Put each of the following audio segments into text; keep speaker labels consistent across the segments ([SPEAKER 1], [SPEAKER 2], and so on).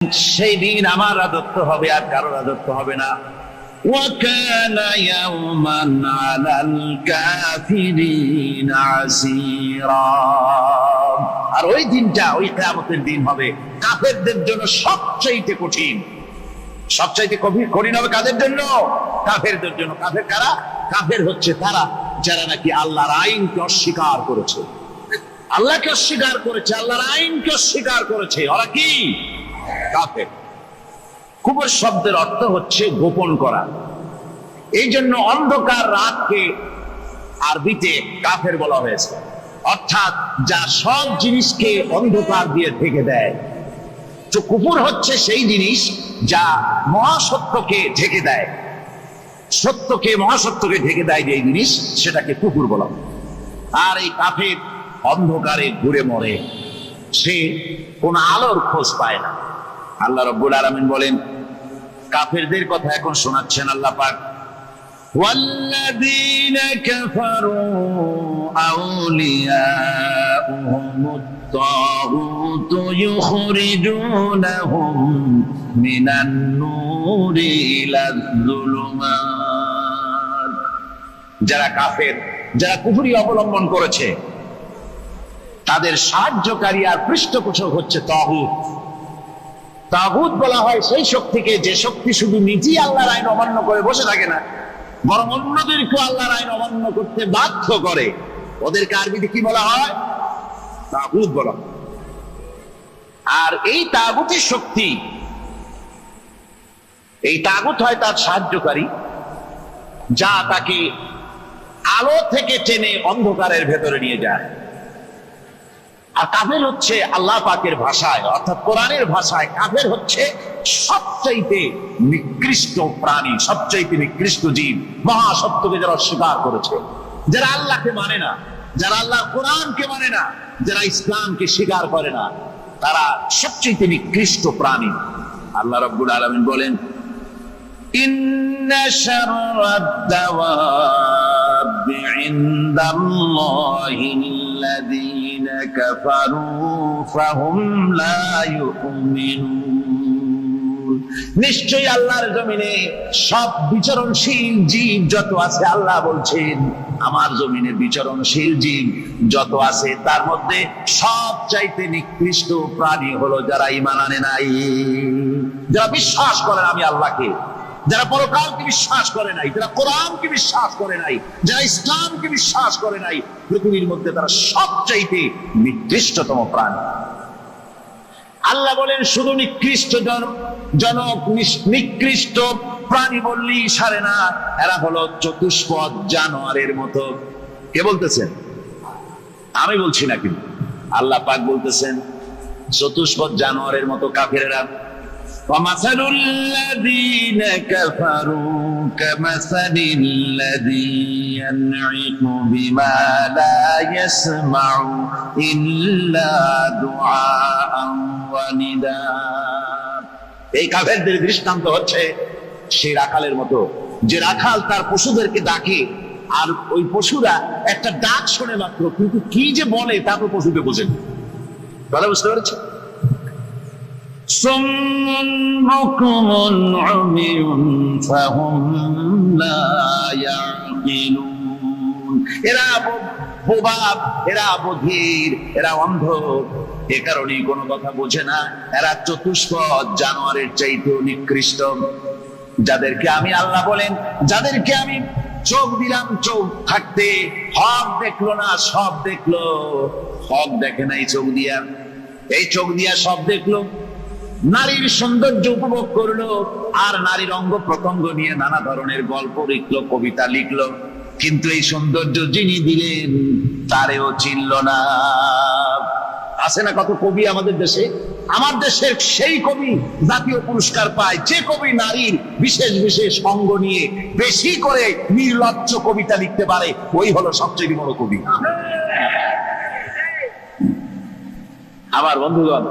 [SPEAKER 1] সেই দিন আমার রাজত্ব হবে, আর কারো রাজত্ব হবে না। وَكَانَ يَوْمًا عَلَى الْكَافِرِينَ عَسِيرًا। আর ওই দিনটা, ওই কিয়ামতের দিন হবে কাফেরদের জন্য সবচাইতে কঠিন। সবচাইতে কঠিন হবে কাদের জন্য? কাফেরদের জন্য। কাফের কারা? কাফের হচ্ছে তারা যারা নাকি আল্লাহর আইনকে অস্বীকার করেছে, আল্লাহকে অস্বীকার করেছে, আল্লাহর আইনকে অস্বীকার করেছে। ওরা কি? কাফের। কুফর শব্দের অর্থ হচ্ছে গোপন করা। এই জন্য অন্ধকার রাতকে আরবিতে কাফের বলা হয়েছে, অর্থাৎ যা সব জিনিসকে অন্ধকার দিয়ে ঢেকে দেয়। তো কুফর হচ্ছে সেই জিনিস যা মহাসত্যকে ঢেকে দেয়, সত্যকে, মহাসত্যকে ঢেকে দেয় যে জিনিস, সেটাকে কুফর বলা হয়। আর এই কাফের অন্ধকারে ঘুরে মরে, সে কোন আলোর খোঁজ পায় না। আল্লাহ রাব্বুল আলামিন বলেন, কাফেরদের কথা এখন শোনাচ্ছেন আল্লাহ পাক, ওয়াল্লাযীনা কাফারু আউলিয়াউহুমুত তাগুত ইউখরিজুনাহুম মিনান নূরি ইলাজ যুলুমাত। যারা কাফের, যারা কুফরি অবলম্বন করেছে, তাদের সাহায্যকারী আর পৃষ্ঠপোষক হচ্ছে তাগুত। তাগুত বলা হয় সেই শক্তিকে যে শক্তি শুধু নিজেই আল্লাহর আইন অমান্য করে বসে থাকে না, বরং অন্যদেরকে আল্লাহর আইন অমান্য করতে বাধ্য করে। ওদেরকে আরবিতে কি বলা হয়? তাগুত বলা হয়। আর এই তাগুতের শক্তি, এই তাগুত হয় তার সাহায্যকারী, যা তাকে আলো থেকে টেনে অন্ধকারের ভেতরে নিয়ে যায়। আর কাফের হচ্ছে আল্লাহ পাকের ভাষায়, অর্থাৎ কোরআনের ভাষায়, কাফের হচ্ছে সবচাইতে নিকৃষ্ট প্রাণী, সবচাইতে নিকৃষ্ট জীব। মহাসত্যকে যারা অস্বীকার করেছে, যারা আল্লাহকে মানে না, যারা আল্লাহর কোরআনকে মানে না, যারা ইসলামকে স্বীকার করে না, তারা সবচাইতে নিকৃষ্ট প্রাণী। আল্লাহ রাব্বুল আলামিন বলেন, ইন্না শাররাদ দাওয়াবি ইনদাল্লাহিল্লাযীনা কাফারু ফাহুম লা ইউমিনুন। নিশ্চয়ই আল্লাহর জমিনে সব বিচরণশীল জীব যত আছে, আল্লাহ বলছেন আমার জমিনে বিচরণশীল জীব যত আছে, তার মধ্যে সবচাইতে নিকৃষ্ট প্রাণী হলো যারা ঈমান আনে নাই, যারা বিশ্বাস করে না আমি আল্লাহকে, যারা পরকালকে বিশ্বাস করে নাই, যারা কোরআনকে বিশ্বাস করে নাই, যারা ইসলামকে বিশ্বাস করে নাই, পৃথিবীর মধ্যে তারা সবচাইতে নিকৃষ্টতম প্রাণী। আল্লাহ বলেন, শুধু নিকৃষ্ট জনক, নিকৃষ্ট প্রাণী বললেই সারে না, এরা হলো চতুষ্পদ জানোয়ারের মতো। কে বলতেছেন? আমি বলছি না, কিন্তু আল্লাহ পাক বলতেছেন চতুষ্পদ জানোয়ারের মতো কাফেররা। وَمَثَلُ الَّذِينَ كَفَرُوا كَمَثَلِ الَّذِي يَنْعِقُ بِمَا لَا يَسْمَعُ إِلَّا دُعَاءً وَنِدَاءً। এই কাফেরদের দৃষ্টান্ত হচ্ছে সেই রাখালের মতো, যে রাখাল তার পশুদেরকে ডাকে, আর ওই পশুরা একটা ডাক শোনে মাত্র, কিন্তু কি যে বলে তা তো পশুকে বোঝে না। কথা বুঝতে পেরেছে? সুম্মুন বুকুমুন উমিয়ুন ফাহুম লা ইয়াকিলুন। এরা বোবা, এরা বধির, এরা অন্ধ, এ কারণেই কোনো কথা বোঝে না। এরা চতুষ্পদ জানোয়ারের চাইতেও নিকৃষ্ট। যাদেরকে আমি আল্লাহ বলেন, যাদেরকে আমি চোখ দিলাম, চোখ থাকতে হক দেখলো না, সব দেখলো। হক দেখে নাই চোখ দিয়া, এই চোখ দিয়া সব দেখলো। নারীর সৌন্দর্য উপভোগ করলো, আর নারীর অঙ্গ প্রত্যঙ্গ নিয়ে নানা ধরনের গল্প লিখলো, কবিতা লিখলো, কিন্তু এই সৌন্দর্য যিনি দিলেন তারেও চিনল না। আছে না কত কবি আমাদের দেশে? আমার দেশের সেই কবি জাতীয় পুরস্কার পায় যে কবি নারীর বিশেষ বিশেষ অঙ্গ নিয়ে বেশি করে নির্লজ্জ কবিতা লিখতে পারে, ওই হলো সবচেয়ে বড় কবি। আমার বন্ধুগণ,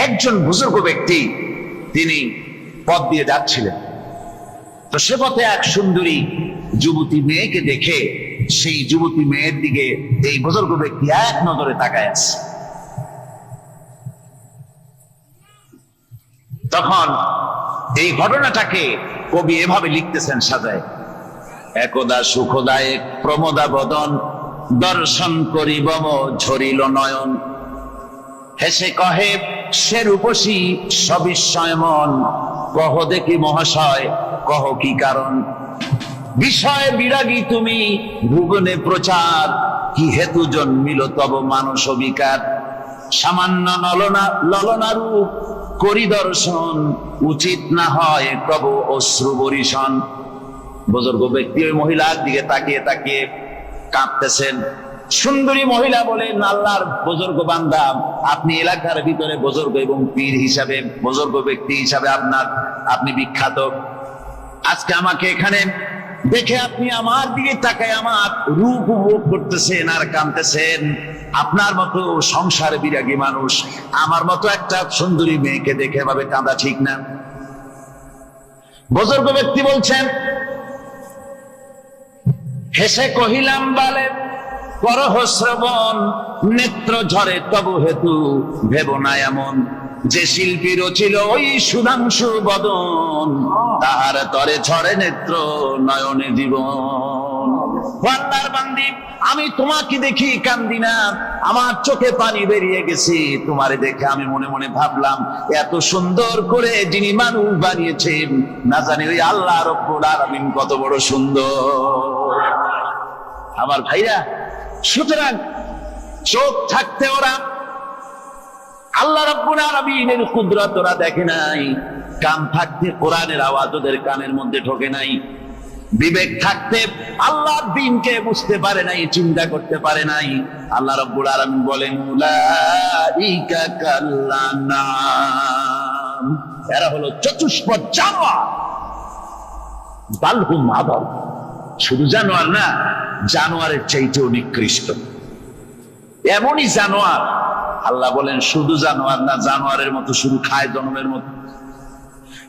[SPEAKER 1] একজন বুজুর্গ ব্যক্তি, তিনি পথ দিয়ে যাচ্ছিলেন, তো সে পথে এক সুন্দরী যুবতী মেয়েকে দেখে সেই যুবতী মেয়ের দিকে এই বুজুর্গ ব্যক্তি এক নজরে তাকায় আছে। তখন এই ঘটনাটাকে কবি এভাবে লিখতেছেন সাজায়, একদা সুখদায়ক প্রমোদা বদন দর্শন করিব ঝরিল নয়ন, হেসে কহে সে রূপসী সবিস্ময় মন, কহ দেখি মহাশয় কহ কি কারণ, বিষয় বিরাগী তুমি ভুবনে প্রচার, কি হেতু জন্মিল তব মানস বিকার, সামান্য ললনা রূপ করি দর্শন, উচিত না হয় তব অশ্রু বরিশন। বুজুর্গ ব্যক্তি ওই মহিলার দিকে তাকিয়ে তাকিয়ে কাঁদতেছেন। সুন্দরী মহিলা বলেন, আল্লাহর বুজুর্গ বান্দা, আপনি এলাকার ভিতরে বুজুর্গ এবং পীর হিসাবে, বুজুর্গ ব্যক্তি হিসাবে আপনি বিখ্যাত। আজকে আমাকে এখানে দেখে আপনি আমার দিকে তাকায় আমার রূপ উপভোগ করতেছেন আর কাঁদতেছেন। আপনার মতো সংসার বিরাগী মানুষ আমার মতো একটা সুন্দরী মেয়েকে দেখে এভাবে কাঁদা ঠিক না। বুজুর্গ ব্যক্তি বলছেন, হেসে কহিলাম বালে করহ শ্রবণ, নেত্র ঝরে তবু হেতু ভেব না এমন, যে শিল্পী রচিল ওই সুধাংশু বদন, তাহার তরে ঝরে নেত্র নয়নে জীবন। আল্লাহর বান্দি, আমি তোমাকে দেখি কান্দি না, আমার চোখে পানি বেরিয়ে গেছে। তোমারে দেখে আমি মনে মনে ভাবলাম, এত সুন্দর করে যিনি মানুষ বানিয়েছেন, না জানি ওই আল্লাহ রব্বুল আলামিন কত বড় সুন্দর। আমার ভাইরা, সুতরাং চোখ থাকতে ওরা আল্লাহ রাব্বুল আলামিনের কুদরত ওরা দেখে নাই, কান থাকতে কোরআনের আওয়াজ ওদের কানের মধ্যে ঢোকে নাই, বিবেক থাকতে আল্লাহর দ্বীনকে বুঝতে পারে নাই, চিন্তা করতে পারে নাই। আল্লাহ রাব্বুল আলামিন বলেন, উলাইকা কাল্লানাম, এরা হলো চতুষ্পদ জানোয়ার, বালহুম আদাল, শুধু জানোয়ার না, জানোয়ারের চাইতেও নিকৃষ্ট। এমনই জানোয়ার, আল্লাহ বলেন শুধু জানোয়ার না, জানোয়ারের মতো শুধু খায় জন্মের মতো।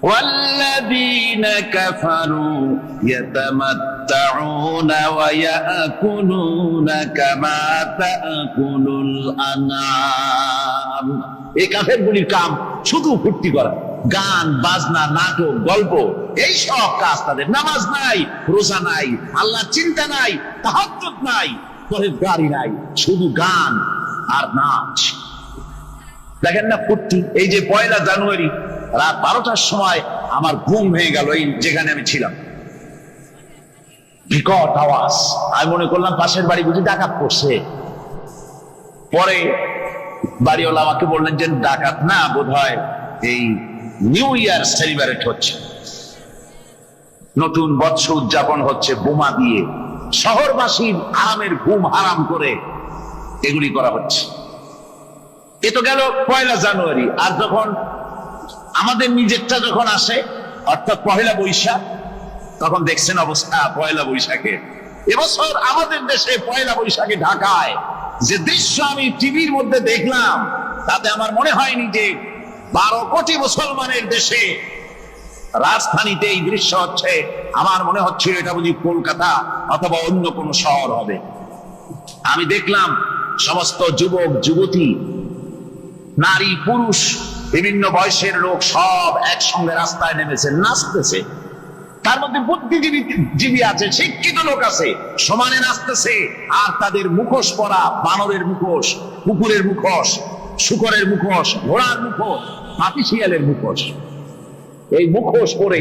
[SPEAKER 1] ওয়াল্লাযীনা কাফারু ইয়াতামাত্তাউনা ওয়া ইয়াকুলুনা কামা তাকুলুল আনআম, এই কাফেরগুলির কাম শুধু ফুর্তি করা, গান বাজনা, নাটক, গল্প, এই সব কাজ তাদের। নামাজ নাই, রোজা নাই, আল্লাহ চিন্তা নাই, তাহাজ্জুদ নাই, পরেশগারি নাই, শুধু গান আর নাচ। দেখেন না ফুর্তি। এই যে 1 জানুয়ারি রাত 12টার সময় আমার ঘুম ভেঙে গেল, এই যেখানে আমি ছিলাম, বিকট আওয়াজ। আমি মনে করলাম পাশের বাড়ি বুঝি ডাকাত পড়ছে। পরে বাড়িওয়ালা আমাকে বললেন যে ডাকাত না, বোধ হয় এই নিউ ইয়ার সেলিব্রেট হচ্ছে, নতুন বৎসর উদযাপন হচ্ছে বোমা দিয়ে, শহরবাসীর আরামের ঘুম হারাম করে এগুলি করা হচ্ছে। এ তো গেল 1 জানুয়ারি। আর যখন আমাদের নিজেরটা যখন আসে, অর্থাৎ 1 বৈশাখ, তখন দেখছেন অবস্থা 1 বৈশাখে। এবছর আমাদের দেশে 1 বৈশাখে ঢাকায় যে দৃশ্য আমি টিভির মধ্যে দেখলাম, তাতে আমার মনে হয়নি যে 12 কোটি মুসলমানের দেশে রাজধানীতে এই দৃশ্য হচ্ছে। আমার মনে হচ্ছিল এটা বুঝি কলকাতা অথবা অন্য কোনো শহর হবে। আমি দেখলাম সমস্ত যুবক যুবতী, নারী পুরুষ, বিভিন্ন বয়সের লোক সব একসঙ্গে রাস্তায় নেমেছে, নাচতেছে। তার মধ্যে বুদ্ধিজীবী আছে, শিক্ষিত লোক আছে, সমানে নাচতেছে। আর তাদের মুখোশ পরা, বানরের মুখোশ, কুকুরের মুখোশ, শূকরের মুখোশ, ঘোড়ার মুখোশ, হাতি শিয়ালের মুখোশ, এই মুখোশ পরে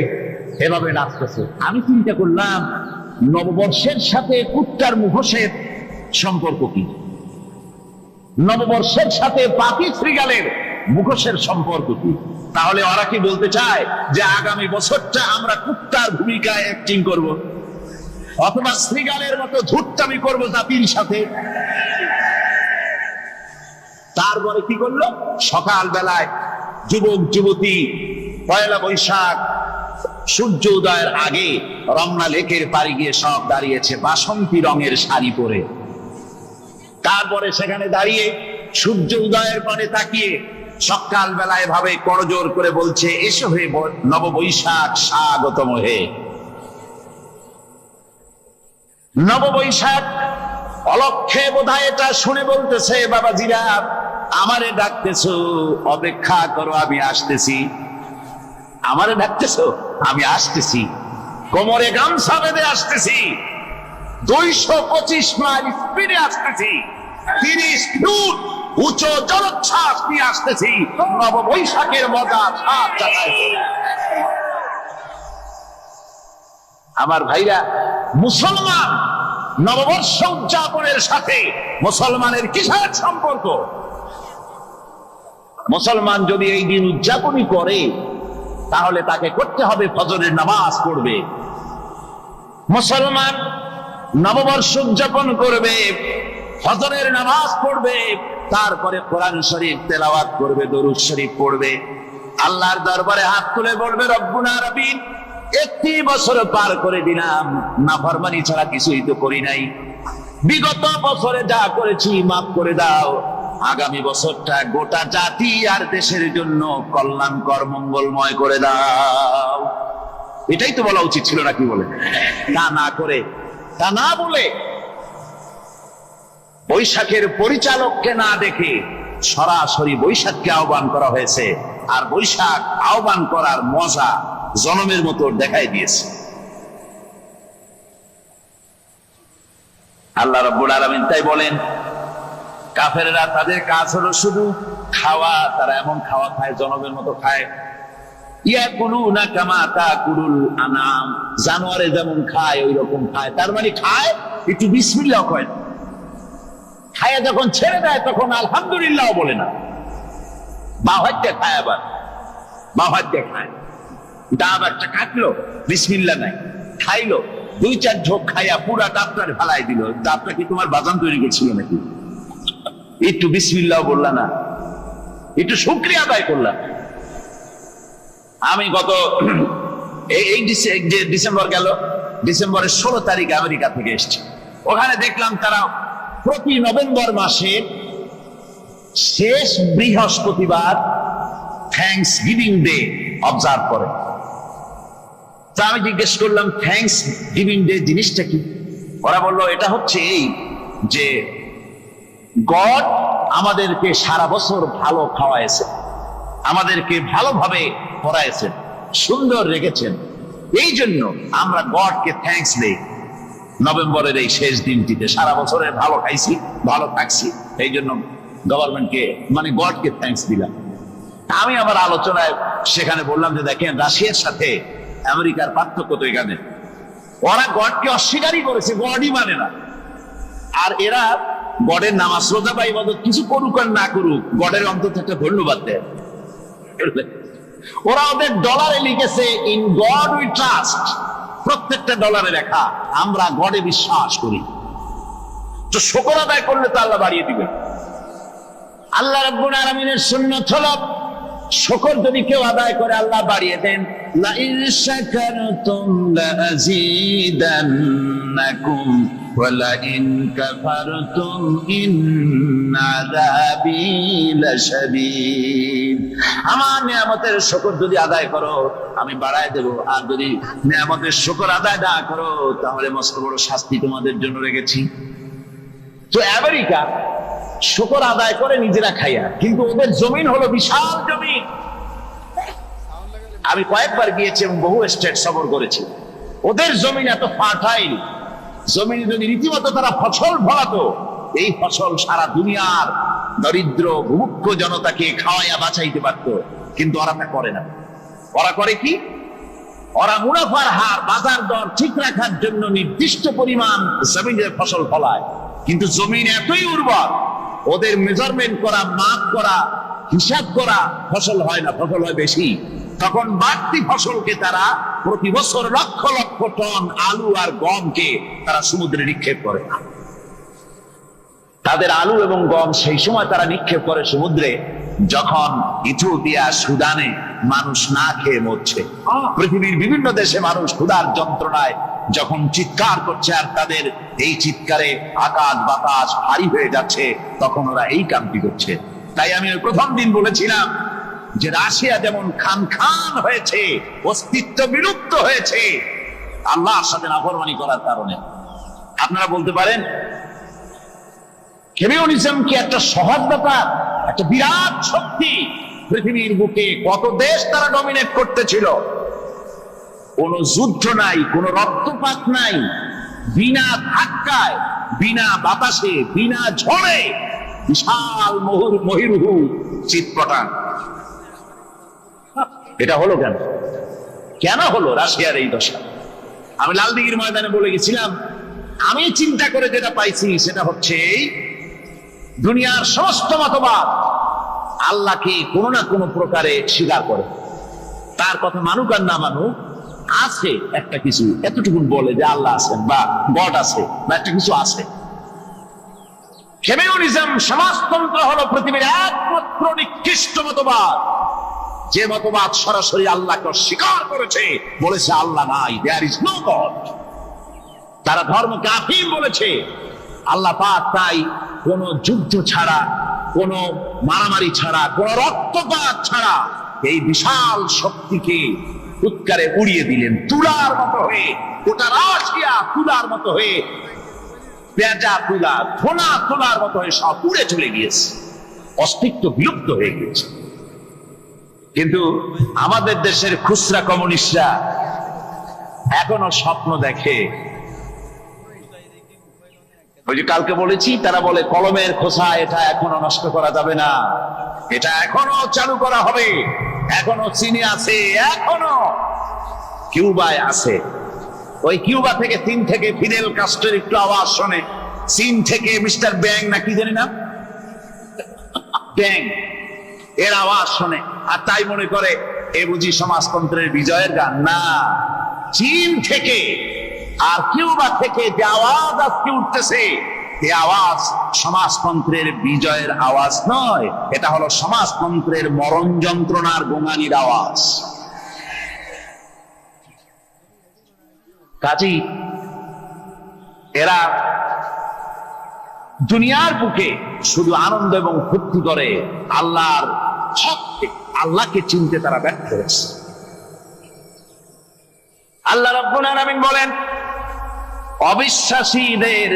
[SPEAKER 1] এভাবে নাচতেছে। আমি চিন্তা করলাম, নববর্ষের সাথে কুত্তার মুখোশের সম্পর্ক কি? নববর্ষের সাথে পাখি শৃগালের মুখোশের সম্পর্ক কি? তাহলে ওরা কি বলতে চায় যে আগামী বছরটা আমরা কুত্তার ভূমিকায় অ্যাক্টিং করব, অথবা শৃগালের মতো ধূর্তামি করব জাতির সাথে? তারপরে কি করলো? সকাল বেলায় যুবক যুবতী 1 বৈশাখ সূর্য উদয়ের আগে রমনা লেকের পাড়ে গিয়ে সব দাঁড়িয়েছে বাসন্তী রঙের শাড়ি পরে। তারপরে সেখানে দাঁড়িয়ে সূর্য উদয়ের পানে তাকিয়ে সকাল বেলায় ভাবে করজোর করে বলছে, এসো হে নববৈশাখ স্বাগতম হে। নববৈশাখ অলক্ষে বোধহয় এটা শুনে বলতেছে, বাবাজিরা আমারে ডাকতেছো, অপেক্ষা করো, আমি আসতেছি। আমারে ডাকতেছো? আমি আসতেছি, কোমরে গামছা বেঁধে আসতেছি, 225 মাইল স্পিডে আসতেছি, 30 ফুট উঁচু জলোচ্ছ্বাস নিয়ে আসতেছি, নববৈশাখের মজা সাত জায়গায়। আমার ভাইরা, মুসলমান নববর্ষ উদযাপনের সাথে মুসলমানের কিসের সম্পর্ক? মুসলমান যদি এই দিন উদযাপনই করে তাহলে তাকে করতে হবে ফজরের নামাজ পড়বে। মুসলমান নববর্ষ উদযাপন করবে, ফজরের নামাজ পড়বে, তারপরে কোরআন শরীফ তেলাওয়াত করবে, দরুদ শরীফ পড়বে, আল্লাহর দরবারে হাত তুলে বলবে, রব্বুনা রব্বিন, 1 বছর পার করে দিলাম, নাফরমানি ছাড়া কিছুই তো করি নাই, বিগত বছরে যা করেছি মাফ করে দাও, আগামী বছরটা গোটা জাতি আর দেশের জন্য কল্যাণকর মঙ্গলময় করে দাও। এটাই তো বলা উচিত ছিল নাকি বলে? তা না করে, তা না বলে, বৈশাখের পরিচালককে না দেখে সরাসরি বৈশাখকে আহ্বান করা হয়েছে। আর বৈশাখ আহ্বান করার মজা জনমের মতো দেখাই দিয়েছে। আল্লাহ রাব্বুল আলামিন তাই বলেন, কাফেররা তাদের কাজ হলো শুধু খাওয়া, তারা এমন খাওয়া খায় জনমের মতো খায়, ইয়াকুলুনা কামা তাকুলুল আনাম, জানোয়ারে যেমন খায় ওই রকম খায়। তার মানে খায়, একটু বিসমিল্লাহ কয়, খায় যখন ছেড়ে দেয় তখন আলহামদুলিল্লাহ বলে না, বাঁ হাত দিয়ে খায়, আবার বাঁ হাত দিয়ে খায়, ডাব একটা কাটলো, বিসমিল্লাহ নাই, খাইলো, 2-4 ঢোক খাইয়া পুরা ডাবটার ফেলাই দিল। ডাবটা কি তোমার বাজান তৈরি করছিল নাকি? একটু বিসমিল্লাহ বললা না, একটু শুকরিয়া আদায় করলাম। আমি গত এই ডিসেম্বর গেল, ডিসেম্বরের 16 তারিখ আমেরিকা থেকে এসেছি। ওখানে দেখলাম তারা প্রতি নভেম্বর মাসের শেষ বৃহস্পতিবার থ্যাঙ্কস গিভিং ডে অবজার্ভ করে। তা আমি জিজ্ঞেস করলাম, থ্যাঙ্কস গিভিং ডে জিনিসটা কি? ওরা বললো, এটা হচ্ছে এই যে গড আমাদেরকে সারা বছর ভালো খাওয়াইছে, আমাদেরকে ভালোভাবে পড়াইছেন, সুন্দর রেখেছেন, এই জন্য আমরা গডকে থ্যাঙ্কস দেই নভেম্বরের এই শেষ দিনটিতে। সারা বছরে ভালো খাইছি, ভালো থাকছি, এই জন্য গভর্নমেন্টকে মানে গডকে থ্যাঙ্কস দিলাম। আমি আমার আলোচনায় সেখানে বললাম যে দেখেন, রাশিয়ার সাথে আমেরিকার পার্থক্য তো এখানে, ওরা গডকে অস্বীকারই করেছে, গডই মানে না। আর এরা গডের নামাজ রোজা বা ইবাদত কিছু করুক আর না করুক, গডের অন্তত একটা ধন্যবাদ দেয়। ওরা ওদের ডলারে লিখেছে, ইন গড উই ট্রাস্ট, প্রত্যেকটা ডলারে লেখা আমরা গডে বিশ্বাস করি। তো শুকর আদায় করলে তো আল্লাহ বাড়িয়ে দিবেন। আল্লাহ রাব্বুল আলামিনের সুন্নাত হলো, শুকর যদি কেউ আদায় করে আল্লাহ বাড়িয়ে দেন। লা ইন শাকারতুম লা আযীদান্নাকুম ওয়া লা ইন কাফারতুম ইন্না আযাবী লাশাদীদ। আমার নিয়ামতের শুকর যদি আদায় করো আমি বাড়ায় দেব, আর যদি নিয়ামতের শুকর আদায় না করো তাহলে মস্ত বড় শাস্তি তোমাদের জন্য রেখেছি। তো আমেরিকা শুকর আদায় করে নিজেরা খাইয়া, কিন্তু ওদের জমিন হলো বিশাল জমিন। আমি কয়েকবার গিয়েছি এবং বহু স্টেট সফর করেছি। ওদের জমিন এত ফার্টাইল, জমিনে যদি রীতিমতো তারা ফসল ফলাতো, এই ফসল সারা দুনিয়ার দরিদ্র ভূমুক্ষ জনতাকে খাওয়াইয়া বাঁচাইতে পারতো, কিন্তু ওরা তা করে না। ওরা করে কি? ওরা মুনাফার হার, বাজার দর ঠিক রাখার জন্য নির্দিষ্ট পরিমাণ জমিনের ফসল ফলায়, কিন্তু জমিন এতই উর্বর, ওদের মেজারমেন্ট করা, মাপ করা, হিসাব করা ফসল হয় না, ফসল হয় বেশি। তখন বাড়তি ফসলকে তারা প্রতি বছর লক্ষ লক্ষ টন আলু আর গমকে তারা সমুদ্রে নিক্ষেপ করে। তাদের আলু এবং গম সেই সময় তারা নিক্ষেপ করে সমুদ্রে যখন ইথিওপিয়া, সুদানে মানুষ না খেয়ে মরছে। পৃথিবীর বিভিন্ন দেশে মানুষ ক্ষুধার যন্ত্রণায় যখন চিৎকার করছে, আর তাদের এই চিৎকারে আকাশ বাতাস ভারী হয়ে যাচ্ছে, তখন ওরা এই কামটি করছে। তাই আমি প্রথম দিন বলেছিলাম যে রাশিয়া যেমন খান খান হয়েছে, অস্তিত্ব বিলুপ্ত হয়েছে আল্লাহর সাথে নাফরমানি করার কারণে। আপনারা বলতে পারেন কমিউনিজম কি একটা সহজ ব্যাপার, একটা বিরাট শক্তি, পৃথিবীর বুকে কত দেশ তারা ডমিনেট করতেছিল। কোন যুদ্ধ নাই, কোন রক্তপাত নাই, বিনা ধাক্কায়, বিনা বাতাসে, বিনা ঝড়ে বিশাল মহিরুহু চিৎপটান। এটা হলো কেন? কেন হলো রাশিয়ার এই দশা? আমি লালদিঘির ময়দানে বলে গেছিলাম, আমি চিন্তা করে যেটা পাইছি সেটা হচ্ছে এই দুনিয়ার সমস্ত মতবাদ আল্লাহকে কোনো না কোনো প্রকারে স্বীকার করে। তার কথা মানুক আর না মানুক, আছে একটা কিছু, এতটুকু বলে যে আল্লাহ আছেন বা গড আছে বা একটা কিছু আছে। কমিউনিজম, সমাজতন্ত্র হলো পৃথিবীর একমাত্র নিকৃষ্ট মতবাদ, যে মতবাদ সরাসরি আল্লাহকে স্বীকার করেছে, বলেছে আল্লাহ নাই, দেয়ার ইজ নো গড। তারা ধর্মকে আফিম বলেছে। আল্লাহ পাক তাই কোন যুদ্ধ ছাড়া, কোন মারামারি ছাড়া, কোন রক্তপাত ছাড়া এই বিশাল শক্তিকে উৎকারে উড়িয়ে দিলেন, তুলার মতো হয়ে। গোটা রাশিয়া তুলার মতো হয়ে, পেঁজা তুলা, ধোনা তুলার মতো হয়ে সব উড়ে চলে গিয়েছে, অস্তিত্ব বিলুপ্ত হয়ে গিয়েছে। কিন্তু আমাদের দেশের খুচরা কমিউনিস্টরা এখনো স্বপ্ন দেখে। ওই যে কালকে বলেছি, তারা বলে কলমের খোসা এটা এখনো নষ্ট করা যাবে না, এটা এখনো চালু করা হবে। এখনো চীনে আছে, এখনো কিউবায় আছে। ওই কিউবা থেকে, চীন থেকে ফিদেল কাস্ট্রোর একটু আওয়াজ শোনে, চীন থেকে মিস্টার ব্যাং না কি জানি না, ব্যাং, এর আওয়াজ শোনে আর তাই মনে করে এ বুঝি সমাজতন্ত্রের বিজয়ের গান। না, চীন থেকে আর কিউবা থেকে যে আওয়াজ আজকে উঠতেছে, এই আওয়াজ সমাজতন্ত্রের বিজয়ের আওয়াজ নয়, এটা হলো সমাজতন্ত্রের মরণ যন্ত্রণার গোঙানির আওয়াজ। কাজেই এরা দুনিয়ার বুকে শুধু আনন্দ এবং ফুর্তি করে, আল্লাহর হককে, আল্লাহকে চিনতে তারা ব্যর্থ হয়েছে। আল্লাহ রাব্বুল আলামিন বলেন, অবিশ্বাসীদের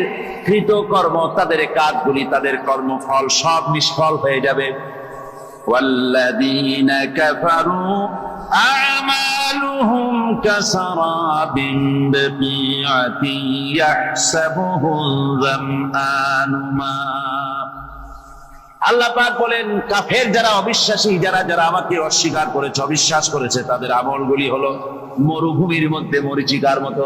[SPEAKER 1] কৃতকর্ম, তাদের কাজগুলি, তাদের কর্মফল সব নিষ্ফল হয়ে যাবে। ওয়াল্লাযীনা কাফারু আ'মালুহুম কাসারাবিন বিকিআতিন ইয়াহসাবুহুল যামআনু মা। আল্লাহ পাক বলেন, কাফের যারা, অবিশ্বাসী যারা, যারা আমাকে অস্বীকার করেছে, অবিশ্বাস করেছে, তাদের আমলগুলি হলো মরুভূমির মধ্যে মরীচিকার মতো।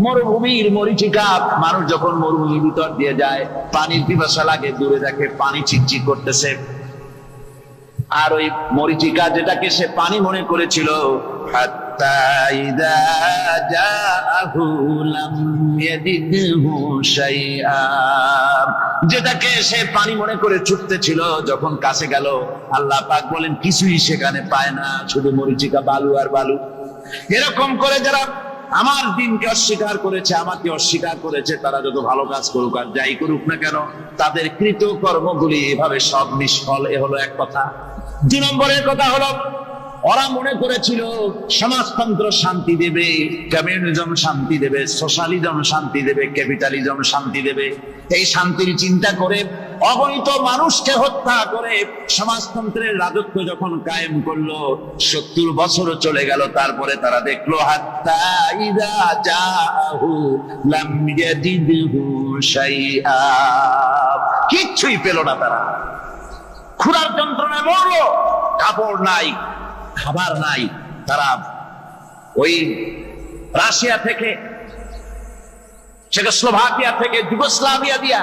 [SPEAKER 1] মরুভূমির মরীচিকা, মানুষ যখন মরুভূমির ভিতর দিয়ে যায়, পানির পিপাসা লাগে, দূরে দেখে পানি চিকচিক করতেছে, আর ওই মরীচিকা যেটাকে সে পানি মনে করেছিল, হাত্তা ইযা জাআহু লাম ইয়াজিদহু শাইআ, যেটাকে সে পানি মনে করে ছুটতেছিল, যখন কাছে গেল আল্লাহ পাক বলেন কিছুই সেখানে পায় না, শুধু মরীচিকা, বালু আর বালু। এরকম করে যারা আমার দিনকে অস্বীকার করেছে, আমাকে অস্বীকার করেছে, তারা যত ভালো কাজ করুক আর যাই করুক না কেন, তাদের কৃত কর্মগুলি এভাবে সব নিষ্ফল। এ হলো এক কথা। 2 নম্বরের কথা হলো, ওরা মনে করেছিল সমাজতন্ত্র শান্তি দেবে, কমিউনিজম শান্তি দেবে, সোশ্যালিজম শান্তি দেবে, ক্যাপিটালিজম শান্তি দেবে। এই শান্তির চিন্তা করে অগণিত মানুষকে হত্যা করে সমাজতন্ত্রের রাজত্ব যখন কায়েম করলো, 70 বছরও চলে গেল, তারপরে তারা দেখলো হাত্তা ইযা জাআহু লাম ইয়াজিদহু শাইআ, কিচ্ছুই পেল না। তারা ক্ষুধার যন্ত্রণায় মরলো, কাপড় নাই, খাবার নাই। তারা ওই রাশিয়া থেকে, চেকোস্লোভাকিয়া থেকে, যুগোস্লাভিয়া দিয়া,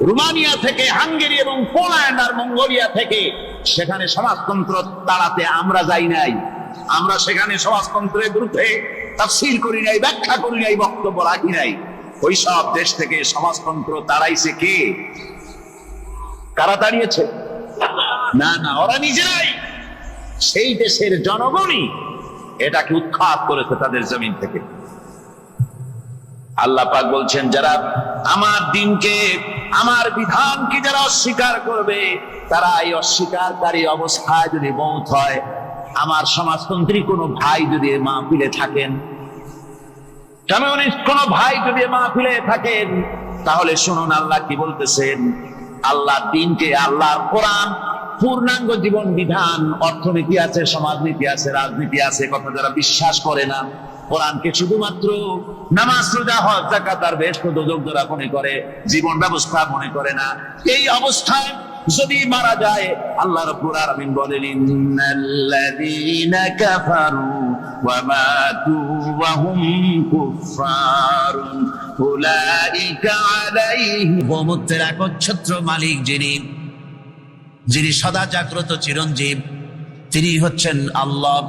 [SPEAKER 1] রোমানিয়া থেকে, হাঙ্গেরি এবং পোল্যান্ড আর মঙ্গোলিয়া থেকে, সেখানে সমাজতন্ত্র তাড়াতে আমরা যাই নাই। আমরা সেখানে সমাজতন্ত্রের বিরুদ্ধে তাফসীর করি নাই, ব্যাখ্যা করি নাই, বক্তব্য রাখি নাই। ওই সব দেশ থেকে সমাজতন্ত্র তাড়াইছে কে? কারা তাড়িয়েছে? না না, ওরা নিজেরাই, সেই দেশের জনগণই এটাকে উৎখাত করেছে তাদের জমিন থেকে। আল্লাহ পাক বলছেন, যারা আমার দিনকে, আমার বিধানকে যারা অস্বীকার করবে, তারা এই অস্বীকারী অবস্থায় যদি মওত হয়, আমার সমাজতন্ত্রী কোনো ভাই যদি মাহফিলে থাকেন, কমিউনিস্ট কোনো ভাই যদি মাহফিলে থাকেন, তাহলে শুনুন আল্লাহ কি বলতেছেন। আল্লাহ দিনকে, আল্লাহর কোরআন পূর্ণাঙ্গ জীবন বিধান, অর্থনীতি আছে, সমাজনীতি আছে, রাজনীতি আছে, কথা যারা বিশ্বাস করে না, কোরআনকে শুধুমাত্র নামাজ, রোজা, হজ, যাকাত আর বেহেশত দোজখ যারা মনে করে, জীবন ব্যবস্থা মনে করে না, এই অবস্থায় যদি মারা যায়, আল্লাহ রাব্বুল আলামিন বলেন ইন্নাল্লাযীনা কাফারু ওয়া মাতু ওয়া হুম কুফফারুন উলাইকা আলাইহিম।
[SPEAKER 2] ভৌমত্বের একচ্ছত্র মালিক যিনি সদা জাগ্রত চিরঞ্জীব, তিনি হচ্ছেন আল্লাহ।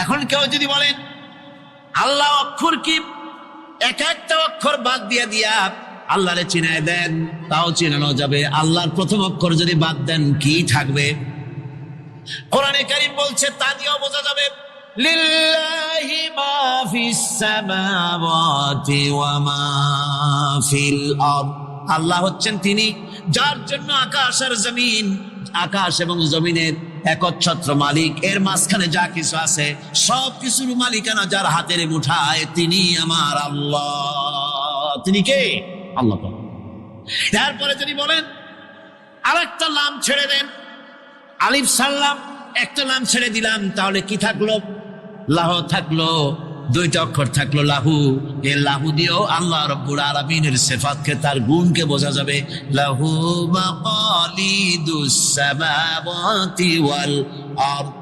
[SPEAKER 2] এখন কেউ যদি বলেন আল্লাহ অক্ষর কি, এক একটা অক্ষর বাদ দিয়া আল্লাহরে চিনায় দেন, তাও চিনানো যাবে। আল্লাহর প্রথম অক্ষর যদি বাদ দেন কি থাকবে? কোরআনে কারীম বলছে তা দিয়েও বোঝা যাবে। লিল্লাহি মা ফিস সামাওয়াতি ওয়া মা ফিল আরদ। আল্লাহ হচ্ছেন তিনি যার জন্য আকাশ আর জমিন, আকাশ এবং জমিনের একচ্ছত্র মালিক। এর মাঝখানে যা কিছু আছে সব কিছুর মালিকানা যার হাতের মুঠায়, তিনি আমার আল্লাহ। তিনি কে? আল্লাহ। তারপরে যদি বলেন আরেকটা নাম ছেড়ে দেন, আলিফ সাল্লাম, একটা নাম ছেড়ে দিলাম, তাহলে কি থাকলো? লাহ থাকলো, দুইটা অক্ষর থাকলো লাহু। এই লাহু দিয়েও আল্লাহ রাব্বুল আলামিনের সিফাতকে, তার গুণকে বোঝা যাবে। লাহু মাকালিদুস সামাওয়াতি ওয়াল আরদ।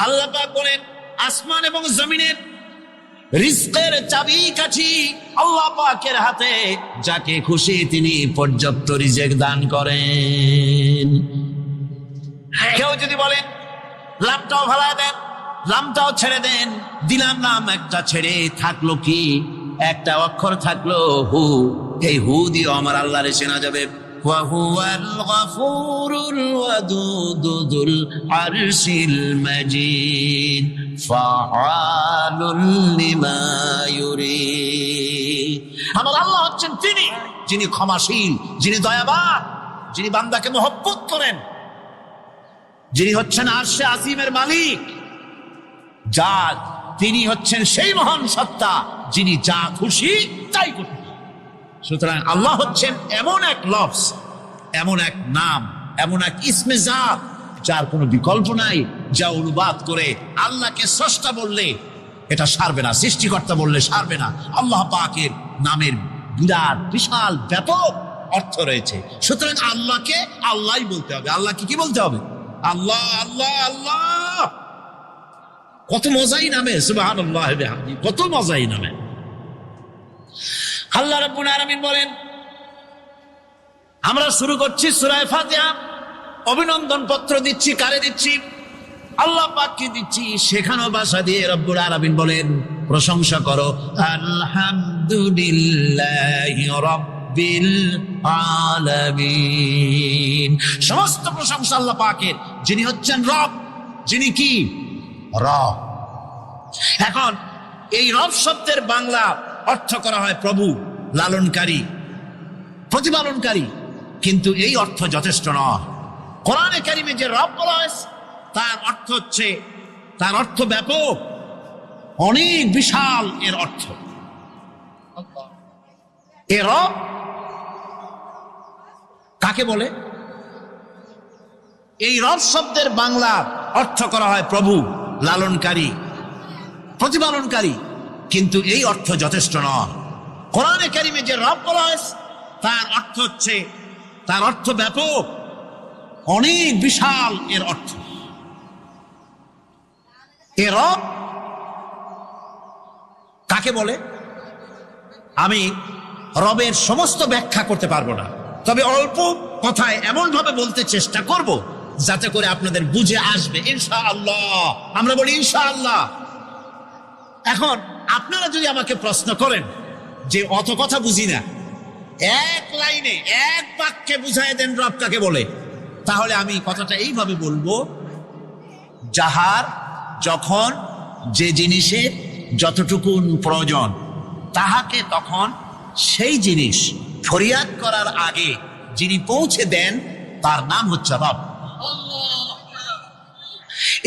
[SPEAKER 2] আল্লাহ পাক বলেন আসমান এবং জমিনের রিজকের চাবিকাঠি আল্লাহ পাকের হাতে, যাকে খুশি তিনি পর্যাপ্ত রিজেক দান করেন। কেউ যদি বলেন লামটাও ভাড়া দেন, লামটাও ছেড়ে দেন, দিলাম নাম একটা ছেড়ে, থাকলো কি? একটা অক্ষর থাকলো হু। এই হু দিয়ে আমার আল্লাহরে চেনা যাবে। ওয়া হুয়াল গফুরুল ওয়াদুদুল আরশিল মাজিদ ফাআলুল লিমা ইউরিদ। আমার আল্লাহ হচ্ছেন তিনি যিনি ক্ষমাশীল, যিনি দয়াবান, যিনি বান্দাকে মহব্বত করেন, যিনি হচ্ছেন আরশে আজিমের মালিক, তিনি হচ্ছেন সেই মহান সত্তা যিনি যা খুশি তাই করতে। সুতরাং আল্লাহ হচ্ছেন এমন এক লফজ, এমন এক নাম, এমন এক ইসমে জাত যার কোনো বিকল্প নাই, যা অনুবাদ করে আল্লাহকে স্রষ্টা বললে এটা সারবে না, সৃষ্টিকর্তা বললে সারবে না। আল্লাহ পাকের নামের বিরাট বিশাল ব্যাপক অর্থ রয়েছে। সুতরাং আল্লাহকে আল্লাহই বলতে হবে। আল্লাহকে কি বলতে হবে? আল্লাহ আল্লাহ আল্লাহ। কত মজাই নামে, সুবহানাল্লাহ বিহামদি, কত মজাই নামে। আল্লাহ রাব্বুল আলামিন বলেন, আমরা শুরু করছি সূরা ফাতিহা, অভিনন্দন পত্র দিচ্ছি। কারে দিচ্ছি? আল্লাহ পাককে দিচ্ছি। সেখানেও ভাষা দিয়ে রব্বুল আলামিন বলেন প্রশংসা করো, আলহামদুলিল্লাহি রাব্বিল আলামিন। সমস্ত প্রশংসা আল্লাহ পাকের, যিনি হচ্ছেন রব, যিনি কি? রব। এখন এই রব শব্দের বাংলা অর্থ করা হয় প্রভু, লালনকারী, প্রতিপালনকারী, কিন্তু এই অর্থ যথেষ্ট নয়। কোরআনে কারিমে যে রব বলা হয়েছে তার অর্থ হচ্ছে, তার অর্থ ব্যাপক, অনেক বিশাল এর অর্থ। এ রব কাকে বলে? এই রব শব্দের বাংলা অর্থ করা হয় প্রভু, লালনকারী, প্রতিপালনকারী, কিন্তু এই অর্থ যথেষ্ট নয়। কোরআনে কারিমে যে রব বলা হয়েছে তার অর্থ হচ্ছে, তার অর্থ ব্যাপক, অনেক বিশাল এর অর্থ। এ রব কাকে বলে? আমি রবের সমস্ত ব্যাখ্যা করতে পারবো না, তবে অল্প কথায় এমন ভাবে বলতে চেষ্টা করব যাতে করে আপনাদের বুঝে আসবে ইনশাআল্লাহ। আমরা বলি ইনশাআল্লাহ। এখন আপনারা যদি আমাকে প্রশ্ন করেন যে অত কথা বুঝি না, এক লাইনে এক বাক্যে বুঝাই দেন রব কাকে বলে, তাহলে আমি কথাটা এইভাবে বলবো, যাহার যখন যে জিনিসের যতটুকুন প্রয়োজন তাহাকে তখন সেই জিনিস ফরিয়াদ করার আগে যিনি পৌঁছে দেন তার নাম হচ্ছে রব।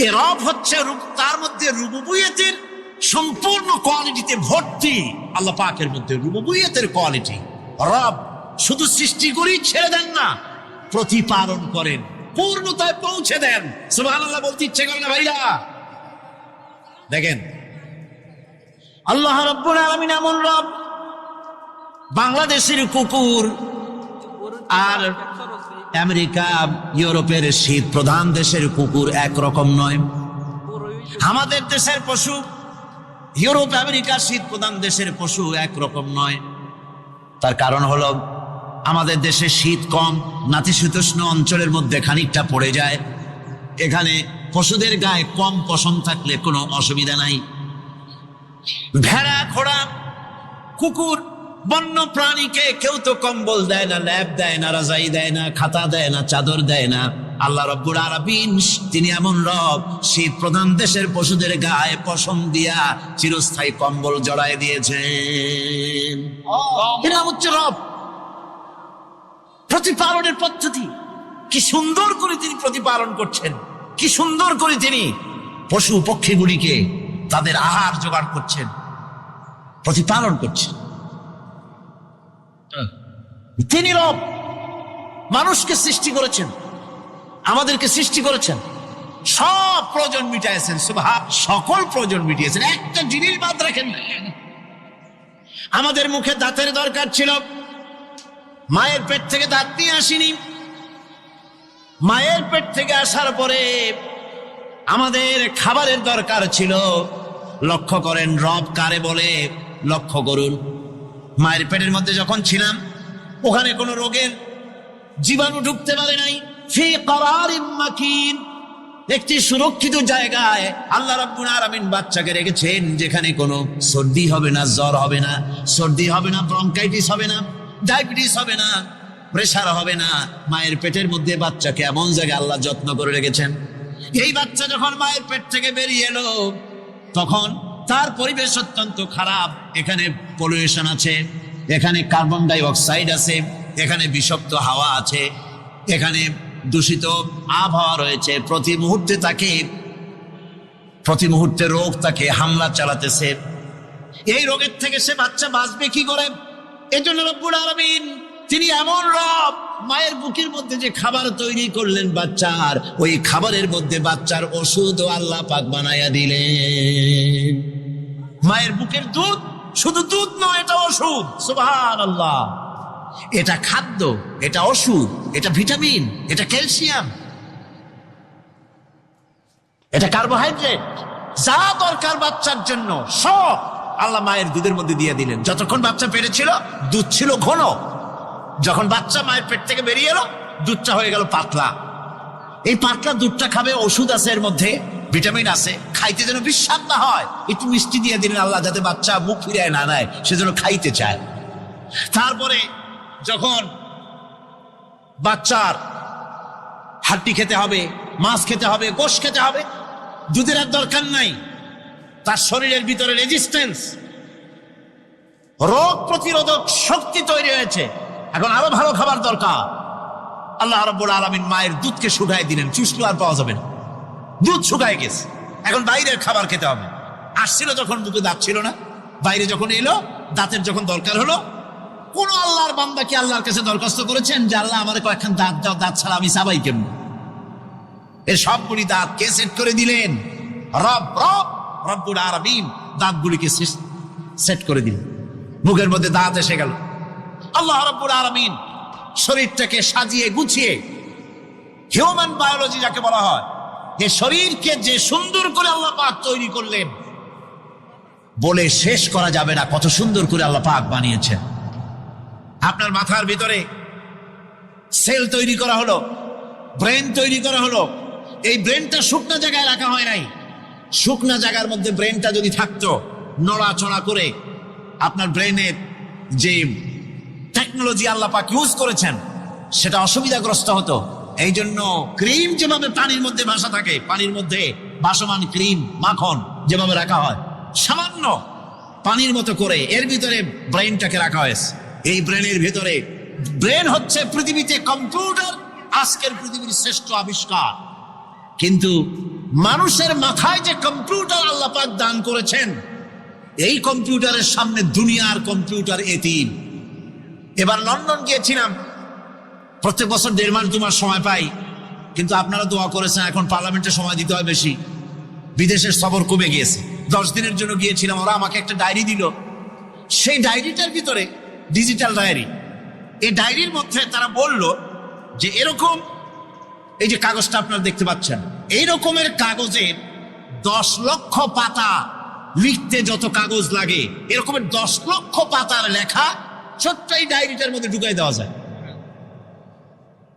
[SPEAKER 2] এ রব হচ্ছে তার মধ্যে রুবুবিয়তের সম্পূর্ণ কোয়ালিটিতে ভর্তি। আল্লাহ পাকের মধ্যে রুবুবিয়তের কোয়ালিটি। রব শুধু সৃষ্টি করেই ছেড়ে দেন না, প্রতিপালন করেন। পূর্ণতায় পৌঁছে দেন। সুবহানাল্লাহ বলতে ইচ্ছে করে না ভাইরা? দেখেন আল্লাহ রাব্বুল আলামিন এমন রব, বাংলাদেশের কুকুর আর আমেরিকা ইউরোপের শীত প্রধান দেশের কুকুর একরকম নয়। আমাদের দেশের পশু ইউরোপ আমেরিকার শীত প্রধান দেশের পশু একরকম নয়। তার কারণ হলো আমাদের দেশে শীত কম, নাতিশীতোষ্ণ অঞ্চলের মধ্যে খানিকটা পড়ে যায়। এখানে পশুদের গায়ে কম পশম থাকলে কোনো অসুবিধা নাই। ভেড়া, ঘোড়া, কুকুর, বন্য প্রাণীকে কেউ তো কম্বল দেয় না, ল্যাপ দেয় না, রাজাই দেয় না, খাতা দেয় না, চাদর দেয় না। আল্লাহ রাব্বুল আলামিন তিনি এমন রব, শীত প্রধান দেশের পশুদের গায়ে পশম দিয়া চিরস্থায়ী কম্বল জড়ায় দিয়েছেন। এরা হচ্ছে রব। প্রতিপালনের পদ্ধতি কি সুন্দর করে তিনি প্রতিপালন করছেন, কি সুন্দর করে তিনি পশু পক্ষীগুলিকে তাদের আহার জোগাড় করছেন, প্রতিপালন করছেন। তিনি রব, মানুষকে সৃষ্টি করেছেন, আমাদেরকে সৃষ্টি করেছেন, সব প্রয়োজন মিটাইছেন। সুবহান, সকল প্রয়োজন মিটিয়েছেন, একটা জিনিস বাদ রাখেন না। আমাদের মুখে দাঁতের দরকার ছিল, মায়ের পেট থেকে দাঁত নিয়ে আসিনি। মায়ের পেট থেকে আসার পরে আমাদের খাবারের দরকার ছিল। লক্ষ্য করেন রব কারে বলে, লক্ষ্য করুন। মায়ের পেটের মধ্যে যখন ছিলাম ওখানে কোনো রোগের জীবাণু ঢুকতে পারে নাই। ফি করারিম মাকিন, একটি সুরক্ষিত জায়গায় আল্লাহ রাব্বুল আলামিন বাচ্চাকে রেখেছেন, যেখানে কোনো সর্দি হবে না, জ্বর হবে না, সর্দি হবে না, ব্রঙ্কাইটিস হবে না, ডায়াবেটিস হবে না, প্রেসার হবে না। মায়ের পেটের মধ্যে বাচ্চাকে এমন জায়গায় আল্লাহ যত্ন করে রেখেছেন। এই বাচ্চা যখন মায়ের পেট থেকে বেরিয়ে এলো তখন তার পরিবেশ অত্যন্ত খারাপ। এখানে পলিউশন আছে, এখানে কার্বন ডাই অক্সাইড আছে, এখানে বিষাক্ত হাওয়া আছে, এখানে দূষিত আবহাওয়া রয়েছে। প্রতি মুহূর্তে রোগ তাকে হামলা চালাতেছে। এই রোগের থেকে সে বাচ্চা বাঁচবে কি করে? এজন্য রব্বুল আলামিন তিনি এমন রব, মায়ের বুকের মধ্যে যে খাবার তৈরি করলেন বাচ্চার, ওই খাবারের মধ্যে বাচ্চার ওষুধও আল্লাহ পাক বানায়া দিলেন। মায়ের বুকের দুধ শুধু দুধ নয়, এটা ওষুধ। সুবহানাল্লাহ, এটা খাদ্য, এটা ওষুধ, এটা ভিটামিন, এটা ক্যালসিয়াম, এটা কার্বোহাইড্রেট, যা দরকার বাচ্চার জন্য সব আল্লাহ মায়ের দুধের মধ্যে দিয়ে দিলেন। যতক্ষণ বাচ্চা পেটে ছিল দুধ ছিল ঘন, যখন বাচ্চা মায়ের পেট থেকে বেরিয়ে এলো দুধটা হয়ে গেল পাতলা। এই পাতলা দুধটা খাবে, ওষুধ আছে এর মধ্যে, ভিটামিন আছে, খাইতে যেন বিস্বাদ না হয় একটু মিষ্টি দিয়ে দিলেন আল্লাহ, যাতে বাচ্চা মুখ ফিরায় না নেয়, সেজন্য খাইতে চায়। তারপরে যখন বাচ্চার হাড্ডি খেতে হবে, মাছ খেতে হবে, গোশ খেতে হবে, দুধের আর দরকার নাই। তার শরীরের ভিতরে রেজিস্ট্যান্স, রোগ প্রতিরোধক শক্তি তৈরি হয়েছে। এখন আরো ভালো খাবার দরকার। আল্লাহ রাব্বুল আলামিন মায়ের দুধকে শুকায় দিলেন, চুষলো আর পাওয়া যাবে না, দুধ শুকায় গেছে। এখন বাইরের খাবার খেতে হবে। আসছিল যখন মুখে দাঁত ছিল না, বাইরে যখন এলো দাঁতের যখন দরকার হলো, কোন আল্লাহর বান্দা কি আল্লাহর কাছে দরখাস্ত করেছেন যে আল্লাহ আমার কয়েকখান দাঁত দাও, দাঁত ছাড়া আমি চাবাই কেমন? এর সবগুলি দাঁত কে সেট করে দিলেন? রব্বুল আলামিন দাঁতগুলিকে সেট করে দিলেন। মুখের মধ্যে দাঁত এসে গেল। আল্লাহ রাব্বুল আলামিন শরীরটাকে সাজিয়ে গুছিয়ে, হিউম্যান বায়োলজি যাকে বলা হয়, এই শরীরকে যে সুন্দর করে আল্লাহ পাক তৈরি করলেন বলে শেষ করা যাবে না, কত সুন্দর করে আল্লাহ পাক বানিয়েছেন। আপনার মাথার ভিতরে সেল তৈরি করা হলো, ব্রেন তৈরি করা হলো। এই ব্রেনটা শুকনা জায়গায় রাখা হয় নাই। শুকনা জায়গার মধ্যে ব্রেনটা যদি থাকতো, নড়াচড়া করে আপনার ব্রেনের যে টেকনোলজি আল্লাহ পাক ইউজ করেছেন সেটা অসুবিধাগ্রস্ত হতো। এই জন্য ক্রিম যেভাবে পানির মধ্যে ভাসা থাকে, পানির মধ্যে ভাসমান ক্রিম, মাখন যেভাবে রাখা হয়, সামান্য পানির মতো করে এর ভিতরে ব্রেনটাকে রাখা হয়েছে। এই ব্রেনের ভিতরে, ব্রেন হচ্ছে পৃথিবীতে কম্পিউটার, আজকের পৃথিবীর শ্রেষ্ঠ আবিষ্কার। কিন্তু মানুষের মাথায় যে কম্পিউটার আল্লাহ পাক দান করেছেন, এই কম্পিউটারের সামনে দুনিয়ার কম্পিউটার এতিম। এবার লন্ডন গিয়েছিলাম, প্রত্যেক বছর 1.5 মাস 2 মাস সময় পাই। কিন্তু আপনারা দোয়া করেছেন, এখন পার্লামেন্টে সময় দিতে হয় বেশি, বিদেশের সফর কমে গিয়েছে। 10 দিনের জন্য গিয়েছিলাম, ওরা আমাকে একটা ডায়েরি দিল। সেই ডায়েরিটার ভিতরে, ডিজিটাল ডায়েরি, এই ডায়েরির মধ্যে তারা বলল যে এরকম, এই যে কাগজটা আপনারা দেখতে পাচ্ছেন, এই রকমের কাগজের 10 লক্ষ পাতা লিখতে যত কাগজ লাগে, এরকমের 10 লক্ষ পাতার লেখা ছোট্ট এই ডায়েরিটার মধ্যে ঢুকাই দেওয়া যায়।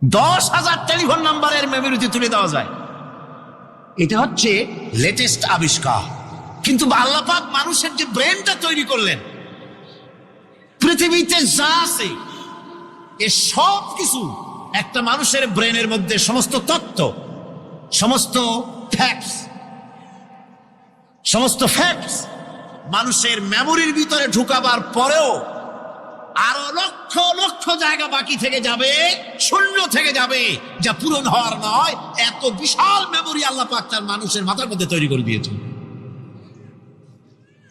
[SPEAKER 2] 10,000 টেলিফোন নাম্বারের মেমোরিতে তুলে দেওয়া যায়। এটা হচ্ছে লেটেস্ট আবিষ্কার। কিন্তু আল্লাহ পাক মানুষের যে ব্রেনটা তৈরি করলেন, পৃথিবীতে যা আছে এ সব কিছু একটা মানুষের ব্রেনের মধ্যে, সমস্ত তথ্য, সমস্ত ফ্যাক্টস মানুষের মেমোরির ভিতরে ঢুকাবার পরেও আরো লক্ষ লক্ষ জায়গা বাকি থেকে যাবে, শূন্য থেকে যাবে, যা পূরণ হওয়ার নয়। এত বিশাল মেমোরি আল্লাহ পাক তার মানুষের মাথার মধ্যে তৈরি করে দিয়েছেন।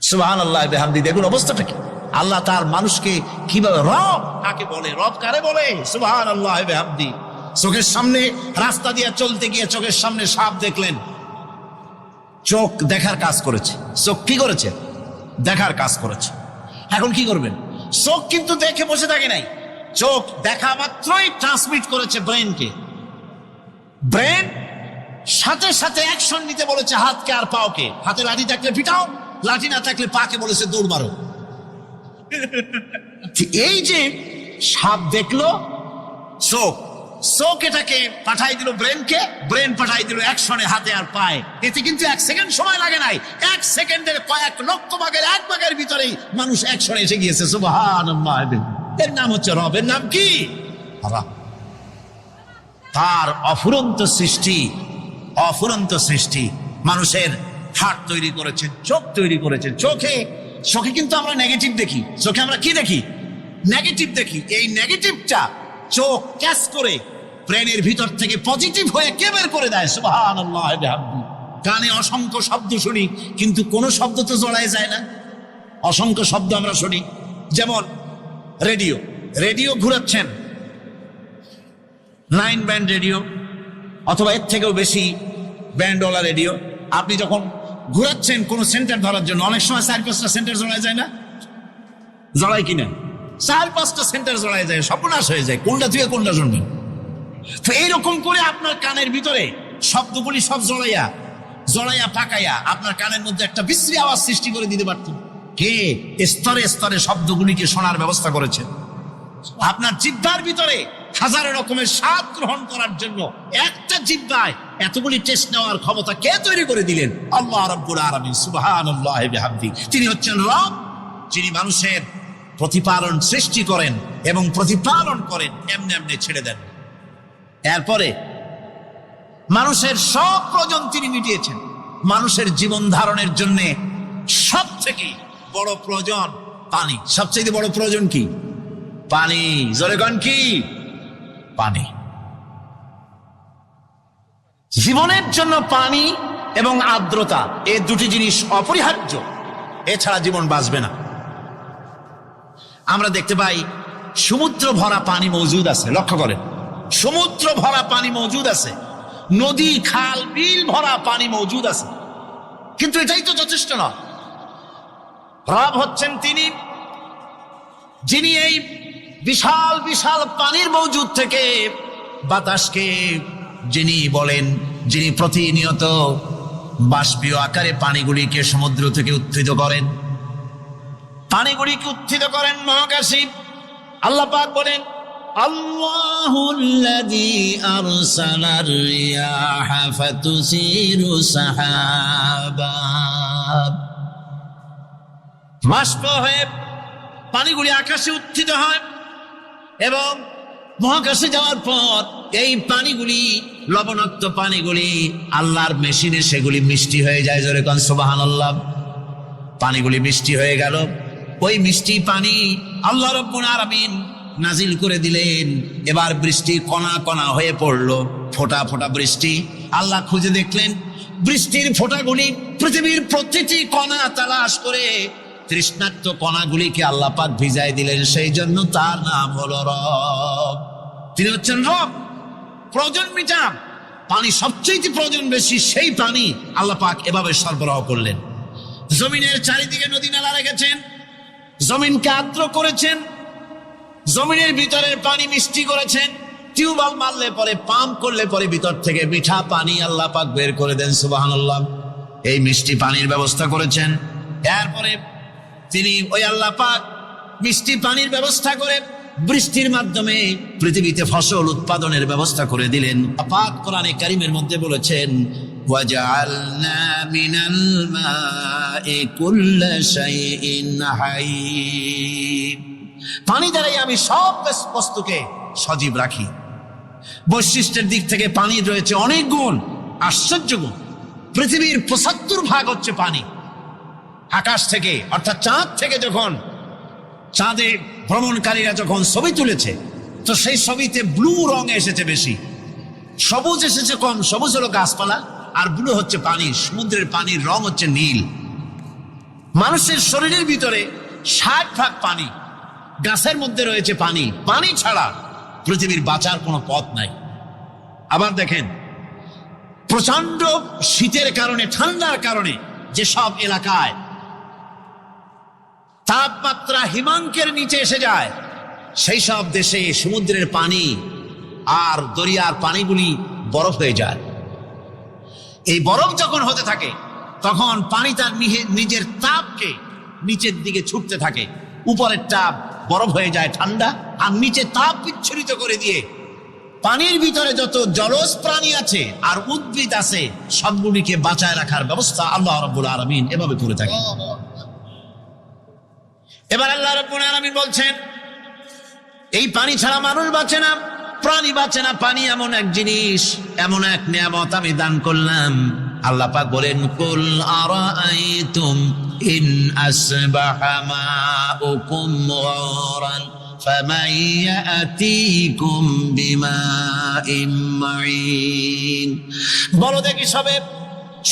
[SPEAKER 2] সুবহানাল্লাহ বিহামদি। দেখুন অবস্থাটা কি। আল্লাহ তার মানুষকে কিভাবে, রব কাকে বলে, রব কারে বলে, সুবহানাল্লাহ বিহামদি। চোখের সামনে রাস্তা দিয়ে চলতে গিয়ে চোখের সামনে সাপ দেখলেন, চোখ দেখার কাজ করেছে। চোখ কি করেছে? দেখার কাজ করেছে। এখন কি করবেন? চোখ কিন্তু দেখে বসে থাকে নাই, চোখ দেখা মাত্রই ট্রান্সমিট করেছে ব্রেনকে। ব্রেন সাথে সাথে অ্যাকশন নিতে বলেছে হাতকে আর পাওকে। হাতে লাঠি থাকলে পিটাও, লাঠি না থাকলে পাকে বলেছে দৌড় মারো। এই যে সাপ দেখলো, চোখ এটাকে পাঠাই দিল ব্রেনকে, ব্রেন পাঠাই দিল অ্যাকশনে হাতে আর পায়ে। এতে কিন্তু 1 সেকেন্ড সময় লাগে নাই, 1 সেকেন্ডের কয়েক লক্ষ ভাগের 1 ভাগের ভিতরেই মানুষ অ্যাকশনে এসে গিয়েছে। সুবহানাল্লাহ। এর নাম হচ্ছে রব। এর নাম কি? তার অফুরন্ত সৃষ্টি। মানুষের হার্ট তৈরি করেছেন, চোখ তৈরি করেছেন। চোখে কিন্তু আমরা নেগেটিভ দেখি। চোখে আমরা কি দেখি? নেগেটিভ দেখি। এই নেগেটিভটা চোখ ক্যাচ করে ব্রেনের ভিতর থেকে পজিটিভ হয়ে কে বের করে দেয়? সুবহানাল্লাহ বিহামদি। কানে অসংখ্য শব্দ শুনি, কিন্তু কোনো শব্দ তো জড়ায় যায় না। অসংখ্য শব্দ আমরা শুনি। যেমন রেডিও ঘুরাচ্ছেন, 9 ব্যান্ড রেডিও অথবা এর থেকেও বেশি ব্যান্ডওয়ালা রেডিও। আপনি যখন ঘুরাচ্ছেন কোন সেন্টার ধরার জন্য, অনেক সময় 4-5টা সেন্টার জড়ায় যায় না? জড়ায় কিনা? 4-5টা সেন্টার জড়ায় যায়, সর্বনাশ হয়ে যায়, কোনটা থেকে কোনটা শুনবেন। তো এইরকম করে আপনার কানের ভিতরে শব্দগুলি সব জড়াইয়া পাকাইয়া আপনার কানের মধ্যে একটা বিশ্রী আওয়াজ সৃষ্টি করে দিতে পারতেন। কে স্তরে স্তরে শব্দগুলিকে শোনার ব্যবস্থা করেছে। আপনার জিহ্বার ভিতরে হাজারো রকমের স্বাদ গ্রহণ করার জন্য একটা জিহ্বায় এতগুলি টেস্ট নেওয়ার ক্ষমতা কে তৈরি করে দিলেন? আল্লাহ রাব্বুল আলামিন। সুবহানাল্লাহ বিহামদি। তিনি হচ্ছেন রব, যিনি মানুষের প্রতিপালন সৃষ্টি করেন এবং প্রতিপালন করেন, এমনি এমনি ছেড়ে দেন। এরপরে মানুষের সব প্রয়োজন তিনি মিটিয়েছেন। মানুষের জীবন ধারণের জন্য সব থেকে বড় প্রয়োজন পানি। সবচেয়ে বড় প্রয়োজন কি? পানি। জোরে কোন কি? পানি। জীবনের জন্য পানি এবং আর্দ্রতা, এই দুটি জিনিস অপরিহার্য, এছাড়া জীবন বাঁচবে না। আমরা দেখতে পাই সমুদ্র ভরা পানি মজুদ আছে। লক্ষ্য করেন, সমুদ্র ভরা পানি মজুদ আছে, নদী খাল বিল ভরা পানি মজুদ আছে, কিন্তু এটাই তো যথেষ্ট নয়। রব হচ্ছেন তিনি, যিনি এই বিশাল বিশাল পানির মজুদ থেকে বাতাসকে যিনি বলেন, যিনি প্রতিনিয়ত বাষ্পীয় আকারে পানিগুলিকে সমুদ্র থেকে উত্থিত করেন, পানিগুলিকে উত্থিত করেন মহাকাশে। আল্লাহ পাক বলেন, আল্লাহুল্লাযী আরসালার রিয়াহা ফাতুসিরু সাহাবা। বাষ্প হয়ে পানিগুলি আকাশে উত্থিত হয় এবং মহাকাশে যাওয়ার পর এই পানিগুলি, লবণাক্ত পানিগুলি আল্লাহর মেশিনে সেগুলি মিষ্টি হয়ে যায়। জোরে কোন সুবহানাল্লাহ। পানিগুলি মিষ্টি হয়ে গেল। ওই মিষ্টি পানি আল্লাহ রাব্বুল আলামিন নাজিল করে দিলেন। এবার বৃষ্টি কণা কণা হয়ে পড়লো, ফোঁটা ফোঁটা বৃষ্টি। আল্লাহ খুঁজে দেখলেন বৃষ্টির ফোঁটাগুলি পৃথিবীর প্রতিটি কণা তালাশ করে তৃষ্ণার্ত কণাগুলিকে আল্লাহ পাক ভিজাই দিলেন। সেই জন্য তার নাম হলো রব। তিনি হচ্ছেন রব। প্রয়োজন মিটান, পানি সবচেয়ে প্রয়োজন বেশি, সেই পানি আল্লাহ পাক এভাবে সরবরাহ করলেন। জমিনের চারিদিকে নদী নালা রেখেছেন, জমিনকে আর্দ্র করেছেন, জমিনের ভিতরের পানি মিষ্টি করেছেন। টিউবওয়েল মারলে পরে, পাম্প করলে পরে ভিতর থেকে মিঠা পানি আল্লাহ পাক বের করে দেন। সুবহানাল্লাহ। এই মিষ্টি পানির ব্যবস্থা করেছেন। এরপরে তিনি ওই আল্লাহ পাক মিষ্টি পানির ব্যবস্থা করে বৃষ্টির মাধ্যমে পৃথিবীতে ফসল উৎপাদনের ব্যবস্থা করে দিলেন। পাক কোরআনে কারীমের মধ্যে বলেছেন, ওয়াজআলনা মিনাল মাই কুল্লা শাইইন হাই। পানি দ্বারাই আমি সব বস্তুকে সজীব রাখি। বৈশিষ্ট্যের দিক থেকে পানির রয়েছে অনেক গুণ, আশ্চর্য গুণ। পৃথিবীর ৭৫% হচ্ছে পানি। আকাশ থেকে অর্থাৎ চাঁদ থেকে যখন চাঁদে ভ্রমণকারীরা যখন ছবি তুলেছে, তো সেই ছবিতে ব্লু রং এসেছে বেশি, সবুজ এসেছে কম। সবুজ হলো গাছপালা, আর ব্লু হচ্ছে পানি। সমুদ্রের পানির রং হচ্ছে নীল। মানুষের শরীরের ভিতরে ৬০% পানি, গাছের মধ্যে রয়েছে পানি। পানি ছাড়া পৃথিবীর বাঁচার কোনো পথ নাই। আবার দেখেন, প্রচন্ড শীতের কারণে, ঠান্ডার কারণে যেসব এলাকায় তাপমাত্রা হিমাঙ্কের নিচে এসে যায়, সেই সব দেশে সমুদ্রের পানি আর দরিয়ার পানিগুলি বরফ হয়ে যায়। এই বরফ যখন হতে থাকে, তখন পানি তার নিজের তাপকে নিচের দিকে ছুটতে থাকে। উপরের তাপ বরফ হয়ে যায় ঠান্ডা, আর নিচে তাপ বিচ্ছুরিত করে দিয়ে পানির ভিতরে যত জলজ প্রাণী আছে আর উদ্ভিদ আছে, সবগুলিকে বাঁচায় রাখার ব্যবস্থা আল্লাহ রাব্বুল আলামিন এভাবে করে থাকে। এবার আল্লাহ রাব্বুল আলামিন বলছেন, এই পানি ছাড়া মানুষ বাঁচে না, প্রাণী বাঁচে না। পানি এমন এক জিনিস, এমন এক নিয়ামত আমি দান করলাম। আল্লাহ পাক বলেন, কুল আরাআইতুম ইন আসবাহা মাউকুম গাওরান ফামান ইয়াতিকুম বিমাইন মাইন। বলো দেখি, সবে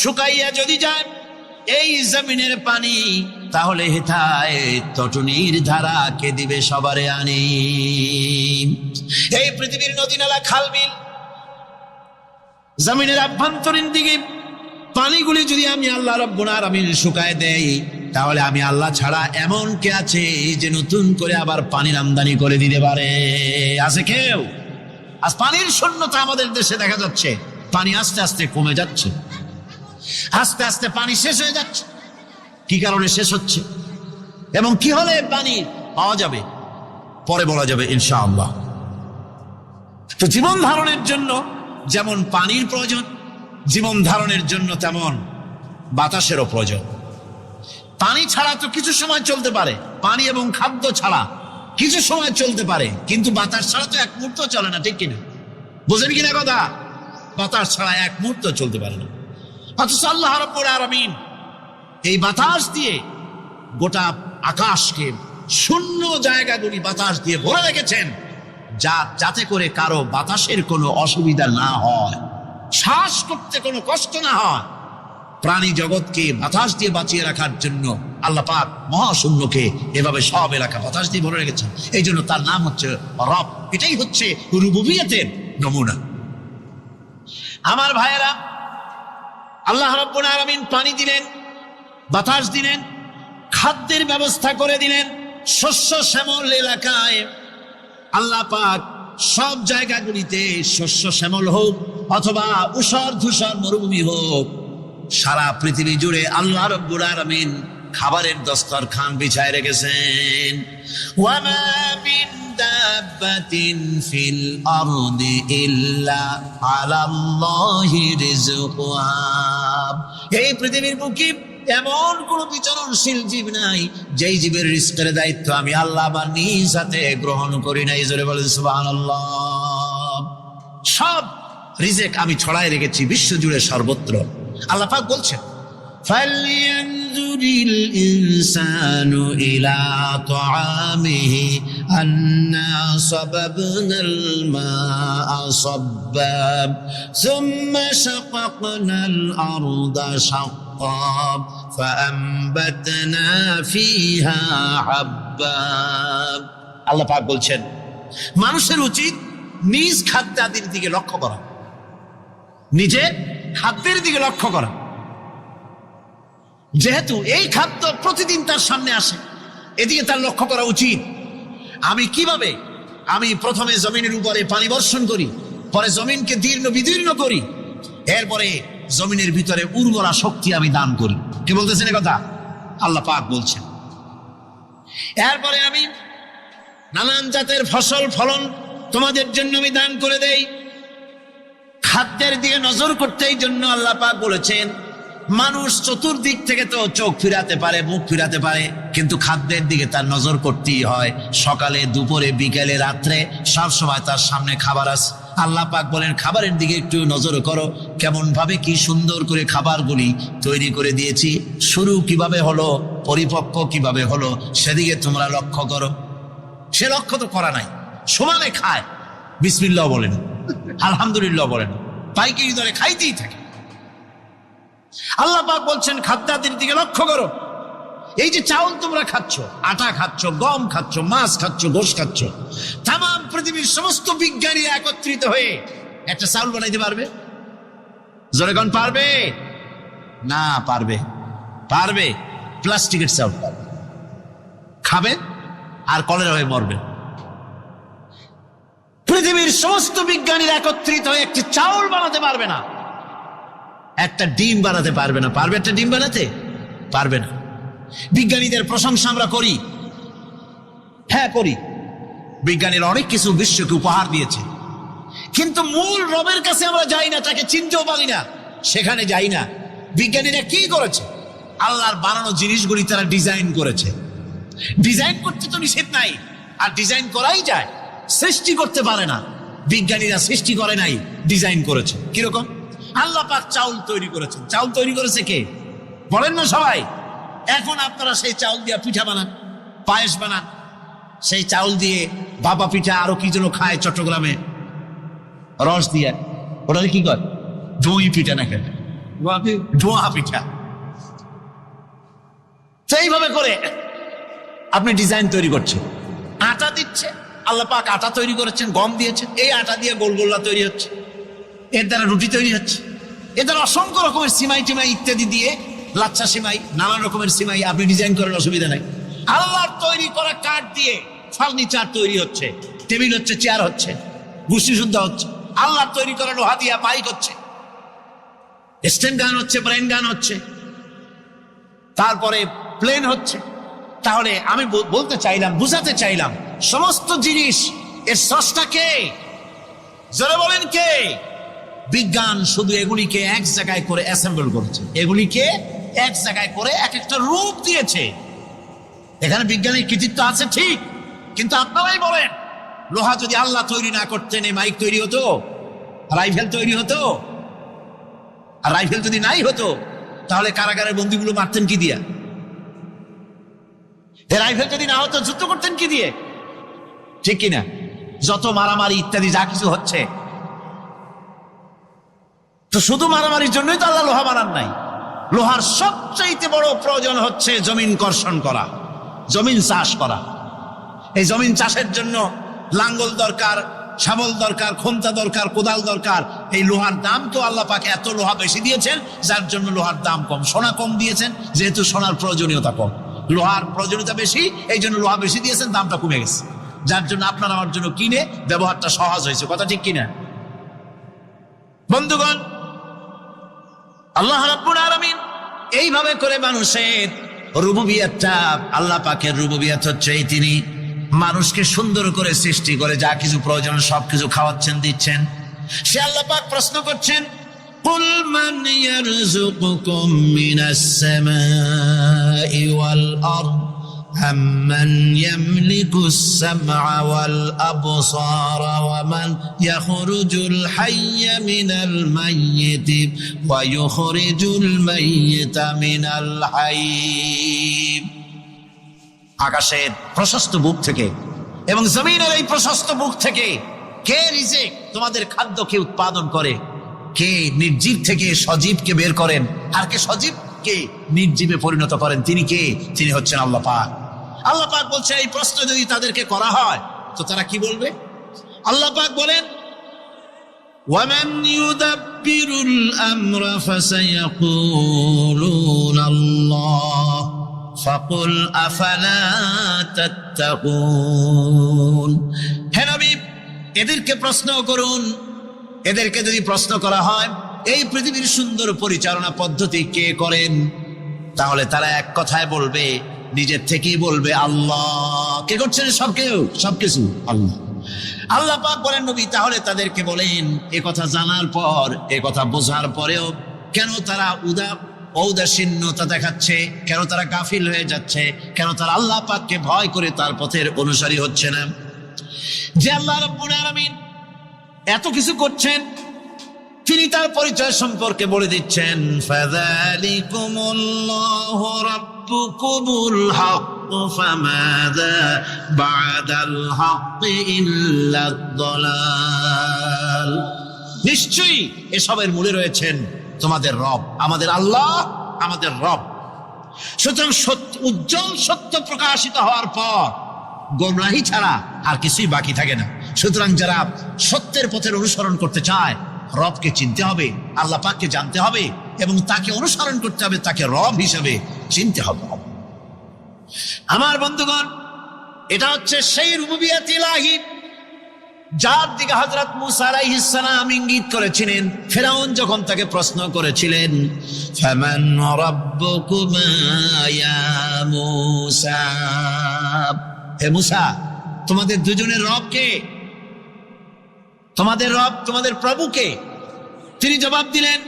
[SPEAKER 2] শুকাইয়া যদি যায় এই জমিনের পানি, তাহলে হেথায় তটনির ধারা কে দিবে সবারে আনি। এই পৃথিবীর নদী নালা, খাল বিল, জমিনের আভ্যন্তরীণ দিকে পানিগুলি যদি আমি আল্লাহ রাব্বুল আলামিন শুকায় দেই, তাহলে আমি আল্লাহ ছাড়া এমন কে আছে যে নতুন করে আবার পানির আমদানি করে দিতে পারে? আছে কেউ? আজ পানির শূন্যতা আমাদের দেশে দেখা যাচ্ছে। পানি আস্তে আস্তে কমে যাচ্ছে, আস্তে আস্তে পানি শেষ হয়ে যাচ্ছে। কি কারণে শেষ হচ্ছে এবং কি হলে পানি পাওয়া যাবে, পরে বলা যাবে ইনশাআল্লাহ। তো জীবন ধারণের জন্য যেমন পানির প্রয়োজন, জীবন ধারণের জন্য তেমন বাতাসেরও প্রয়োজন। পানি ছাড়া তো কিছু সময় চলতে পারে, পানি এবং খাদ্য ছাড়া কিছু সময় চলতে পারে, কিন্তু বাতাস ছাড়া তো এক মুহূর্ত চলে না, ঠিক কিনা? বুঝেন কিনা কথা? বাতাস ছাড়া এক মুহূর্ত চলতে পারে না। অথচ আল্লাহ রাব্বুল আলামিন এই বাতাস দিয়ে গোটা আকাশকে, শূন্য জায়গাগুলি বাতাস দিয়ে ভরে রেখেছেন, যাতে করে কারো বাতাসের কোনো অসুবিধা না হয়, শ্বাস করতে কোনো কষ্ট না হয়। প্রাণী জগৎকে বাতাস দিয়ে বাঁচিয়ে রাখার জন্য আল্লাহ পাক মহাশূন্যকে এভাবে সব এলাকা বাতাস দিয়ে ভরে রেখেছেন। এই জন্য তার নাম হচ্ছে রব। এটাই হচ্ছে রুবুবিয়তের নমুনা। আমার ভাইয়েরা, আল্লাহ রাব্বুল আলামিন পানি দিলেন, বাতাস দিলেন, খাদ্যের ব্যবস্থা করে দিলেন। শস্য শ্যামল এলাকায় আল্লাহ পাক সব জায়গাগুলিতে শস্য শ্যামল হোক অথবা উষর ধূসর মরুভূমি হোক, সারা পৃথিবী জুড়ে আল্লাহ রাব্বুল আলামিন খাবারের দস্তরখান বিছায় রেখেছেন। ওয়ামা মিন দাব্বাতিন ফিল আরদি ইল্লা আলাল্লাহি রিজকুহা। এই পৃথিবীর বুকে এমন কোন বিচরণশীল জীব নাই যেই জীবের রিজকের দায়িত্ব আমি আল্লাহ আমার নিজ হাতে গ্রহণ করি নাই। জোরে বলেন সুবহানাল্লাহ। সব রিজেক আমি ছড়ায় রেখেছি বিশ্ব জুড়ে সর্বত্র। আল্লাহ পাক বলছেন, ফালইয়ানজুরিল ইনসানু ইলা তাআমিহি আন্না সাবাবনাল মা'a সাব্বা সুম্মা শাকাকনাল আরদা শাক্কা ফাআমবাতনা ফিহা হাব্বা। আল্লাহ পাক বলছেন, মানুষের উচিত নিজ খাদ্যাদির দিকে লক্ষ্য করা। নিজে খাদ্যের দিকে লক্ষ্য করা। যেহেতু এই খাদ্য প্রতিদিন তার সামনে আসে, এদিকে তার লক্ষ্য করা উচিত। আমি প্রথমে জমিনের উপরে পানি বর্ষণ করি, পরে জমিনকে দীর্ণ বিদীর্ণ করি, এরপরে জমিনের ভিতরে উর্বরা শক্তি আমি দান করি। কে বলতেছেন কথা? আল্লাহ পাক বলছেন। এরপরে আমি নানান জাতের ফসল ফলন তোমাদের জন্য আমি দান করে দেই। খাদ্যের দিকে নজর করতে এই জন্য আল্লাহ পাক বলেছেন, মানুষ চতুর্দিক থেকে তো চোখ ফিরাতে পারে, মুখ ফিরাতে পারে, কিন্তু খাদ্যের দিকে তার নজর করতেই হয়। সকালে, দুপুরে, বিকেলে, রাত্রে সব সময় তার সামনে খাবার আছে। আল্লাহ পাক বলেন, খাবারের দিকে একটু নজর করো, কেমন ভাবে কি সুন্দর করে খাবারগুলি তৈরি করে দিয়েছি, শুরু কিভাবে হলো, পরিপক্ক কিভাবে হলো, সেদিকে তোমরা লক্ষ্য করো। সে লক্ষ্য তো করা নাই, সমানে খায়, বিসমিল্লাহ বলেন, আলহামদুলিল্লাহ বলেন, পাইকারি দরে খাইতেই থাকে। আল্লাহ পাক বলছেন, খাদ্যাদির দিকে লক্ষ্য করো। এই যে চাউল তোমরা খাচ্ছ, আটা খাচ্ছ, গম খাচ্ছ, মাছ খাচ্ছ, গোশ খাচ্ছ, তাম পৃথিবীর সমস্ত বিজ্ঞানী একত্রিত হয়ে একটা চাউল বানাইতে পারবে? জোরে কোন পারবে? না পারবে। পারবে প্লাস্টিকের চাউল খাবেন আর কলেরা হয়ে মরবেন। পৃথিবীর সমস্ত বিজ্ঞানীরা একত্রিত হয়ে একটি চাউল বানাতে পারবে না, একটা ডিম বানাতে পারবে না। পারবে একটা ডিম বানাতে? পারবে না। বিজ্ঞানীদের প্রশংসা আমরা করি, হ্যাঁ করি, বিজ্ঞানীরা অনেক কিছু বিশ্বকে উপহার দিয়েছে, কিন্তু মূল রবের কাছে আমরা যাই না, তাকে চিনতেও পারি না, সেখানে যাই না। বিজ্ঞানীরা কি করেছে? আল্লাহর বানানো জিনিসগুলি তারা ডিজাইন করেছে। ডিজাইন করতে তো নিষেধ নাই, আর ডিজাইন করাই যায়, সৃষ্টি করতে পারে না। বিজ্ঞানীরা সৃষ্টি করে নাই, ডিজাইন করেছে। কিরকম? আল্লাহ পাক চাউল তৈরি করেছেন। চাউল তৈরি করেছে কে? বলেন না সবাই। এখন আপনারা সেই চাউল দিয়ে পিঠা বানান, পায়েস বানান, সেই চাউল দিয়ে বাবা পিঠা, আরো কি যেন খায় চট্টগ্রামে রস দিয়ে, ওটা কি কয়? দই পিঠা না খেলে ধোঁয়া পিঠা। তো এইভাবে করে আপনি ডিজাইন তৈরি করছেন। আটা দিচ্ছে, আল্লাহ পাক আটা তৈরি করেছেন, গম দিয়েছেন, এই আটা দিয়ে গোলগোল্লা তৈরি হচ্ছে, এর দ্বারা রুটি তৈরি হচ্ছে, এর দ্বারা অসংখ্য রকমের সিমাই টিমাই ইত্যাদি দিয়ে, লাচ্ছা সিমাই, নানান রকমের সিমাই আপনি ডিজাইন করেন, অসুবিধা নাই। আল্লাহর তৈরি করা কাঠ দিয়ে ফার্নিচার তৈরি হচ্ছে, টেবিল হচ্ছে, চেয়ার হচ্ছে, গুষ্টি শুদ্ধ হচ্ছে। আল্লাহর তৈরি করা লোহা দিয়া বাইক হচ্ছে, স্ট্যান্ড গান হচ্ছে, ব্রেন গান হচ্ছে, তারপরে প্লেন হচ্ছে। তাহলে আমি বলতে চাইলাম, বুঝাতে চাইলাম, সমস্ত জিনিস এর স্রষ্টা কে? জোরে বলেন কে? বিজ্ঞান শুধু এগুলিকে এক জায়গায় করে অ্যাসেম্বল করেছে, এগুলিকে এক জায়গায় করে এক একটা রূপ দিয়েছে। এখানে বিজ্ঞানের কৃতিত্ব আছে ঠিক, কিন্তু আপনারাই বলেন, লোহা যদি আল্লাহ তৈরি না করতেন, এই মাইক তৈরি হতো, রাইফেল তৈরি হতো? আর রাইফেল যদি নাই হতো, তাহলে কারাগারের বন্দীগুলো মারতেন কি দিয়া? রাইফেল যদি না হতো, যুদ্ধ করতেন কি দিয়ে? ঠিক কিনা? যত মারামারি ইত্যাদি যা কিছু হচ্ছে, তো শুধু মারামারির জন্যই তো আল্লাহ লোহা বানান নাই। লোহার সবচাইতে বড় প্রয়োজন হচ্ছে জমিন কর্ষণ করা, জমিন চাষ করা। এই জমিন চাষের জন্য লাঙ্গল দরকার, শাবল দরকার, খন্তা দরকার, কোদাল দরকার। এই লোহার দাম তো আল্লাহ পাক এত লোহা বেশি দিয়েছেন, যার জন্য লোহার দাম কম। সোনা কম দিয়েছেন, যেহেতু সোনার প্রয়োজনীয়তা কম, লোহার প্রয়োজনীয়তা বেশি, এই জন্য লোহা বেশি দিয়েছেন, দামটা কমে গেছে, যার জন্য আপনার আমার জন্য কিনে ব্যবহারটা সহজ হয়েছে। কথা ঠিক কিনা বন্ধুগণ? আল্লাহ রাব্বুল আলামিন এইভাবে করে মানুষের রুবুবিয়তটা, আল্লাহ পাকের রুবুবিয়ত হচ্ছে এই, তিনি মানুষকে সুন্দর করে সৃষ্টি করে যা কিছু প্রয়োজন সবকিছু খাওয়াচ্ছেন, দিচ্ছেন। সে আল্লাহ পাক প্রশ্ন করছেন, কুল মান ইয়ারযুকুকুম মিনাস সামাই ওয়াল আরদ أَمَّنْ يَمْلِكُ السَّمْعَ وَالْأَبْصَارَ وَمَنْ يَخْرُجُ الْحَيَّ مِنَ الْمَيِّتِ وَيُخْرِجُ الْمَيِّتَ مِنَ الْحَيِّ। আকাশের প্রশস্ত বুক থেকে এবং জমিনের এই প্রশস্ত বুক থেকে কে রিজিক, তোমাদের খাদ্যকে উৎপাদন করে? কে নির্জীব থেকে সজীবকে বের করেন? আর কে সজীবকে নির্জীবে পরিণত করেন? তিনি কে? তিনি হচ্ছেন আল্লাহ পাক। আল্লাহ পাক বলছে, এই প্রশ্ন যদি তাদেরকে করা হয় তো তারা কি বলবে? আল্লাহ পাক বলেন, ومن يدبر الأمر فسيقولون الله فقل أفلا تتقون হে নবী এদেরকে প্রশ্ন করুন, এদেরকে যদি প্রশ্ন করা হয় এই পৃথিবীর সুন্দর পরিচালনা পদ্ধতি কে করেন, তাহলে তারা এক কথায় বলবে, নিজের থেকেই বলবে আল্লাহ। কে করছেন? সবকিছু আল্লাহ। আল্লাহ পাক বলেন নবী তাহলে তাদেরকে বলেন, এ কথা জানার পর, এ কথা বোঝার পরেও কেন তারা ঔদাসীন্যতা দেখাচ্ছে, কেন তারা গাফিল হয়ে যাচ্ছে, কেন তারা আল্লাহ পাককে ভয় করে তার পথের অনুসারী হচ্ছে না? যে আল্লাহ রাব্বুল আলামিন এত কিছু করছেন, তিনি তার পরিচয় সম্পর্কে বলে দিচ্ছেন, ফাযালিকুমুল্লাহু রাব্বুকুমুল হক ফামাযা বা'দাল হক ইল্লাদ দালাল। নিশ্চয়ই এসবের মূলে রয়েছেন তোমাদের রব, আমাদের আল্লাহ, আমাদের রব। সুতরাং উজ্জ্বল সত্য প্রকাশিত হওয়ার পর গোমরাহি ছাড়া আর কিছুই বাকি থাকে না। সুতরাং যারা সত্যের পথের অনুসরণ করতে চায়, রবকে চিনতে হবে, আল্লাহ পাককে জানতে হবে এবং তাকে অনুসরণ করতে হবে, তাকে রব হিসেবে চিনতে হবে। আমার বন্ধুগণ, এটা হচ্ছে সেই রুবুবিয়াত ইলাহি যার দিকে হযরত মূসা আলাইহিস সালাম ইঙ্গিত করেছিলেন ফিরআউন যখন তাকে প্রশ্ন করেছিলেন, ফামান রাব্বুকুমা ইয়া মূসা, হে মূসা তোমাদের দুজনের রব কে? তোমাদের রব, তোমাদের প্রভু কে? তিনি জবাব দিলেন,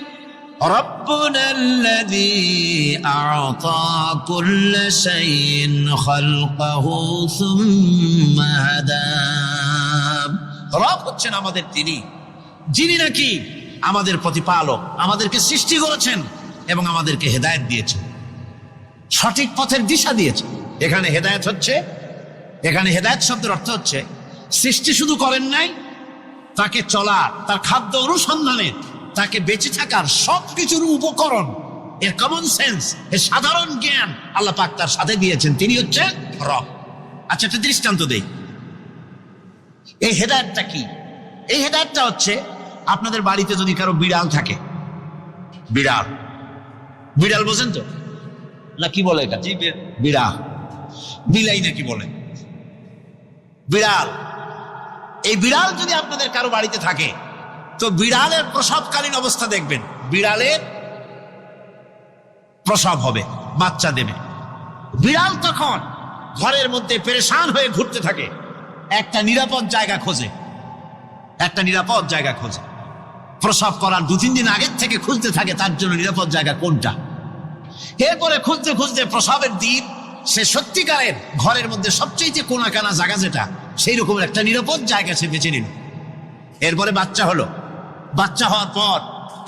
[SPEAKER 2] রব্বুনাল্লাযী আ'তা কুল্লা শাইইন খালকাহু সুম্মা হাদা। রব হচ্ছেন আমাদের তিনি, যিনি নাকি আমাদের প্রতিপালক, আমাদেরকে সৃষ্টি করেছেন এবং আমাদেরকে হেদায়েত দিয়েছেন, সঠিক পথের দিশা দিয়েছেন। এখানে হেদায়েত হচ্ছে, এখানে হেদায়েত শব্দের অর্থ হচ্ছে সৃষ্টি শুধু করেন নাই, তাকে চলার, তার খাদ্য অনুসন্ধানের, তাকে বেঁচে থাকার সবকিছুর উপকরণ, এর কমন সেন্স, এর সাধারণ জ্ঞান আল্লাহ পাক তার সাথে দিয়েছেন। তিনি হচ্ছেন রব। আচ্ছা, একটা দৃষ্টান্ত দেই। এই হেদায়েতটা কি? এই হেদায়েতটা হচ্ছে, আপনাদের বাড়িতে যদি কারো বিড়াল থাকে, বিড়াল, বিড়াল বোঝেন তো না? কি বলে এটা? বিড়াল, বিলাই নাকি বলে? বিড়াল। এই বিড়াল যদি আপনাদের কারো বাড়িতে থাকে, তো বিড়ালের প্রসবকালীন অবস্থা দেখবেন, বিড়ালের প্রসব হবে, বাচ্চা দেবে। বিড়াল তখন ঘরের মধ্যে পেরেশান হয়ে ঘুরতে থাকে, একটা নিরাপদ জায়গা খোঁজে, একটা নিরাপদ জায়গা খোঁজে। প্রসব করার 2-3 দিন আগের থেকে খুঁজতে থাকে তার জন্য নিরাপদ জায়গা কোনটা। এরপরে খুঁজতে খুঁজতে প্রসবের দিন সে সত্যিকারের ঘরের মধ্যে সবচেয়ে কোনা কানা জায়গা যেটা, সেই রকমের একটা নিরাপদ জায়গা সে বেছে নিল। এরপরে বাচ্চা হলো। বাচ্চা হওয়ার পর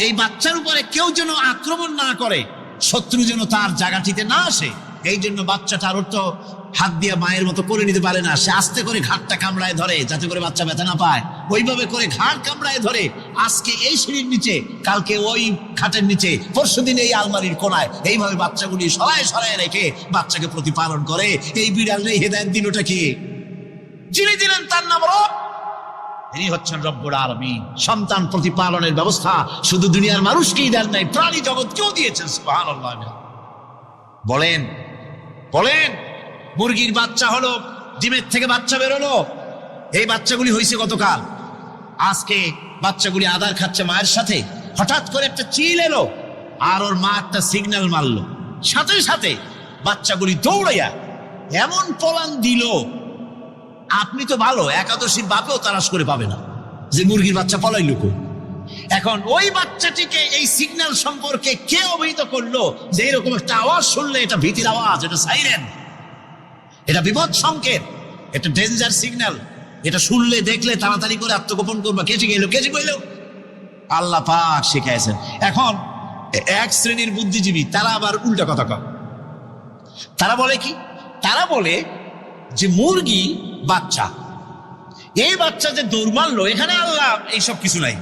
[SPEAKER 2] এই বাচ্চার উপরে কেউ যেন আক্রমণ না করে, শত্রু যেন তার জায়গাটিতে না আসে, এই জন্য বাচ্চাটার অর্থ হাত দিয়ে মায়ের মতো করে নিতে পারে না, সে আস্তে করে ঘাটটা কামড়ায় ধরে যাতে করে বাচ্চা ব্যথা না পায়। ওইভাবে করে ঘাড় কামড়ায় ধরে, আজকে এই সিঁড়ির নিচে, কালকে ওই খাটের নিচে, পরশুদিন এই আলমারির কোনায়, এইভাবে বাচ্চাগুলি সরায় সরায় রেখে বাচ্চাকে প্রতিপালন করে। এই বিড়ালের হেদায়েত দিনটা কি? যিনি দিলেন তার নাম রব, তিনি হচ্ছেন রব্বুল আলামিন। সন্তান প্রতিপালনের ব্যবস্থা শুধু দুনিয়ার মানুষকেই দেন নাই, প্রাণী জগৎকেও দিয়েছেন। সুবহানাল্লাহ। বলেন বলেন, মুরগির বাচ্চা হলো, ডিমের থেকে বাচ্চা বেরোলো, এই বাচ্চাগুলি হয়েছে গতকাল, আজকে বাচ্চাগুলি আদার খাচ্ছে মায়ের সাথে। হঠাৎ করে একটা চিল এলো আর ওর মা একটা সিগন্যাল মারলো, সাথে সাথে বাচ্চাগুলি দৌড়াইয়া এমন পলান দিল, আপনি তো ভালো একাদশীর বাপেও তালাশ করে পাবে না যে মুরগির বাচ্চা পলাইল কই। এখন ওই বাচ্চাটিকে এই সিগন্যাল সম্পর্কে কে অবহিত করলো যে এরকম একটা আওয়াজ শুনলে এটা ভীতির আওয়াজ, এটা সাইরেন, এটা বিপদ সংকেত, এটা ডেঞ্জার সিগন্যাল, এটা শুনলে দেখলে তাড়াতাড়ি করে আত্মগোপন করবা। কে শিখাইলো? কে শিখাইলো? আল্লাহ পাক শিখাইছেন। এখন এক শ্রেণীর বুদ্ধিজীবী তারা আবার উল্টা কথা কয়। তারা বলে কি? তারা বলে যে মুরগি বাচ্চা, এই বাচ্চা যে দৌড় মারলো, এখানে আল্লাহ এইসব কিছু নাই,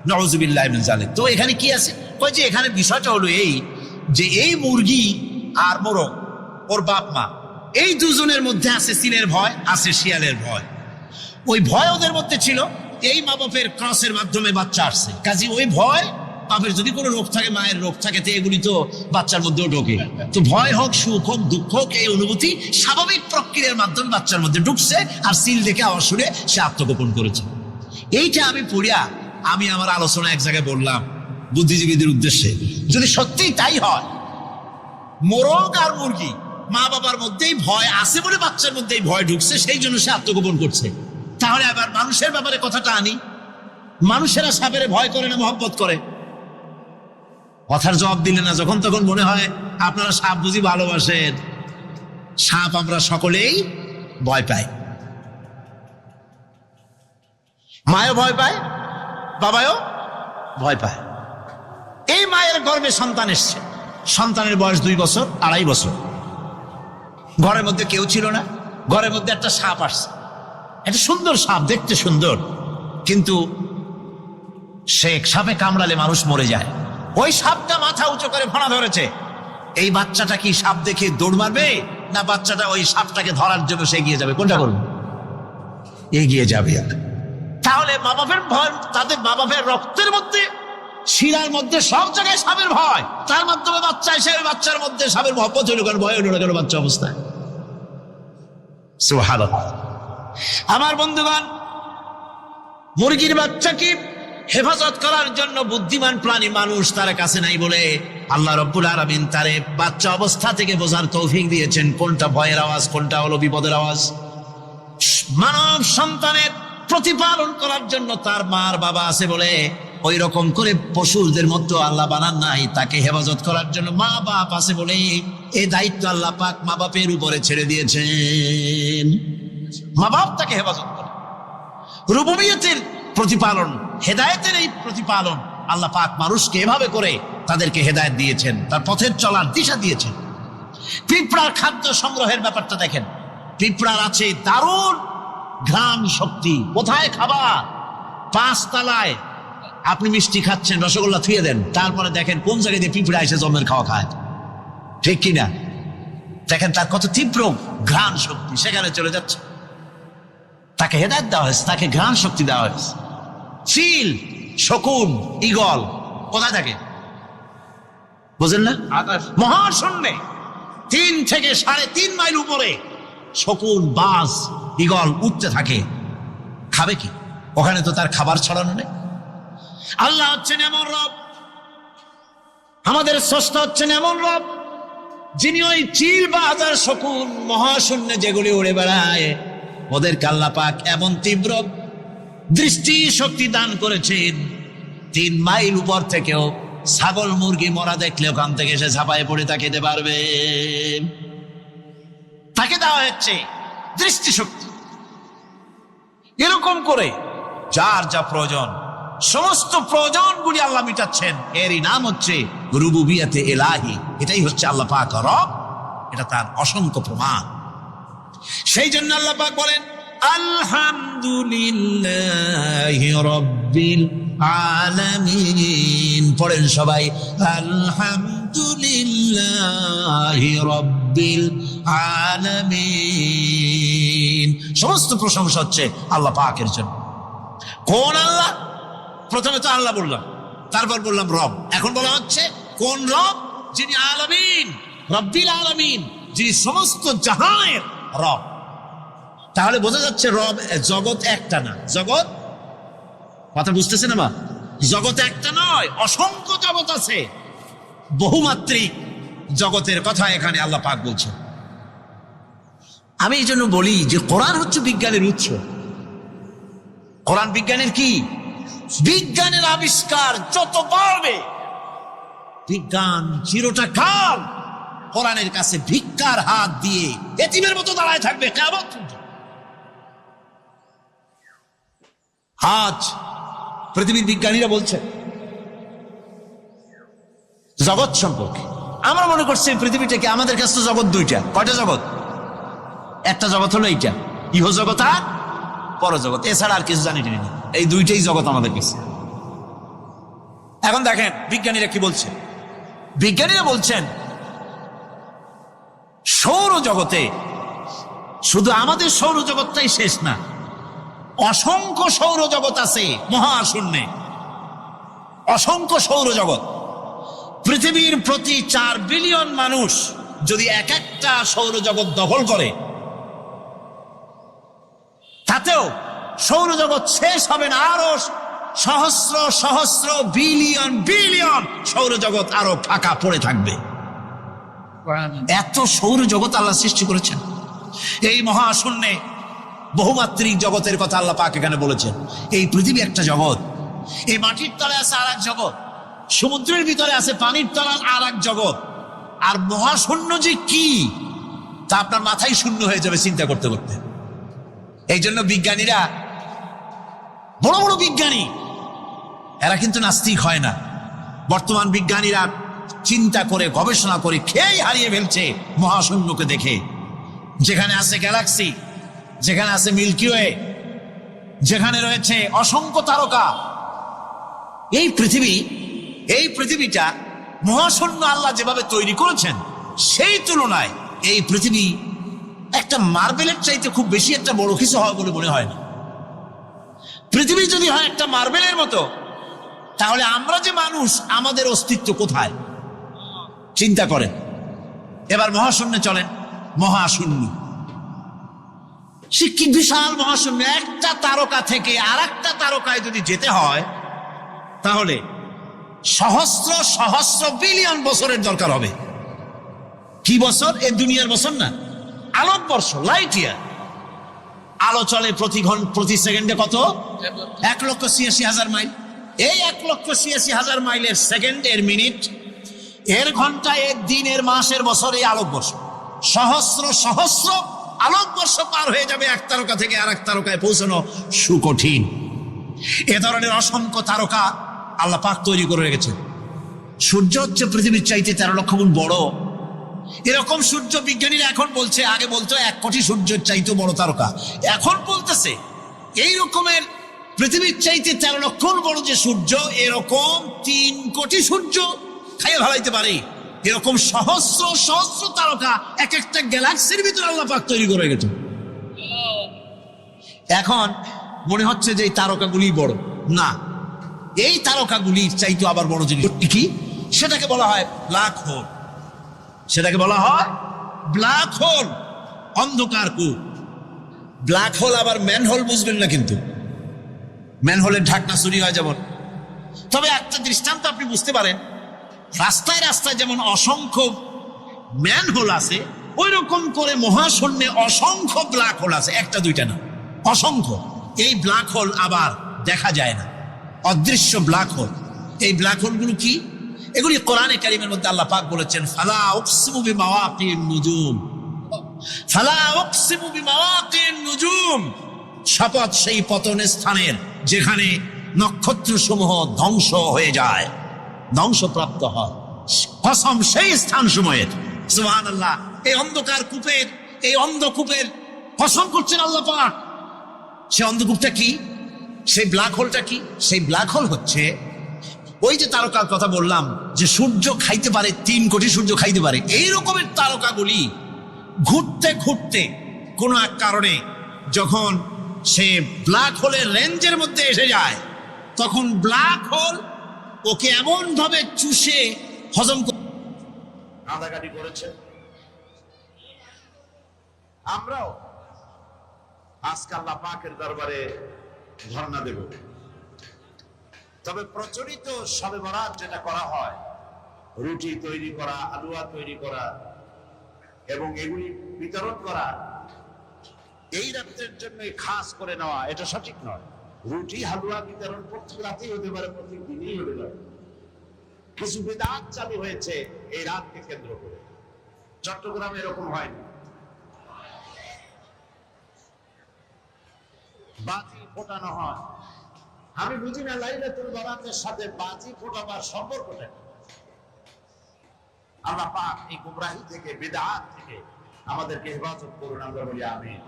[SPEAKER 2] নাউযুবিল্লাহ মিন যালিক। তো এখানে কি আছে? কয় যে এখানে বিষয়টা হলো এই যে এই মুরগি আর মোরগ, ওর বাপ মা, এই দুজনের মধ্যে আছে চিলের ভয়, আছে শিয়ালের ভয়। ওই ভয় ওদের মধ্যে ছিল, এই মা বাপের ক্রসের মাধ্যমে বাচ্চা আসছে, কাজে ওই ভয়, বাপের যদি কোনো রোগ থাকে, মায়ের রোগ থাকে, তো এগুলি তো বাচ্চার মধ্যেও ঢোকে। তো ভয় হোক, সুখ হোক, দুঃখ হোক, এই অনুভূতি স্বাভাবিক প্রক্রিয়ার মাধ্যমে বাচ্চার মধ্যে ঢুকছে, আর সিল দেখে আওয়াজ শুনে সে আত্মগোপন করেছে। এইটা আমি পড়িয়া আমি আমার আলোচনা এক জায়গায় বললাম বুদ্ধিজীবীদের উদ্দেশ্যে, যদি সত্যিই তাই হয়, মোরগ আর মুরগি মা বাবার মধ্যেই ভয় আছে বলে বাচ্চার মধ্যেই ভয় ঢুকছে, সেই জন্য সে আত্মগোপন করছে, তাহলে আবার মানুষের ব্যাপারে কথাটা আনি, মানুষেরা সাপের ভয় করে না মহব্বত করে? কথার জবাব দিলে না, যখন তখন মনে হয় আপনারা সাপ বুঝি ভালোবাসেন। সাপ আমরা সকলেই ভয় পাই, মায়ও ভয় পায়, বাবাও ভয় পায়। এই মায়ের গর্ভে সন্তান এসছে, সন্তানের বয়স 2 বছর, 2.5 বছর, ঘরের মধ্যে কেউ ছিল না, ঘরের মধ্যে একটা সাপ আসছে, একটা সুন্দর সাপ, দেখতে সুন্দর, কিন্তু সে সাপে কামড়ালে মানুষ মরে যায়। ওই সাপটা মাথা উঁচু করে ফোনা ধরেছে। এই বাচ্চাটা কি সাপ দেখে দৌড় মারবে, না বাচ্চাটা ওই সাপটাকে ধরার জন্য সে এগিয়ে যাবে? কোনটা করবে? এগিয়ে যাবে। তাহলে মা বাপের ভয়, তাদের মা বাপের রক্তের মধ্যে, শিরার মধ্যে, সব জায়গায় সাপের ভয়, তার মাধ্যমে বাচ্চা এসে ওই বাচ্চার মধ্যে সাপের মহব্বত হইল কেন, ভয় হইল কেন বাচ্চা অবস্থায়? সুবহানাল্লাহ। আমার বন্ধুগণ, মুরগির বাচ্চাকে হেফাজত করার জন্য বুদ্ধিমান প্রাণী মানুষ তার কাছে নাই বলে আল্লাহ রাব্বুল আলামিন তারে বাচ্চা অবস্থা থেকে বোঝার তৌফিক দিয়েছেন কোনটা ভয়ের আওয়াজ, কোনটা হলো বিপদের আওয়াজ। মানব সন্তানের প্রতিপালন করার জন্য তার মার বাবা আছে বলে ওই রকম করে পশুদের মধ্যে আল্লাহ বানান নাই, তাকে হেফাজত করার জন্য মা বাপ আছে বলে এই দায়িত্ব আল্লাহ পাক মা বাপের উপরে ছেড়ে দিয়েছেন। মা বাপ তাকে হেফাজত করে। রুবুবিয়তের প্রতিপালন, হেদায়েতের এই প্রতিপালন আল্লাহ পাক মানুষকে এভাবে করে তাদেরকে হেদায়েত দিয়েছেন, তার পথের চলার দিশা দিয়েছেন। পিঁপড়ার খাদ্য সংগ্রহের ব্যাপারটা দেখেন, পিঁপড়ার আছে দারুণ ঘ্রাণ শক্তি। কোথায় খাবার? 5 তলায় আপনি মিষ্টি খাচ্ছেন, রসগোল্লা থুয়ে দেন, তারপরে দেখেন কোন জায়গায় দিয়ে পিঁপড়া এসে জন্মের খাওয়া খায়, ঠিক কিনা? দেখেন তার কত তীব্র ঘ্রাণ শক্তি, সেখানে চলে যাচ্ছে। তাকে হেদায়েত দেওয়া হয়েছে, তাকে ঘ্রাণ শক্তি দেওয়া হয়েছে। চিল, শকুন, ঈগল কোথায় থাকে বোঝেন না? মহাশূন্যে 3 থেকে 3.5 মাইল উপরে শকুন, বাজ, ঈগল উঠতে থাকে। খাবে কি? ওখানে তো তার খাবার ছড়ানো নেই। আল্লাহ হচ্ছেন এমন রব, আমাদের স্রষ্টা হচ্ছেন এমন রব, যিনি ওই চিল, বাজ আর শকুন মহাশূন্যে যেগুলি উড়ে বেড়ায়, ওদেরকে আল্লাহ পাক এমন তীব্র দৃষ্টি শক্তি দান করেছেন, 3 মাইল উপর থেকেও ছাগল মুরগি মরা দেখলে ওখান থেকে সে ঝাঁপায় পড়ে তা খেতে পারবে। তাকে দেওয়া হচ্ছে দৃষ্টিশক্তি। এরকম করে যার যা প্রয়োজন, সমস্ত প্রয়োজনগুলি আল্লাহ মিটাচ্ছেন। এরই নাম হচ্ছে রুবুবিয়াতে ইলাহি। এটাই হচ্ছে আল্লাহ পাক রব, এটা তার অসংখ্য প্রমাণ। সেই জন্য আল্লাহ পাক বলেন আলহামদুলিল্লাহি রাব্বিল আলামিন। পড়েন সবাই আলহামদুলিল্লাহি রাব্বিল আলামিন। সমস্ত প্রশংসা হচ্ছে আল্লাহ পাকের জন্য। কোন আল্লাহ? প্রথমে তো আল্লাহ বললাম, তারপর বললাম রব, এখন বলা হচ্ছে কোন রব? যিনি আলামিন, রব্বিল আলামিন, যিনি সমস্ত জাহানের রব। তাহলে বোঝা যাচ্ছে রব, জগৎ একটা না। জগৎ, কথা বুঝতেছেন না? জগৎ একটা নয়, অসংখ্য জগৎ আছে, বহুমাত্রিক জগতের কথা এখানে আল্লাহ পাক বলছেন। আমি এই জন্য বলি যে কোরআন হচ্ছে বিজ্ঞানের উৎস। কোরআন বিজ্ঞানের কি? বিজ্ঞানের আবিষ্কার যত বাড়বে, বিজ্ঞান চিরটা কাল কোরআনের কাছে ভিক্ষার হাত দিয়ে এতিমের মতো দাঁড়ায় থাকবে কিয়ামত পর্যন্ত। আজ পৃথিবীর বিজ্ঞানীরা বলছে জগৎ সম্পর্কে, আমরা মনে করছি পৃথিবীটাকে, আমাদের কাছে তো জগৎ 2টা। কয়টা জগৎ? একটা জগৎ হলো এইটা, ইহ জগৎ আর পরজগৎ, এছাড়া আর কিছু জানি না। এই 2টাই জগৎ আমাদের কাছে। এখন দেখেন বিজ্ঞানীরা কি বলছে। বিজ্ঞানীরা বলছেন সৌরজগতে শুধু আমাদের সৌরজগৎটাই শেষ না, অসংখ্য সৌরজগৎ আছে মহাশূন্যে, অসংখ্য সৌরজগৎ। পৃথিবীর প্রতি 4 বিলিয়ন মানুষ যদি এক একটা সৌরজগৎ দখল করে, তাতেও সৌরজগৎ শেষ হবে না। আরো সহস্র সহস্র বিলিয়ন বিলিয়ন সৌরজগৎ আরো ফাঁকা পড়ে থাকবে। এত সৌরজগৎ আল্লাহ সৃষ্টি করেছেন। এই মহাশূন্যে বহুমাত্রিক জগতের কথা আল্লাহ পাক এখানে বলেছেন। এই পৃথিবী একটা জগৎ, এই মাটির তলে আছে আর এক জগৎ, সমুদ্রের ভিতরে আছে পানির তলার আর এক জগৎ। আর মহাশূন্য যে কি তা আপনার মাথায় শূন্য হয়ে যাবে চিন্তা করতে করতে। এই জন্য বিজ্ঞানীরা, বড় বড় বিজ্ঞানী, এরা কিন্তু নাস্তিক হয় না। বর্তমান বিজ্ঞানীরা চিন্তা করে গবেষণা করে খেয়ে হারিয়ে ফেলছে মহাশূন্যকে দেখে। যেখানে আছে গ্যালাক্সি, যেখানে আছে মিল্কি ওয়ে, যেখানে রয়েছে অসংখ্য তারকা। এই পৃথিবীটা মহাশূন্য আল্লাহ যেভাবে তৈরি করেছেন, সেই তুলনায় এই পৃথিবী একটা মার্বেলের চাইতে খুব বেশি একটা বড় কিছু হয় বলে মনে হয় না। পৃথিবী যদি হয় একটা মার্বেলের মতো, তাহলে আমরা যে মানুষ, আমাদের অস্তিত্ব কোথায় চিন্তা করেন। এবার মহাশূন্যে চলেন। মহাশূন্য সে কি বিশাল মহাশূন্য। একটা তারকা থেকে আর একটা তারকায় যদি যেতে হয়, তাহলে সহস্র সহস্র বিলিয়ন বছরের দরকার হবে। কি বছর? এই দুনিয়ার বছর না, আলোকবর্ষ, লাইট ইয়ার। আলো চলে প্রতি সেকেন্ডে কত? 1,86,000 মাইল। এই 1,86,000 মাইলের সেকেন্ড, এর মিনিট, এর ঘন্টা, এর দিন, এর মাস, এর বছর, এই আলোকবর্ষ। সহস্র সহস্র আলোকবর্ষ পার হয়ে যাবে এক তারকা থেকে আর এক তারকায় পৌঁছানো সুকঠিন। এ ধরনের অসংখ্য তারকা আল্লাহ পাক তৈরি করে রেখেছে। সূর্য হচ্ছে পৃথিবীর চাইতে 13 লক্ষ গুণ বড়। এরকম সূর্য বিজ্ঞানীরা এখন বলছে, আগে বলতো 1 কোটি সূর্যের চাইতে বড় তারকা, এখন বলতেছে এই রকমের পৃথিবীর চাইতে 13 লক্ষ গুণ বড় যে সূর্য, এরকম 3 কোটি সূর্য খাইয়ে ভালাইতে পারে। এরকম সহস্র সহস্র তারকা এক একটা গ্যালাক্সির ভিতরে আল্লাহ পাক তৈরি করে গেছে। এখন মনে হচ্ছে যে এই তারকাগুলি বড় না, এই তারকাগুলির চাইতে আবার বড় জিনিস কি, সেটাকে বলা হয় ব্ল্যাক হোল। সেটাকে বলা হয় ব্ল্যাক হোল, অন্ধকার কূপ। ব্ল্যাক হোল আবার ম্যান হোল বুঝবেন না, কিন্তু ম্যান হোলের ঢাকনা চুরি হয় যেমন। তবে একটা দৃষ্টান্ত আপনি বুঝতে পারেন, রাস্তায় রাস্তায় যেমন অসংখ্য ম্যান হোল আছে, ওই রকম করে মহাশূন্যে অসংখ্য ব্ল্যাক হোল আছে, একটা দুইটা না, অসংখ্য। এই ব্ল্যাক হোল আবার দেখা যায় না, অদৃশ্য ব্ল্যাক হোল। এই ব্ল্যাক হোলগুলো কি? এগুলি কোরআনে কারীমের মধ্যে আল্লাহ পাক বলেছেন, ফালা উকসিমু বিমাওয়াকিন নুজুম, ফালা উকসিমু বিমাওয়াকিন নুজুম, শপথ সেই পতনের স্থানের যেখানে নক্ষত্র সমূহ ধ্বংস হয়ে যায়, ধ্বংসপ্রাপ্ত হয়। কসম সেই স্থান সময়ের। সুবহানাল্লাহ। এই অন্ধকার কূপের, এই অন্ধকূপের কসম করছেন আল্লাহ পাক। সে অন্ধকূপটা কি? সেই ব্ল্যাক হোলটা কি? সেই ব্ল্যাক হোল হচ্ছে ওই যে তারকার কথা বললাম, যে সূর্য খাইতে পারে, 3 কোটি সূর্য খাইতে পারে। এই রকমের তারকাগুলি ঘুরতে ঘুরতে কোনো এক কারণে যখন সে ব্ল্যাক হোলের রেঞ্জের মধ্যে এসে যায়, তখন ব্ল্যাক হোল ওকে এমন ভাবে চুষে হজম কাঁদাকাটি করেছে। আমরাও আজকে আল্লাহ পাকের দরবারে ধর্ণা দেব। তবে প্রচলিত শবে বরাত যেটা করা হয়, রুটি তৈরি করা, হালুয়া তৈরি করা এবং এগুলি বিতরণ করা, এই রাত্রের জন্য খাস করে নেওয়া, এটা সঠিক নয়। রুটি হালুয়া বিতরণ প্রত্যেক রাতেই হতে পারে, প্রত্যেক দিনই হতে পারে। কিছু বিদআত চালু হয়েছে এই রাতকে কেন্দ্র করে। চট্টগ্রামে এরকম হয়নি। বাজি ফোটানো হয়। আমি বুঝি না লাইলাতুল বরাতের সাথে বাজি ফোটাবার সম্পর্কটা। আল্লাহ পাক এই গুমরাহি থেকে, বিদআত থেকে আমাদেরকে হেফাজত করুন, আমরা বলি আমিন।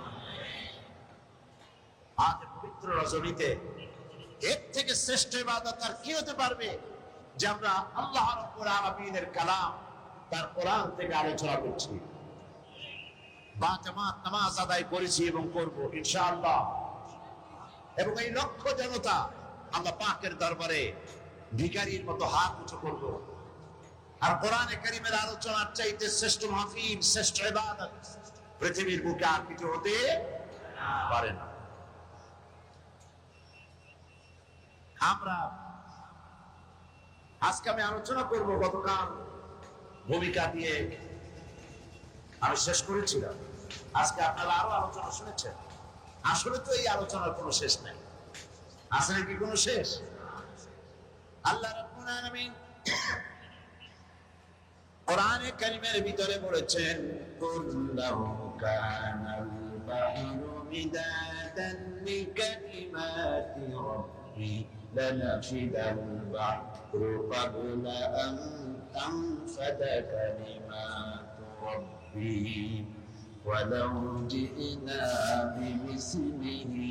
[SPEAKER 2] আজ পবিত্র রজনীতে এর থেকে শ্রেষ্ঠ ইবাদত আর কি হতে পারবে, যে আমরা আল্লাহ রাব্বুল আলামিনের কালাম, তার কোরআন থেকে আলোচনা করছি, বা জামাত নামাজ আদায় করেছি এবং করব ইনশাআল্লাহ।
[SPEAKER 1] এবং এই লক্ষ জনতা আল্লাহ পাকের দরবারে ভিখারির মতো হাত উঁচু করব। আর কোরআনে কারীমের আলোচনার চাইতে শ্রেষ্ঠ মাহফিল, শ্রেষ্ঠ ইবাদত পৃথিবীর বুকে আর কিছু হতে পারে না। আমরা আজকে আমি আলোচনা করব, গতকাল ভূমিকা দিয়ে আমি শেষ করেছিলাম। আজকে আপনারা আরো আলোচনা শুনেছেন। আসলে তো এই আলোচনার কোনো শেষ নাই। আসলে কি কোনো শেষ? আল্লাহ রাব্বুল আলামিন কোরআনে কারীমের ভিতরে বলেছেন, কুল্লাহু কানাল বাহরু মিদাদান লিকালিমাতি রাব্বি লানাফিদাল বাহরু ক্বাবলা আন তানফাদা কালিমাতু রাব্বি ওয়ালাউ জি'না বিমিসলিহি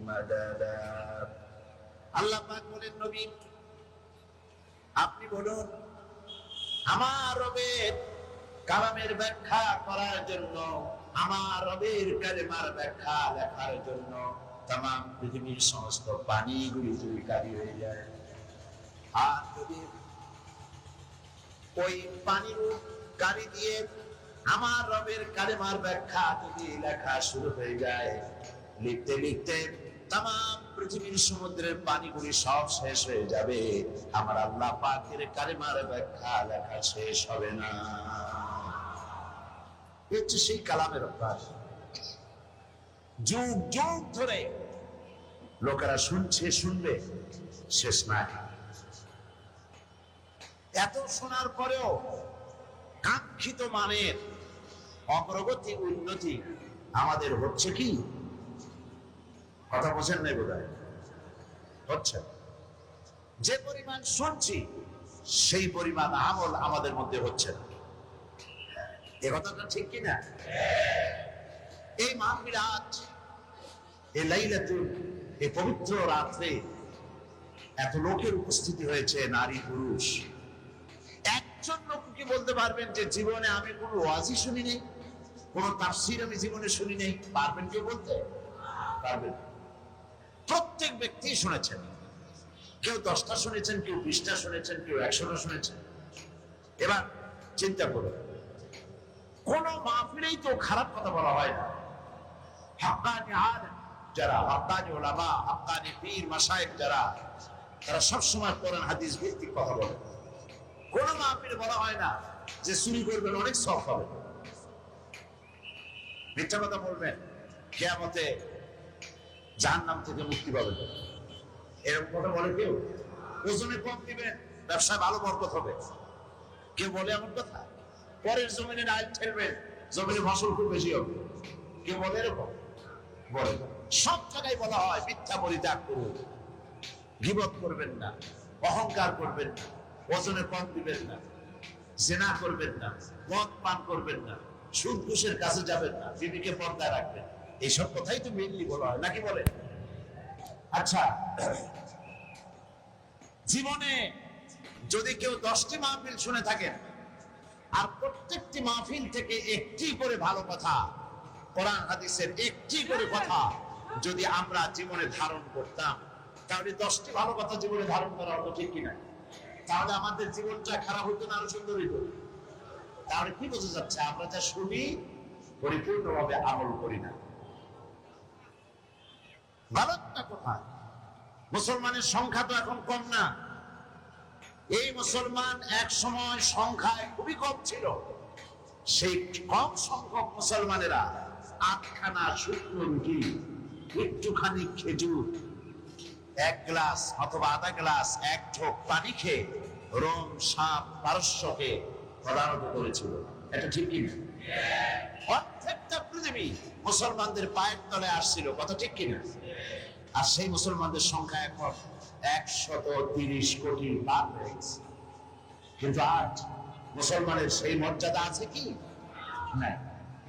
[SPEAKER 1] মাদাদা। আল্লাহ পাক বলেন, নবী আপনি বলুন, আমার রবের কালামের ব্যাখ্যা করার জন্য, আমার রবের কালেমার ব্যাখ্যা লেখার জন্য তামাম পৃথিবীর সমস্ত পানিগুলি যদি কালি হয়ে যায়, আর যদি ওই পানির কালি দিয়ে আমার রবের কালেমার ব্যাখ্যা যদি লেখা শুরু হয়ে যায়, লিখতে লিখতে তামাম পৃথিবীর সমুদ্রের পানিগুলি সব শেষ হয়ে যাবে, আমার আল্লাহ পাকের কালেমার ব্যাখ্যা লেখা শেষ হবে না। হচ্ছে সেই কালামের অভ্যাস। যুগ যুগ ধরে লোকেরা শুনছে, শুনবে, শেষ নাই। এত শোনার পরেও কাঙ্ক্ষিত মানের অগ্রগতি, উন্নতি আমাদের হচ্ছে কি? কথা বোঝেন নাই বোধহয়? হচ্ছে। যে পরিমাণ শুনছি সেই পরিমাণ আমল আমাদের মধ্যে হচ্ছে না। এ কথাটা ঠিক কিনা? এই মাহফিল আজ, এই লাইলাতুল, এই পবিত্র রাত্রে এত লোকের উপস্থিতি হয়েছে, নারী পুরুষ। একজন লোক কি বলতে পারবেন যে জীবনে আমি কোনো ওয়াজই শুনি নেই, কোন তাফসীর আমি জীবনে শুনি নেই? পারবেন কেউ বলতে? পারবেন? প্রত্যেক ব্যক্তি শুনেছেন। কেউ 10টা শুনেছেন, কেউ 20টা শুনেছেন, কেউ 100টা শুনেছেন। এবার চিন্তা করুন, কোন মাহফিলেই তো খারাপ কথা বলা হয় না। হাক্কানি আলেম যারা, হাক্কানি উলামা, হাক্কানি পীর মাশায়েখ যারা, তারা সবসময় কোরআন হাদিস ভিত্তিক কথা বলে। কোন মাহফিলে বলা হয় না যে চুরি করবেন অনেক সওয়াব হবে, মিথ্যা কথা বলবেন কিয়ামতে জাহান্নাম থেকে মুক্তি পাবেন, এরকম কথা বলে কেউ? ওজনে কম দিবেন, ব্যবসায় ভালো বরকত হবে, কেউ বলে এমন কথা? পরের জমিনে ডাল ঠেলবেন, জমিনে ফসল খুব বেশি হবে, কেউ বলে এরকম? বলে। সব জায়গায় বলা হয় মিথ্যা পরিত্যাগ করুন, গীবত করবেন না, অহংকার করবেন না, ওজনে কম দিবেন না, জিনা করবেন না, মদ পান করবেন না, সুদ ঘুষের কাছে যাবেন না, বিবিকে পর্দায় রাখবেন। এইসব কথাই তো মেইনলি বলা হয়, নাকি বলে? আচ্ছা, জীবনে যদি কেউ 10টি মাহফিল শুনে থাকেন, আর প্রত্যেকটি মাহফিল থেকে একটি করে ভালো কথা, কোরআন হাদিসের একটি করে কথা যদি আমরা জীবনে ধারণ করতাম, তাহলে 10টি ভালো কথা জীবনে ধারণ করা হতো, ঠিক কিনা? তাহলে আমাদের জীবনটা খারাপ হতো না, আরো সুন্দর হইতো? তাহলে কি বোঝা যাচ্ছে? আমরা যা শুনি পরিপূর্ণভাবে আমল করি না। ভারতটা কোথায়? মুসলমানের সংখ্যা তো এখন কম না। এই মুসলমান এক সময় সংখ্যায় খুবই কম ছিল। সেই কম সংখ্যক মুসলমানেরা 8খানা শুকনো রুটি, একটুখানি খেজুর, 1 গ্লাস অথবা আধা গ্লাস, 1 ঢোক পানি খেয়ে রোম, সাপ, পারস্যকে পরাজিত করেছিল। এটা ঠিক কিনা? প্রত্যেকটা পৃথিবী মুসলমানদের পায়ের তলে আসছিল, কথা ঠিক কিনা? আর সেই মুসলমানদের সংখ্যা এখন 130 কোটি পার হয়ে গেছে। কিন্তু আজ মুসলমানের সেই মর্যাদা আছে কি? নাই,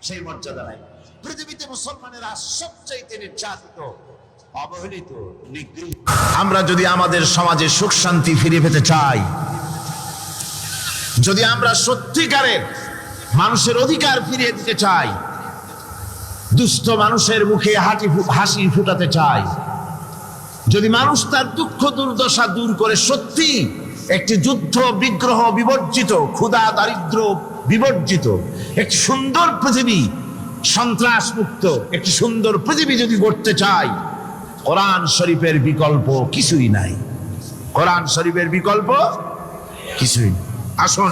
[SPEAKER 1] সেই মর্যাদা নাই। পৃথিবীতে মুসলমানেরা সবচাইতে নির্যাতিত, অবহেলিত, নিগৃহীত। আমরা যদি আমাদের সমাজে সুখ শান্তি ফিরে পেতে চাই, যদি আমরা সত্যিকারের মানুষের অধিকার ফিরিয়ে দিতে চাই, দুস্থ মানুষের মুখে হাসি ফুটাতে চাই, যদি মানুষ তার দুঃখ দুর্দশা দূর করে সত্যি একটি যুদ্ধ বিগ্রহ বিবর্জিত, ক্ষুধা দারিদ্র বিবর্জিত একটি সুন্দর পৃথিবী, সন্ত্রাস মুক্ত একটি সুন্দর পৃথিবী যদি গড়তে চাই, কোরআন শরীফের বিকল্প কিছুই নাই। কোরআন শরীফের বিকল্প কিছুই নেই। আসুন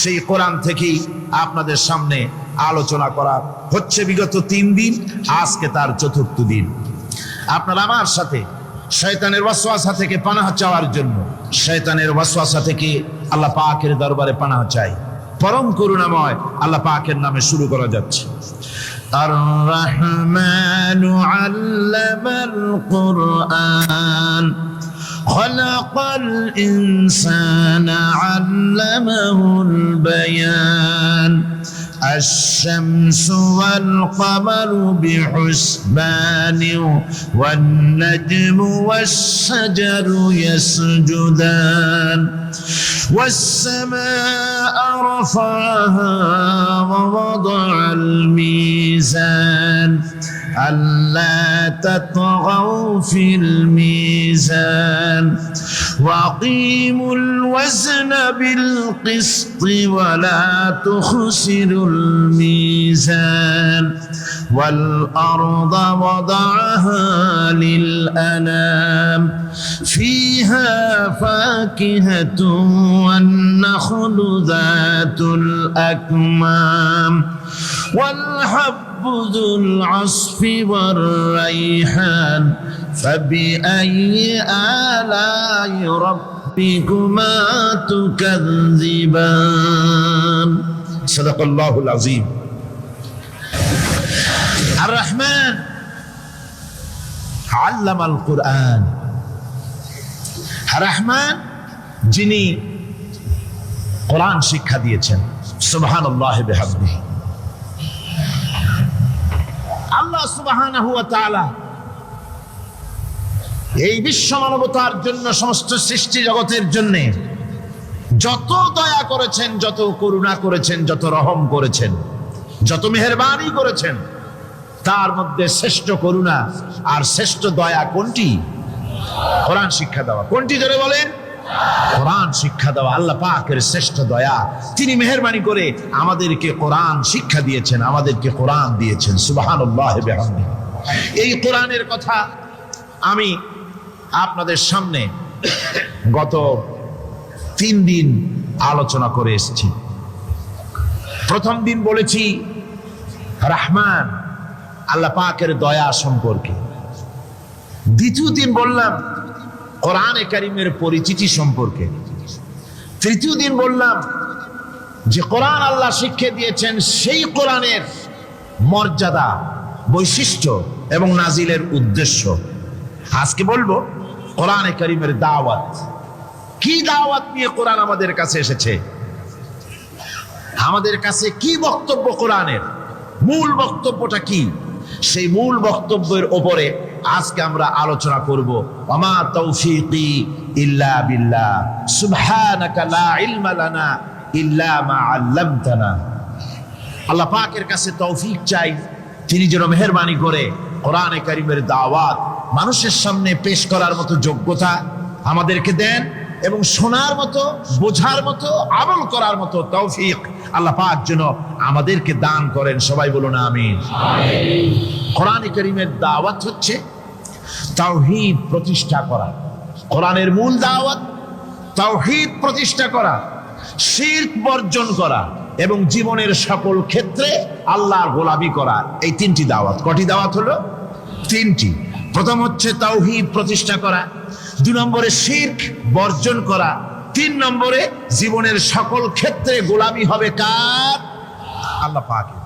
[SPEAKER 1] সেই কোরআন থেকেই আপনাদের সামনে আলোচনা করা হচ্ছে বিগত 3 দিন, আজকে তার 4র্থ দিন। আপনারা আমার সাথে শয়তানের ওয়াসওয়াসা থেকে পানাহ চাওয়ার জন্য, শয়তানের ওয়াসওয়াসা থেকে আল্লাহ পাকের দরবারে পানাহ চাই। পরম করুণাময় আল্লাহ পাকের নামে শুরু করা যাচ্ছে। আর রহমানু আল্লামাল কুরআন খলাকাল ইনসানা আল্লামাহুল বায়ান الشمس والقمر بحسبان والنجم والشجر يسجدان والسماء رفعها ووضع الميزان ألا تطغوا في الميزان وأقيموا الوزن بالقسط ولا تخسروا الميزان والأرض وضعها للأنام فيها فاكهة والنخل ذات الأكمام والحب ذو العصف والريحان فبأي آلاء ربكما تكذبان صدق الله العظيم الرحمن علم القرآن الرحمن যিনি কোরআন শিক্ষা দিয়েছেন, সুবহানাল্লাহ বিহামদিহি। আল্লাহ সুবহানাহু ওয়া তাআলা এই বিশ্ব মানবতার জন্য, সমস্ত সৃষ্টি জগতের জন্য যত দয়া করেছেন, যত করুণা করেছেন, যত রহম করেছেন, যত মেহেরবানি করেছেন, তার মধ্যে শ্রেষ্ঠ করুণা আর শ্রেষ্ঠ দয়া কোনটি? কোরআন শিক্ষা দেওয়া। কোনটি জোরে বলেন? কোরআন শিক্ষা দেওয়া আল্লাহ পাকের শ্রেষ্ঠ দয়া। তিনি মেহেরবানি করে আমাদেরকে কোরআন শিক্ষা দিয়েছেন, আমাদেরকে কোরআন দিয়েছেন। সুবহানাল্লাহ বিহামদিহি। এই কোরআনের কথা আমি আপনাদের সামনে গত 3 দিন আলোচনা করে এসেছি। প্রথম দিন বলেছি রহমান আল্লাহ পাকের দয়া সম্পর্কে। দ্বিতীয় দিন বললাম কোরআনে কারিমের পরিচিতি সম্পর্কে। তৃতীয় দিন বললাম যে কোরআন আল্লাহ শিক্ষা দিয়েছেন, সেই কোরআনের মর্যাদা, বৈশিষ্ট্য এবং নাজিলের উদ্দেশ্য। আজকে বলবো কোরআনে কারিমের দাওয়াত। কি দাওয়াত নিয়ে কোরআন আমাদের কাছে এসেছে, আমাদের কাছে কি বক্তব্য, কোরআনের মূল বক্তব্যটা কি, সেই মূল বক্তব্যের উপরে আজকে আমরা আলোচনা করব। ওয়ামা তৌফিকি ইল্লা বিল্লাহ সুবহানাকা লা ইলমা লানা ইল্লা মা আল্লামতানা। আল্লাহ পাকের কাছে তৌফিক চাই, তিনি যেন মেহেরবানি করে কোরআনে কারিমের দাওয়াত মানুষের সামনে পেশ করার মতো যোগ্যতা আমাদেরকে দেন, এবং শোনার মতো, বোঝার মতো, আমল করার মতো তৌফিক আল্লাহ পাক যেন আমাদেরকে দান করেন। সবাই বলুন আমিন। কোরআনে কারিমের দাওয়াত হচ্ছে তাওহীদ প্রতিষ্ঠা করা। কোরআনের মূল দাওয়াত তাওহীদ প্রতিষ্ঠা করা, শিরক বর্জন করা এবং জীবনের সকল ক্ষেত্রে আল্লাহর গোলামি করা। এই 3টি দাওয়াত। কটি দাওয়াত হলো? 3টি। প্রথম হচ্ছে তাওহীদ প্রতিষ্ঠা করা, 2 নম্বরে শিরক বর্জন করা, 3 নম্বরে জীবনের সকল ক্ষেত্রে গোলামি হবে কার? আল্লাহ পাকের।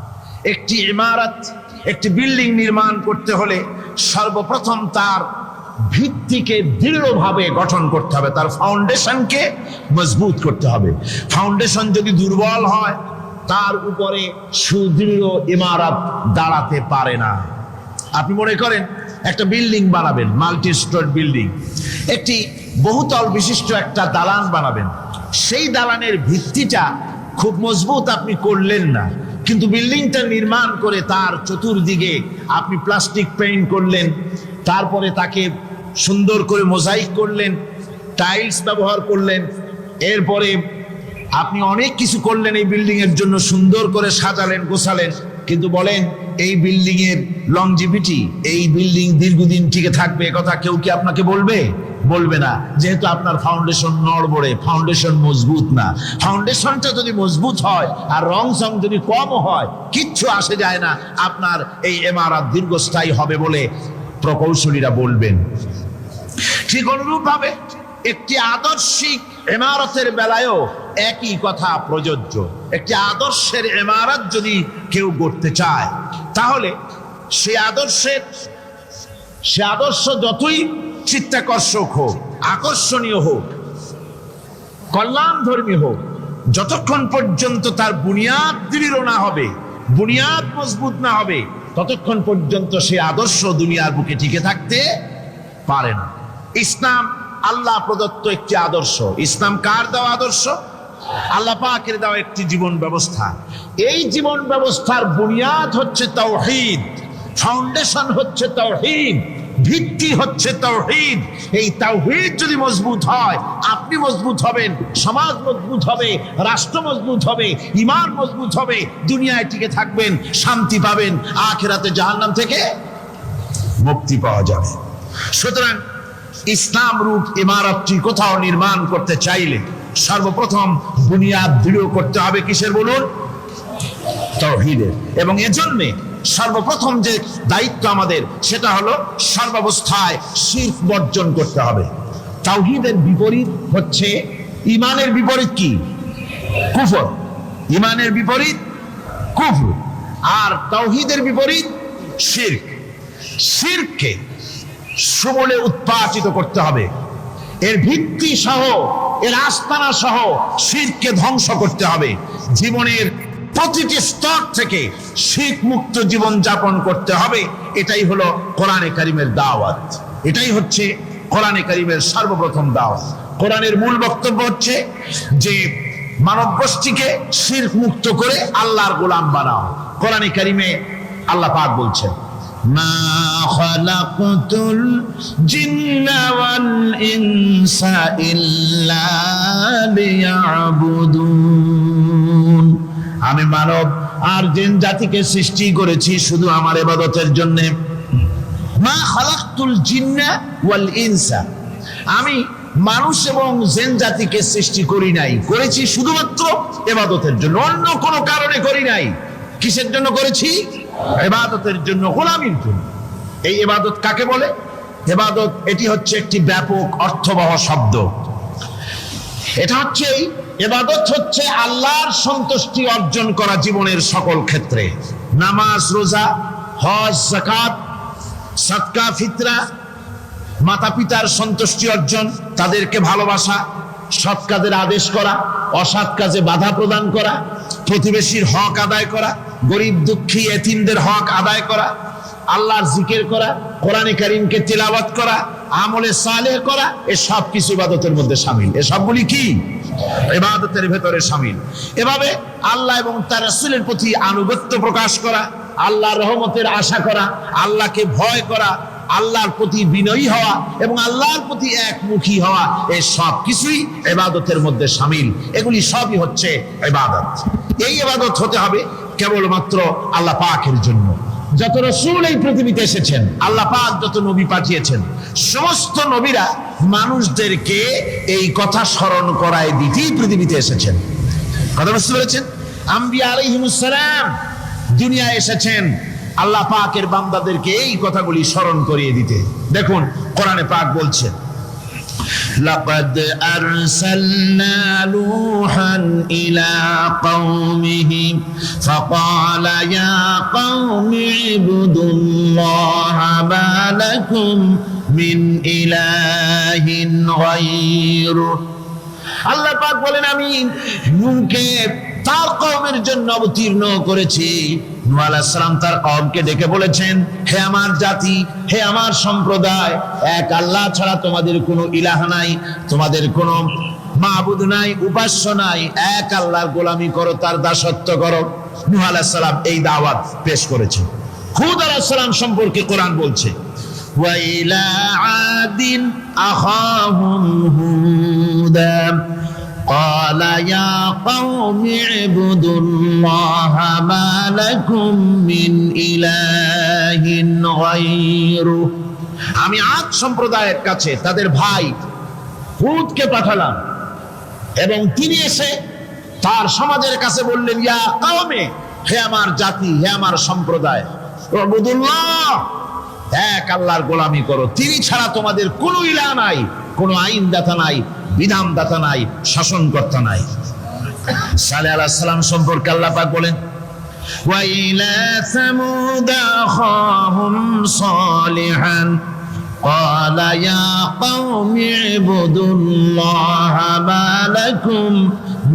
[SPEAKER 1] একটি ইমারত, একটি বিল্ডিং নির্মাণ করতে হলে সর্বপ্রথম তার ভিত্তিকে দৃঢ়ভাবে গঠন করতে হবে, তার ফাউন্ডেশনকে মজবুত করতে হবে। ফাউন্ডেশন যদি দুর্বল হয়, তার উপরে সুদৃঢ় ইমারত দাঁড়াতে পারে না। আপনি মনে করেন একটা বিল্ডিং বানাবেন, মাল্টি স্টোর বিল্ডিং, একটি বহুতল বিশিষ্ট একটা দালান বানাবেন। সেই দালানের ভিত্তিটা খুব মজবুত আপনি করলেন না, কিন্তু বিল্ডিংটা নির্মাণ করে তার চতুর্দিকে আপনি প্লাস্টিক পেইন্ট করলেন, তারপরে তাকে সুন্দর করে মোজাইক করলেন, টাইলস ব্যবহার করলেন, এরপরে আপনি অনেক কিছু করলেন এই বিল্ডিং এর জন্য, সুন্দর করে সাজালেন গোছালেন, কিন্তু বলেন এই বিল্ডিং এর লংজিভিটি, এই বিল্ডিং দীর্ঘদিন টিকে থাকবে কথা কেউ কি আপনাকে বলবে? বলবে না, যেহেতু আপনার ফাউন্ডেশন নড়বড়ে, ফাউন্ডেশন মজবুত না। ফাউন্ডেশনটা যদি মজবুত হয় আর রং সং যদি কম হয়, কিচ্ছু আসে যায় না, আপনার এই ইমারত দীর্ঘস্থায়ী হবে বলে প্রকৌশলীরা বলবেন। ঠিক অনুরূপ ভাবে একটি আদর্শিক ইমারতের বেলায়ও একই কথা প্রযোজ্য। একটি আদর্শের ইমারত যদি কেউ গড়তে চায়, তাহলে সে আদর্শ যতই চিত্তাকর্ষক হোক, আকর্ষণীয় হোক, কল্যাণধর্মী হোক, যতক্ষণ পর্যন্ত তার বুনিয়াদ দৃঢ় না হবে, বুনিয়াদ মজবুত না হবে, ততক্ষণ পর্যন্ত সে আদর্শ দুনিয়ার বুকে টিকে থাকতে পারে না। ইসলাম আল্লাহ প্রদত্ত একটি আদর্শ। ইসলাম কার দেওয়া আদর্শ? আল্লাহ পাকের দেওয়া একটি জীবন ব্যবস্থা। এই জীবন ব্যবস্থার বুনিয়াদ হচ্ছে তাওহীদ, ফাউন্ডেশন হচ্ছে তাওহীদ, ভিত্তি হচ্ছে তাওহীদ। এই তাওহীদ যদি মজবুত হয়, আপনি মজবুত হবেন, সমাজ মজবুত হবে, রাষ্ট্র মজবুত হবে, ঈমান মজবুত হবে, দুনিয়ায় টিকে থাকবেন, শান্তি পাবেন, আখিরাতে জাহান্নাম থেকে মুক্তি পাওয়া যাবে। সুতরাং ইসলাম রূপ ইমারতটি কোথাও নির্মাণ করতে চাইলে সর্বপ্রথম বুনিয়াদ দৃঢ় করতে হবে কিসের বলুন? তাওহীদের। এবং এজন্যে সর্বপ্রথম যে দায়িত্ব আমাদের, সেটা হলো সর্বাবস্থায় শিরক বর্জন করতে হবে। তাওহীদের বিপরীত হচ্ছে, ঈমানের বিপরীত কি? কুফর। ঈমানের বিপরীত কুফর, আর তাওহীদের বিপরীত শিরক। শিরককে সমূলে উৎপাটিত করতে হবে, এর ভিত্তি সহ, এর আস্তানা সহ শিরককে ধ্বংস করতে হবে। জীবনের প্রতিটি স্তর থেকে শিরক মুক্ত জীবন যাপন করতে হবে। এটাই হলো কোরআনে কারিমের দাওয়াত, এটাই হচ্ছে কোরআনে কারিমের সর্বপ্রথম দাওয়াত। কোরআনের মূল বক্তব্য হচ্ছে যে মানব গোষ্ঠীকে শিরক মুক্ত করে আল্লাহর গোলাম বানাও। কোরআনে কারিমে আল্লাহ পাক বলছেন, মা খালাকতুল জিন্না ওয়াল ইনসা ইল্লা লিয়াবুদুন। আমি মানব আর জিন জাতিকে সৃষ্টি করেছি শুধু আমার ইবাদতের জন্য। মা খালাকতুল জিন্না ওয়াল ইনসা, আমি মানুষ এবং জিন জাতিকে সৃষ্টি করি নাই, করেছি শুধুমাত্র ইবাদতের জন্য, অন্য কোনো কারণে করি নাই। কিসের জন্য করেছি? ইবাদতের জন্য, গোলামির জন্য। এই ইবাদত কাকে বলে? ইবাদত এটি হচ্ছে একটি ব্যাপক অর্থবহ শব্দ। এটা হচ্ছে, ইবাদত হচ্ছে আল্লাহর সন্তুষ্টি অর্জন করা জীবনের সকল ক্ষেত্রে। নামাজ, রোজা, হজ, যাকাত, সাদকা, ফিতরা, মাতা পিতার সন্তুষ্টি অর্জন, তাদেরকে ভালোবাসা, সৎ কাজের আদেশ করা, অসৎ কাজে বাধা প্রদান করা, প্রতিবেশীর হক আদায় করা, গরিব দুঃখী এতিমদের হক আদায় করা, আল্লাহর জিকির করা, কোরআনে কারীমকে তিলাওয়াত করা, আমলে সালেহ করা, এ সব কিছু ইবাদতের মধ্যে শামিল। এ সবগুলি কি? ইবাদতের ভেতরে শামিল। এভাবে আল্লাহ এবং তার রাসূলের প্রতি আনুগত্য প্রকাশ করা, আল্লাহর রহমতের আশা করা, আল্লাহকে ভয় করা, আল্লাহর প্রতি বিনয়ী হওয়া এবং আল্লাহর প্রতি একমুখী হওয়া, এই সব কিছুই ইবাদতের মধ্যে শামিল। এগুলি সবই হচ্ছে ইবাদত। এই ইবাদত হতে হবে কেবলমাত্র আল্লাহ পাকের জন্য। যত রাসূল এই পৃথিবীতে এসেছেন, আল্লাহ পাক যত নবী পাঠিয়েছেন, সমস্ত নবীরা মানুষদেরকে এই কথা স্মরণ করায় দিতেই পৃথিবীতে এসেছেন। কথা বুঝতে পেরেছেন? আম্বিয়া আলাইহিমুস সালাম দুনিয়ায় এসেছেন আল্লাহ পাকের বান্দাদেরকে এই কথাগুলি স্মরণ করিয়ে দিতে। দেখুন কোরআনে পাক বলছে, লাকাদ আরসালনা নূহান ইলা কওমিহি ফাকালা ইয়া কওমি ইবুদুল্লাহা মা লাকুম মিন ইলাহিন গায়রু। আল্লাহ পাক বলেন, আমি নূহকে তার কওমের জন্য অবতীর্ণ করেছি। নূহ আলাইহিস সালাম তার কওমকে ডেকে বলেছেন, হে আমার জাতি, হে আমার সম্প্রদায়, এক আল্লাহ ছাড়া তোমাদের কোনো ইলাহ নাই, তোমাদের কোনো মাবুদ নাই, উপাস্য নাই, এক আল্লাহর গোলামি করো, তার দাসত্ব করো। নূহ আলাইহিস সালাম এই দাওয়াত পেশ করেছেন। হুদ আলাইহিস সালাম সম্পর্কে কোরআন বলছে,
[SPEAKER 2] وإلى عاد أخاهم هودا قال يا قوم اعبدوا الله ما لكم من إله غيره আমি আদ সম্প্রদায়ের কাছে তাদের ভাই হুদকে পাঠালাম এবং তিনি এসে তার সমাজের কাছে বললেন ইয়া কাওমে, হে আমার জাতি, হে আমার সম্প্রদায়, উবুদুল্লাহ, এক আল্লাহর গোলামি করো, তিনি ছাড়া তোমাদের কোনো ইলাহ নাই, কোনো আইনদাতা নাই, বিধানদাতা নাই, শাসনকর্তা নাই। সালেহ আলাইহিস সালাম সম্পর্কে আল্লাহ পাক বলেন ওয়া ইলা সামুদ আখাহুম সালিহান قال يا قوم اعبدوا الله ما لكم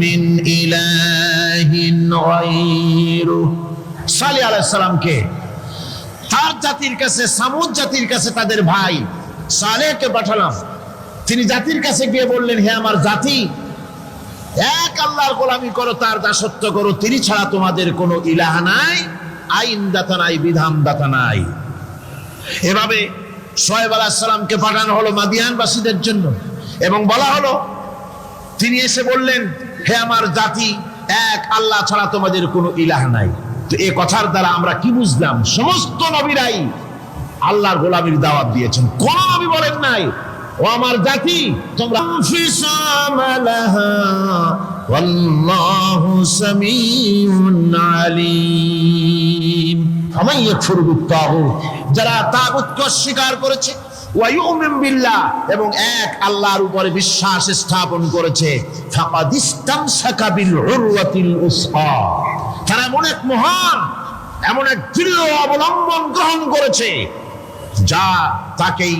[SPEAKER 2] من إله غيره সালেহ আলাইহিস সালামকে তার জাতির কাছে, সামুদ জাতির কাছে তাদের ভাই সালেহকে পাঠালাম। তিনি জাতির কাছে গিয়ে বললেন, হে আমার জাতি, এক আল্লাহর গোলামি করো, তার দাসত্ব করো, তিনি ছাড়া তোমাদের কোনো ইলাহ নাই, আইনদাতা নাই, বিধানদাতা নাই। এভাবে শুআয়ব আলাইহিস সালামকে পাঠানো হলো মাদিয়ানবাসীদের জন্য এবং বলা হলো, তিনি এসে বললেন, হে আমার জাতি, এক আল্লাহ ছাড়া তোমাদের কোনো ইলাহ নাই। তো এই কথার দ্বারা আমরা কি বুঝলাম? সমস্ত নবীরাই আল্লাহর গোলামির দাওয়াত দিয়েছেন, কোন নবী বলেন নাই ও আমার জাতি তোমরা ফিসামালাহা ওয়াল্লাহু সামিউন আলীম। ফামান ইয়াকফুর বিত-তাগুত, যারা তাগুতকে অস্বীকার করেছে, ওয়া ইউমিন বিল্লাহ, এবং এক আল্লাহর উপরে বিশ্বাস স্থাপন করেছে, ফাকাদ ইসতামসাকা বিল উরওয়াতিল উসকা, তারা এমন এক মহান, এমন এক দৃঢ় অবলম্বন গ্রহণ করেছে যা তাকেই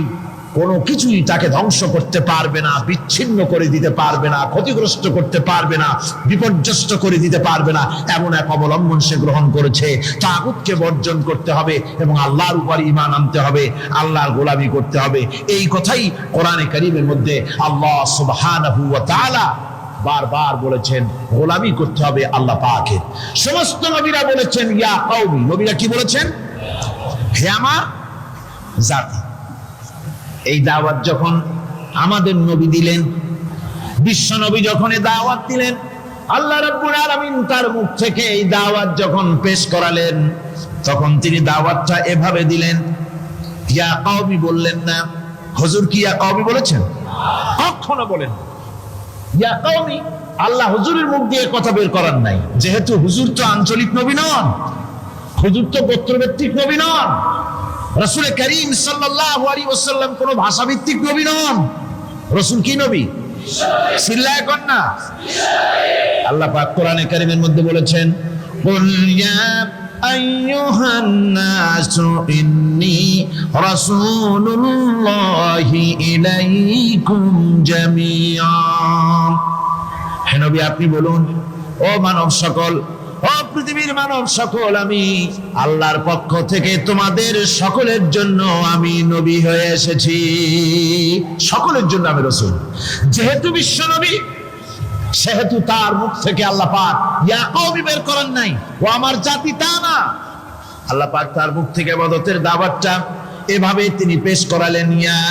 [SPEAKER 2] কোনো কিছুই তাকে ধ্বংস করতে পারবে না, বিচ্ছিন্ন করে দিতে পারবে না, ক্ষতিগ্রস্ত করতে পারবে না, বিপর্যস্ত করে দিতে পারবে না, এমন এক অবলম্বন সে গ্রহণ করেছে। তাগুতকে বর্জন করতে হবে এবং আল্লাহর উপর ঈমান আনতে হবে, আল্লাহর গোলামি করতে হবে। এই কথাই কোরআনে কারীমের মধ্যে আল্লাহ সুবহানাহু ওয়া তাআলা বারবার বলেছেন, গোলামি করতে হবে আল্লাহ পাকের। সমস্ত নবীরা বলেছেন ইয়া কওমি, নবীরা কি বলেছেন? হে আমার জাতি। এই দাওয়াত যখন আমাদের নবী দিলেন, বিশ্ব নবী যখন এই দাওয়াত দিলেন, আল্লাহ রাব্বুল আলামিন তার মুখ থেকে এই দাওয়াত যখন পেশ করালেন, তখন তিনি দাওয়াতটা এভাবে দিলেন, ইয়া কওমি বললেন না। হুজুর কি ইয়া কওমি বলেছেন? কখনো বলেন ইয়া কওমি। আল্লাহ হুজুরের মুখ দিয়ে কথা বের করার নাই, যেহেতু হুজুর তো আঞ্চলিক নবী নন, হুজুর তো গোত্রভিত্তিক নবী নন, রাসূল করিম সাল্লাল্লাহু আলাইহি ওয়াসাল্লাম কোন ভাষাভিত্তিক নবী নন। রাসূল কি নবী? সিল্লায়ে কোন না? আল্লাহ পাক কোরআনে কারীমের মধ্যে বলেছেন, কুল ইয়া আইয়ুহান নাসু ইন্নী রাসূলুল্লাহি ইলাইকুম জামিআ। হে নবী, আপনি বলুন, ও মানব সকল, ও পৃথিবীর মানব সকল, আমি আল্লাহর পক্ষ থেকে তোমাদের সকলের জন্য আমি নবী হয়ে এসেছি। সকলের জন্য আমি রাসূল। যেহেতু বিশ্ব নবী, সেহেতু তার মুখ থেকে আল্লাহ পাক ইয়া কওমি বের করেন নাই, ও আমার জাতি, তা না। আল্লাহ পাক তার মুখ থেকে ইবাদতের দাওয়াতটা এভাবে তিনি পেশ করালেন, ইয়া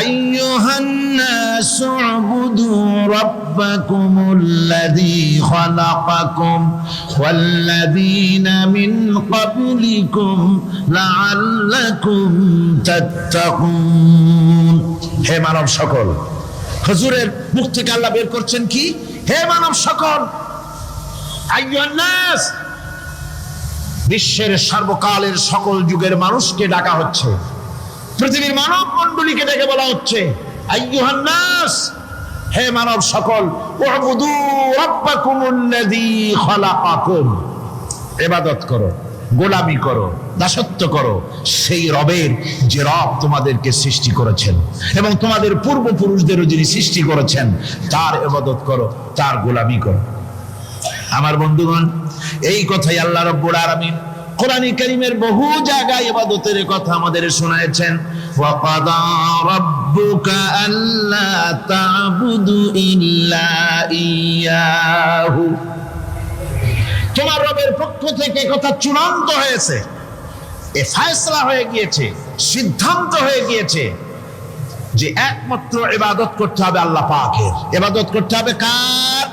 [SPEAKER 2] আইয়ুহান নাসু উবুদু রাব্বাকুমুল্লাযী খালাকাকুম ওয়াল্লাযীনা মিন ক্বাবলিকুম লাআল্লাকুম তাত্তাকুন। হে মানব সকল, হুজুরের মুখ থেকে আল্লাহ বের করছেন কি? হে মানব সকল, আইয়ুহান নাস, বিশ্বের সর্বকালের সকল যুগের মানুষকে ডাকা হচ্ছে, পৃথিবীর মানব মণ্ডলীকে ডেকে বলা হচ্ছে, আইয়ুহান নাস, হে মানব সকল, উবুদু রাব্বাকুমুল্লাযী খালাকাকুম, ইবাদত করো, গোলামি করো, দাসত্ব করো সেই রবের যে রব তোমাদেরকে সৃষ্টি করেছেন এবং তোমাদের পূর্বপুরুষদেরও যিনি সৃষ্টি করেছেন, তার ইবাদত করো, তার গোলামি করো। আমার বন্ধুগণ, এই কথাই আল্লাহ রাব্বুল আলামিন কোরআনে কারীমের বহু জায়গায় ইবাদতের কথা আমাদের শোনায়েছেন। ওয়া কাদা রাব্বুকা আল্লা তা'বুদু ইল্লা ইয়াহু, তোমার রবের পক্ষ থেকে কথা চূড়ান্ত হয়েছে, এ ফয়সালা হয়ে গিয়েছে
[SPEAKER 1] সিদ্ধান্ত হয়ে গিয়েছে যে একমাত্র ইবাদত করতে হবে আল্লাহ পাকের। ইবাদত করতে হবে কার?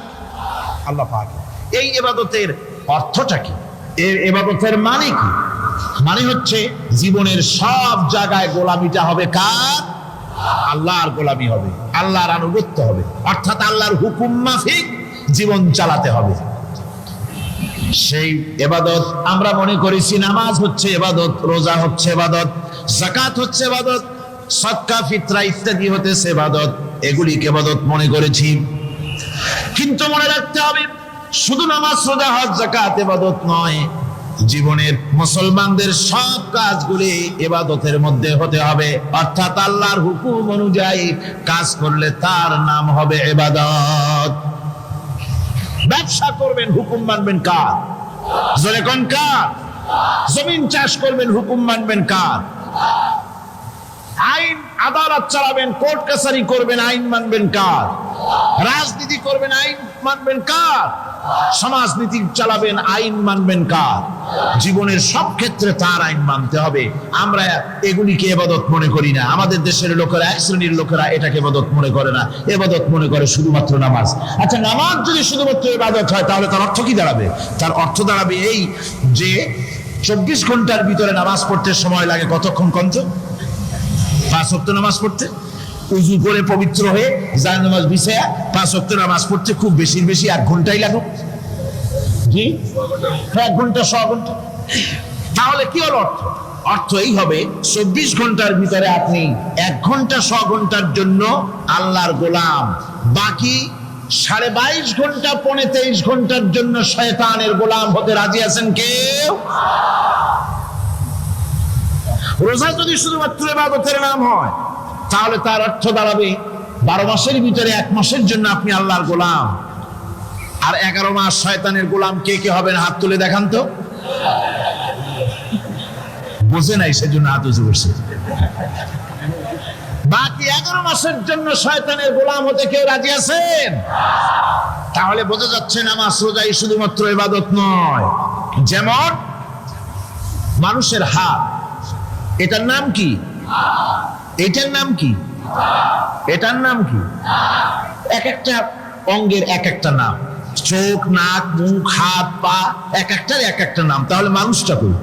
[SPEAKER 1] আল্লাহ পাকের। এই ইবাদতের অর্থটা কি? এর ইবাদতের মানে কি? মানে হচ্ছে জীবনের সব জায়গায় গোলামিটা হবে কার? আল্লাহর গোলামি হবে, আল্লাহর আনুগত্য হবে, অর্থাৎ আল্লাহর হুকুম মাফিক জীবন চালাতে হবে। সেই ইবাদত আমরা মনে করেছি নামাজ হচ্ছে ইবাদত, রোজা হচ্ছে ইবাদত, যাকাত হচ্ছে ইবাদত, সদকা ফিতরা ইত্যাদি হচ্ছে ইবাদত, এগুলিকে ইবাদত মনে করেছি। কিন্তু মনে রাখতে হবে শুধু নামাজ, রোজা, হজ, যাকাত ইবাদত নয়। জীবনের মুসলমানদের সব কাজগুলি ইবাদতের মধ্যে হতে হবে, অর্থাৎ আল্লাহর হুকুম অনুযায়ী কাজ করলে তার নাম হবে ইবাদত। ব্যবসা করবেন, হুকুম মানবেন কার? জোরে কোন কার? জমিন চাষ করবেন, হুকুম মানবেন কার? আইন আদালত চালাবেন, কোর্ট কাছারি করবেন, আইন মানবেন কার? রাজনীতি করবেন, আইন মানবেন কার? সমাজনীতি চালাবেন, আইন মানবেন কার? জীবনের সব ক্ষেত্রে তার আইন মানতে হবে। আমরা এগুলিকে ইবাদত মনে করি না। আমাদের দেশের লোকেরা, এক শ্রেণীর লোকেরা এটাকে ইবাদত মনে করে না, ইবাদত মনে করে শুধুমাত্র নামাজ। আচ্ছা, নামাজ যদি শুধুমাত্র ইবাদত হয় তাহলে তার অর্থ কি দাঁড়াবে? তার অর্থ দাঁড়াবে এই যে 24 ঘন্টার ভিতরে নামাজ পড়তে সময় লাগে কতক্ষণ? 5 ওয়াক্ত নামাজ পড়তে, উযু করে পবিত্র হয়ে জায়নামাজ বিছায়া 5 ওয়াক্ত নামাজ পড়তে খুব বেশি 1 ঘন্টাই লাগুক। জি, 1 ঘন্টা 100 ঘন্টা। তাহলে কি হলো অর্থ? অর্থ এই হবে 24 ঘন্টার ভিতরে আপনি 1 ঘন্টা 100 ঘন্টার জন্য আল্লাহর গোলাম, বাকি 22.5 ঘন্টা 23 ঘন্টার জন্য শয়তানের গোলাম হতে রাজি আছেন কেউ? রোজা যদি শুধুমাত্র ইবাদতের নাম হয় তাহলে তার অর্থ দাঁড়াবে 12 মাসের ভিতরে 1 মাসের জন্য আপনি আল্লাহর গোলাম। আর 11 মাস শয়তানের গোলাম কে কে হবেন? হাত তুলে দেখান তো। বুঝে নাই সেজন্য হাত উঁচু করছে। বাকি 11 মাসের জন্য শয়তানের গোলাম হতে কেউ রাজি আছেন? তাহলে বোঝা যাচ্ছে নামাজ রোজাই শুধুমাত্র ইবাদত নয়। যেমন মানুষের হাত, এটার নাম কি? এটার নাম কি? এটার নাম কি? এক একটা অঙ্গের এক একটা নাম। চোখ, নাক, মুখ, হাত, পা, এক একটার এক একটা নাম। তাহলে মানুষটা কই?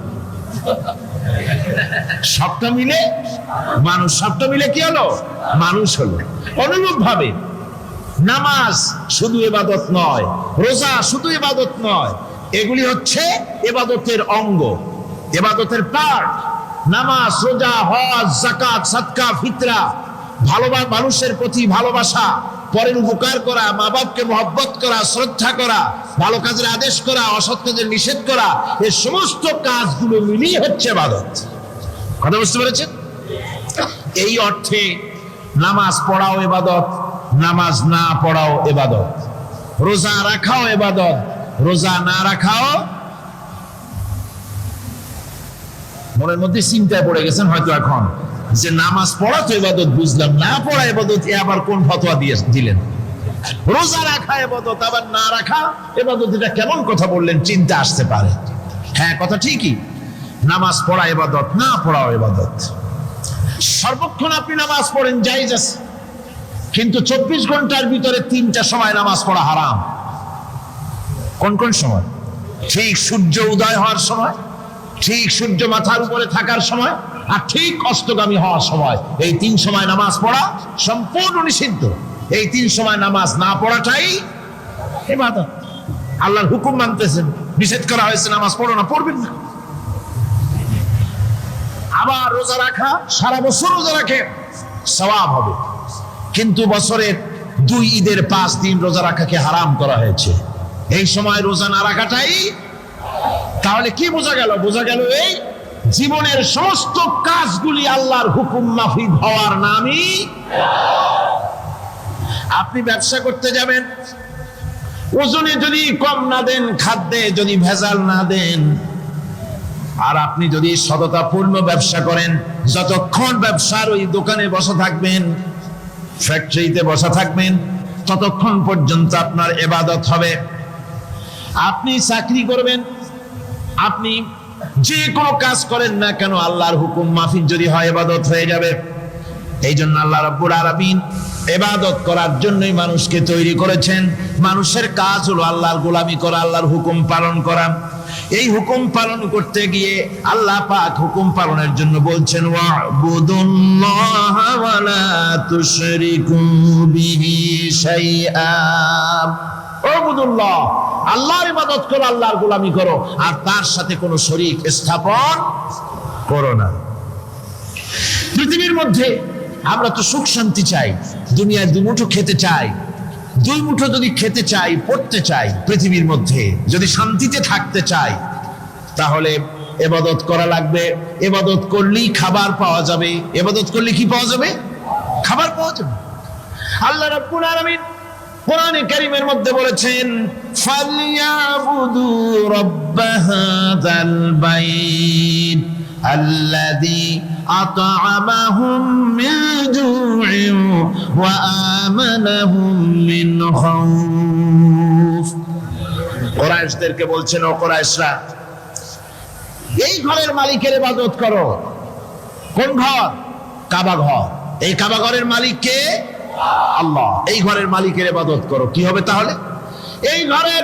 [SPEAKER 1] সবটা মিলে মানুষ। সবটা মিলে কি হলো? মানুষ হলো। অনুরূপ ভাবে নামাজ শুধু ইবাদত নয়, রোজা শুধু ইবাদত নয়, এগুলি হচ্ছে ইবাদতের অঙ্গ, ইবাদতের পার্ট। নামাজ, রোজা, হজ, যাকাত, সাদকা, ফিতরা, ভালোবাসা, মানুষের প্রতি ভালোবাসা, পরের উপকার করা, মা বাপকে মহব্বত করা, শ্রদ্ধা করা, ভালো কাজের আদেশ করা, অসৎ কাজের নিষেধ করা, এই সমস্ত কাজগুলো মিলিয়ে হচ্ছে ইবাদত। কথা বুঝতে পেরেছেন? এই অর্থে নামাজ পড়াও ইবাদত, নামাজ না পড়াও ইবাদত। রোজা রাখাও ইবাদত, রোজা না রাখাও। মনের মধ্যে চিন্তায় পড়ে গেছেন হয়তো এখন যে নামাজ পড়া তো ইবাদত বুঝলাম, না পড়া ইবাদত, এ আবার কোন ফতোয়া দিলেন? রোজা রাখা ইবাদত, আবার না রাখা ইবাদত, এটা কেমন কথা বললেন? চিন্তা আসতে পারে। হ্যাঁ, কথা ঠিকই। নামাজ পড়া ইবাদত, না পড়াও ইবাদত। সর্বক্ষণ আপনি নামাজ পড়েন, জায়েজ আছে, কিন্তু 24 ঘন্টার ভিতরে 3টা সময় নামাজ পড়া হারাম। কোন কোন সময়? ঠিক সূর্য উদয় হওয়ার সময়, ঠিক সূর্য মাথার উপরে থাকার সময়, আর ঠিক অস্তগামী হওয়ার সময়। এই 3 সময় নামাজ পড়া সম্পূর্ণ নিষিদ্ধ। এই 3 সময় নামাজ না পড়াটাই ইবাদত। আল্লাহর হুকুম মানতেছেন, নিষেধ করা হয়েছে নামাজ পড়ো না, পড়বেন না। আবার রোজা রাখা, সারা বছর রোজা রাখে, সওয়াব হবে, কিন্তু বছরের 2 ঈদের 5 দিন রোজা রাখাকে হারাম করা হয়েছে। এই সময় রোজা না রাখাটাই। তাহলে কি বোঝা গেল? বোঝা গেল এই জীবনের সমস্ত কাজগুলি আল্লাহর হুকুম মাফিক হওয়ার নামই। আপনি ব্যবসা করতে যাবেন, ওজনে যদি কম না দেন, খাদ্যে যদি ভেজাল না দেন, আর আপনি যদি সততাপূর্ণ ব্যবসা করেন, যতক্ষণ ব্যবসার ওই দোকানে বসা থাকবেন, ফ্যাক্টরিতে বসা থাকবেন, ততক্ষণ পর্যন্ত আপনার ইবাদত হবে। আপনি চাকরি করবেন, আপনি যে কোনো কাজ করেন না কেন আল্লাহর হুকুম মাফিক যদি হয় ইবাদত হয়ে যাবে। এই জন্য আল্লাহ রাব্বুল আলামিন ইবাদত করার জন্যই মানুষকে তৈরি করেছেন। মানুষের কাজ হলো আল্লাহর গোলামি করা, আল্লাহর হুকুম পালন করা। এই হুকুম পালন করতে গিয়ে আল্লাহ পাক হুকুম পালনের জন্য বলছেন ওয়াবুদুল্লাহা ওয়া লা তুশরিকু বিহি শাইআ। ওয়াবুদুল্লাহ, আল্লাহর ইবাদত করো, আল্লাহর গোলামি করো, আর তার সাথে কোনো শরীক স্থাপন করো না। পৃথিবীর মধ্যে আমরা তো সুখ শান্তি চাই, দুনিয়ায় দুমুঠো খেতে চাই। দুই মুঠো যদি খেতে চাই, পড়তে চাই, পৃথিবীর মধ্যে যদি শান্তিতে থাকতে চাই, তাহলে ইবাদত করা লাগবে। ইবাদত করলেই খাবার পাওয়া যাবে। ইবাদত করলে কি পাওয়া যাবে? খাবার পাওয়া যাবে। আল্লাহ রাব্বুল আলামিন কোরআনে কারীমের মধ্যে বলেছেন ফালইয়াবুদু রাব্ব হাযাল বাইত আল্লাযী আত'আমাহুম মিন জু'ইন ওয়া আমানাহুম মিন খাউফ। কুরাইশদেরকে বলছেন, ও কুরাইশরা, এই ঘরের মালিকের ইবাদত করো। কোন ঘর? কাবা ঘর। এই কাবা ঘরের মালিক কে? আল্লাহ। এই ঘরের মালিকের ইবাদত করো। কি হবে তাহলে? এই ঘরের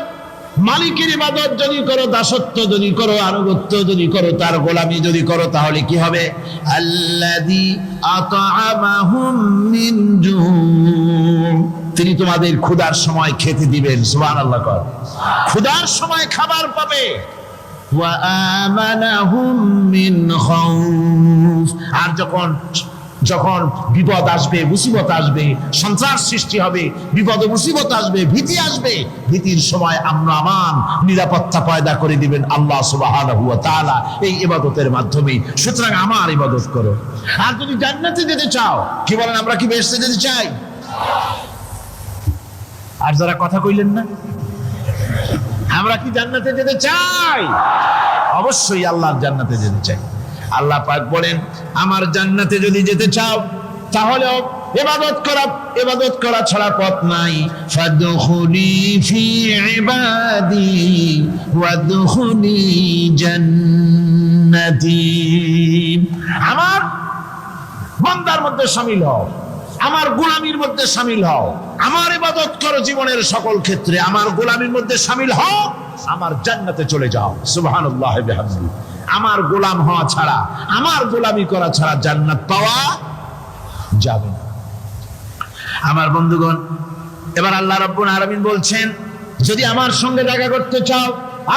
[SPEAKER 1] মালিকের ইবাদত যদি করো, দাসত্ব যদি করো, আনুগত্য যদি করো, তার গোলামি যদি করো, তাহলে কি হবে? আল্লাযী আত'আমাহুম মিন জু', তিনি তোমাদের ক্ষুধার সময় খেতে দিবেন। সুবহানাল্লাহ। কর ক্ষুধার সময় খাবার পাবে। ওয়া আমানাহুম মিন খাউফ, আর যখন বিপদ আসবে, মুসিবত আসবে, সন্ত্রাস সৃষ্টি হবে, বিপদ মুসিবত আসবে, ভীতি আসবে, ভীতির সময় আমন নিরাপত্তা পয়দা করে দিবেন আল্লাহ সুবহানাহু ওয়া তাআলা এই ইবাদতের মাধ্যমে। সুতরাং আমার ইবাদত করো। আর যদি জান্নাতে যেতে চাও, কি বলেন, আমরা কি বেহেশতে যেতে চাই? আর যারা কথা কইলেন না, আমরা কি জান্নাতে যেতে চাই? অবশ্যই আল্লাহর জান্নাতে যেতে চাই। আল্লাহ পাক বলেন, আমার জান্নাতে যদি যেতে চাও তাহলে ইবাদত করা ছাড়া পথ নাই। ফাদখুলি ফি ইবাদি ওয়াদখুলি জান্নাতি, আমার বান্দার মধ্যে শামিল হও, আমার গোলামির মধ্যে শামিল হও, আমার ইবাদত করো জীবনের সকল ক্ষেত্রে, আমার গোলামির মধ্যে শামিল হও, আমার জান্নাতে চলে যাও। সুবহানাল্লাহ বিহামদিহি। আমার গোলাম হওয়া ছাড়া, আমার গোলামি করা ছাড়া জান্নাত পাওয়া যাবে না। আমার বন্ধুগণ, এবার আল্লাহ রাব্বুল আলামিন বলছেন, যদি আমার সঙ্গে দেখা করতে চাও,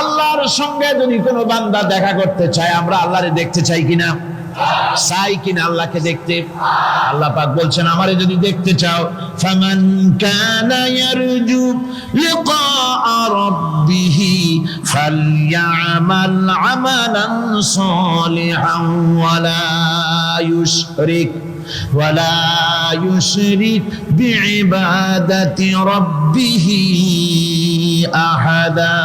[SPEAKER 1] আল্লাহর সঙ্গে যদি কোনো বান্দা দেখা করতে চায়, আমরা আল্লাহরে দেখতে চাই কিনা? চাই কিনা আল্লাহকে দেখতে? আল্লাহ পাক বলছেন, আমারে যদি দেখতে চাও, ফামান কানা ইয়ারজু লিকা রাব্বিহি ফালইআমাল আমালান সালিহান ওয়ালা ইউশরিক বিইবাদাতি রাব্বিহি আহাদা।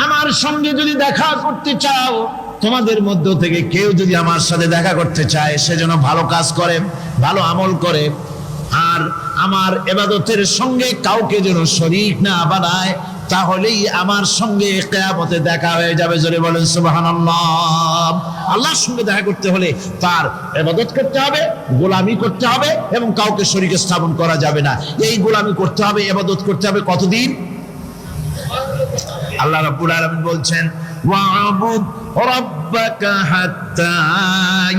[SPEAKER 1] আমার সঙ্গে যদি দেখা করতে চাও, তোমাদের মধ্য থেকে কেউ যদি আমার সাথে দেখা করতে চায়, সে যেন ভালো কাজ করে, ভালো আমল করে, আর আমার ইবাদতের সঙ্গে কাউকে যেন শরীক না বানায়, তাহলেই আমার সঙ্গে কিয়ামতে দেখা হয়ে যাবে। জোরে বলেন সুবহানাল্লাহ। আল্লাহর সঙ্গে দেখা করতে হলে তার ইবাদত করতে হবে, গোলামি করতে হবে, এবং কাউকে শরীক স্থাপন করা যাবে না। এই গোলামি করতে হবে, ইবাদত করতে হবে কতদিন? আল্লাহ রাব্বুল আলামিন বলছেন, ওয়া'বুদ রাব্বাকা হাত্তা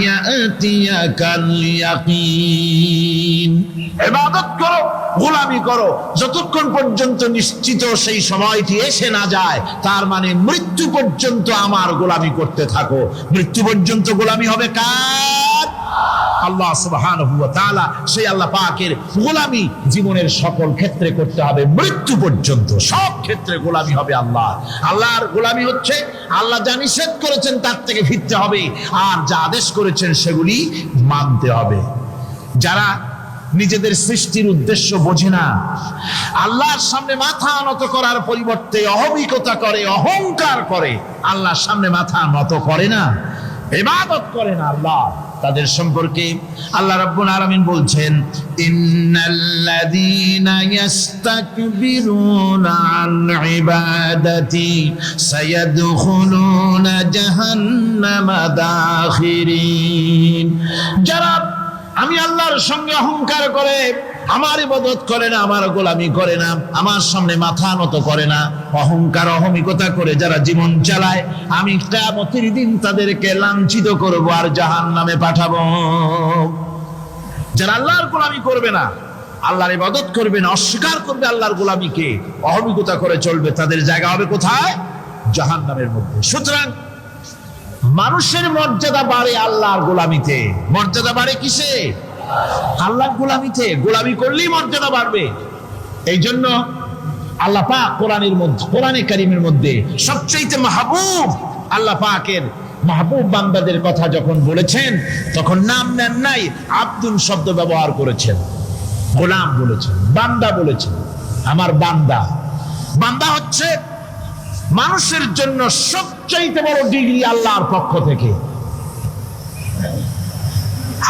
[SPEAKER 1] ইয়াতিয়াকাল ইয়াকিন। ইবাদত করো, গোলামি করো, যতক্ষণ পর্যন্ত নিশ্চিত সেই সময়টি এসে না যায়, তার মানে মৃত্যু পর্যন্ত আমার গোলামি করতে থাকো। মৃত্যু পর্যন্ত গোলামি হবে কার? আল্লাহ সুবহানাহু ওয়া তাআলা। সেই আল্লাহ পাকের গোলামি জীবনের সকল ক্ষেত্রে করতে হবে, মৃত্যু পর্যন্ত সব ক্ষেত্রে গোলামি হবে আল্লাহ। আল্লাহর গোলামি হচ্ছে আল্লাহ যা নিষেধ করেছেন তার থেকে ফিরতে হবে, আর যা আদেশ করেছেন সেগুলি মানতে হবে। যারা নিজেদের সৃষ্টির উদ্দেশ্য বোঝে না, আল্লাহর সামনে মাথা নত করার পরিবর্তে অহমিকতা করে, অহংকার করে, আল্লাহর সামনে মাথা নত করে না, ইবাদত করে না আল্লাহ, তাদের সম্পর্কে আল্লাহ রাব্বুল আলামিন বলছেন, ইন্নাল্লাযীনা ইস্তাকবিরুনা আন ইবাদাতি সায়াদখুলুনা জাহান্নামা দাখিরিন। যারা আমি আল্লাহর সঙ্গে অহংকার করে, আমার ইবাদত করে না, আমার গোলামি করে না, আমার সামনে মাথা নত করে না, অহংকার অহমিকতা করে যারা জীবন চালায়, আমি কিয়ামতের দিন তাদেরকে লাঞ্ছিত করব আর জাহান্নামে পাঠাবো। যারা আল্লাহর গোলামি করবে না, আল্লাহর ইবাদত করবে না, অস্বীকার করবে আল্লাহর গোলামিকে, অহমিকতা করে চলবে, তাদের জায়গা হবে কোথায়? জাহান্নামের মধ্যে। সুতরাং মানুষের মর্যাদা বাড়ে আল্লাহর গোলামিতে। মর্যাদা বাড়ে কিসে? আল্লাহর গোলামিতে। গোলামি করলেই মর্যাদা বাড়বে। এই জন্য আল্লাহ পাক কোরআনের মধ্যে, কোরআনে কারীমের মধ্যে সবচেয়ে মাহবুব, আল্লাহ পাকের মাহবুব বান্দাদের কথা যখন বলেছেন তখন নাম নেন নাই, আব্দুল শব্দ ব্যবহার করেছেন, গোলাম বলেছেন, বান্দা বলেছেন। আমার বান্দা, বান্দা হচ্ছে মানুষের জন্য সবচাইতে বড় ডিগ্রি আল্লাহর পক্ষ থেকে।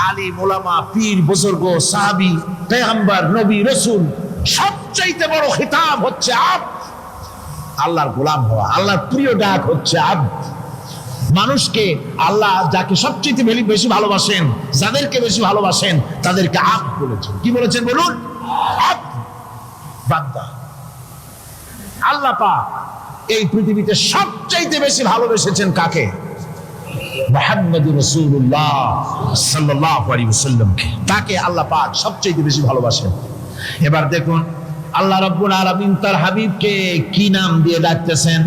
[SPEAKER 1] আলিম, ওলামা, পীর, বুজুর্গ, সাহাবী, পেগম্বর, নবী, রাসূল, সবচাইতে বড় খিতাব হচ্ছে আব্দ, আল্লাহর গোলাম হওয়া। আল্লাহর প্রিয় ডাক হচ্ছে আব্দ। মানুষকে আল্লাহ যাকে সবচেয়ে বেশি ভালোবাসেন, যাদেরকে বেশি ভালোবাসেন, তাদেরকে আব্দ বলেছেন। কি বলেছেন বলুন? আব্দ, বান্দা। আল্লাহ পাক এই পৃথিবীতে সবচাইতে বেশি ভালোবেসেছেন কাকে? মুহাম্মদুর রাসূলুল্লাহ সাল্লাল্লাহু আলাইহি ওয়াসাল্লামকে। তাকে আল্লাহ পাক সবচাইতে বেশি ভালোবাসেন। এবার দেখুন আল্লাহ রাব্বুল আলামিন তার হাবিবকে কি নাম দিয়ে ডাকতেছেন?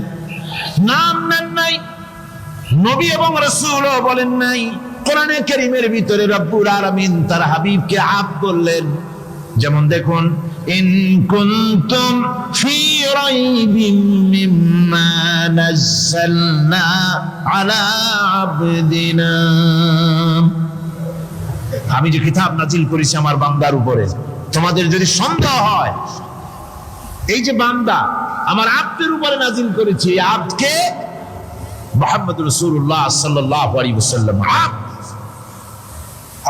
[SPEAKER 1] নাম নেন নাই, নবী এবং রাসূলও বলেন নাই। কোরআনে কারীমের ভিতরে রাব্বুল আলামিন তার হাবিবকে আব্দ বললেন। যেমন দেখুন, ইন কুনতুম ফি রাইবিন মিম্মা নাযালনা আলা আবদিনা, আমি যে কিতাব নাজিল করেছি আমার বান্দার উপরে, তোমাদের যদি সন্দেহ হয়, এই যে বান্দা আমার আব্দের উপরে নাজিল করেছি, এই আব্দকে মুহাম্মদুর রাসূলুল্লাহ সাল্লাল্লাহু আলাইহি ওয়াসাল্লাম আব্দ।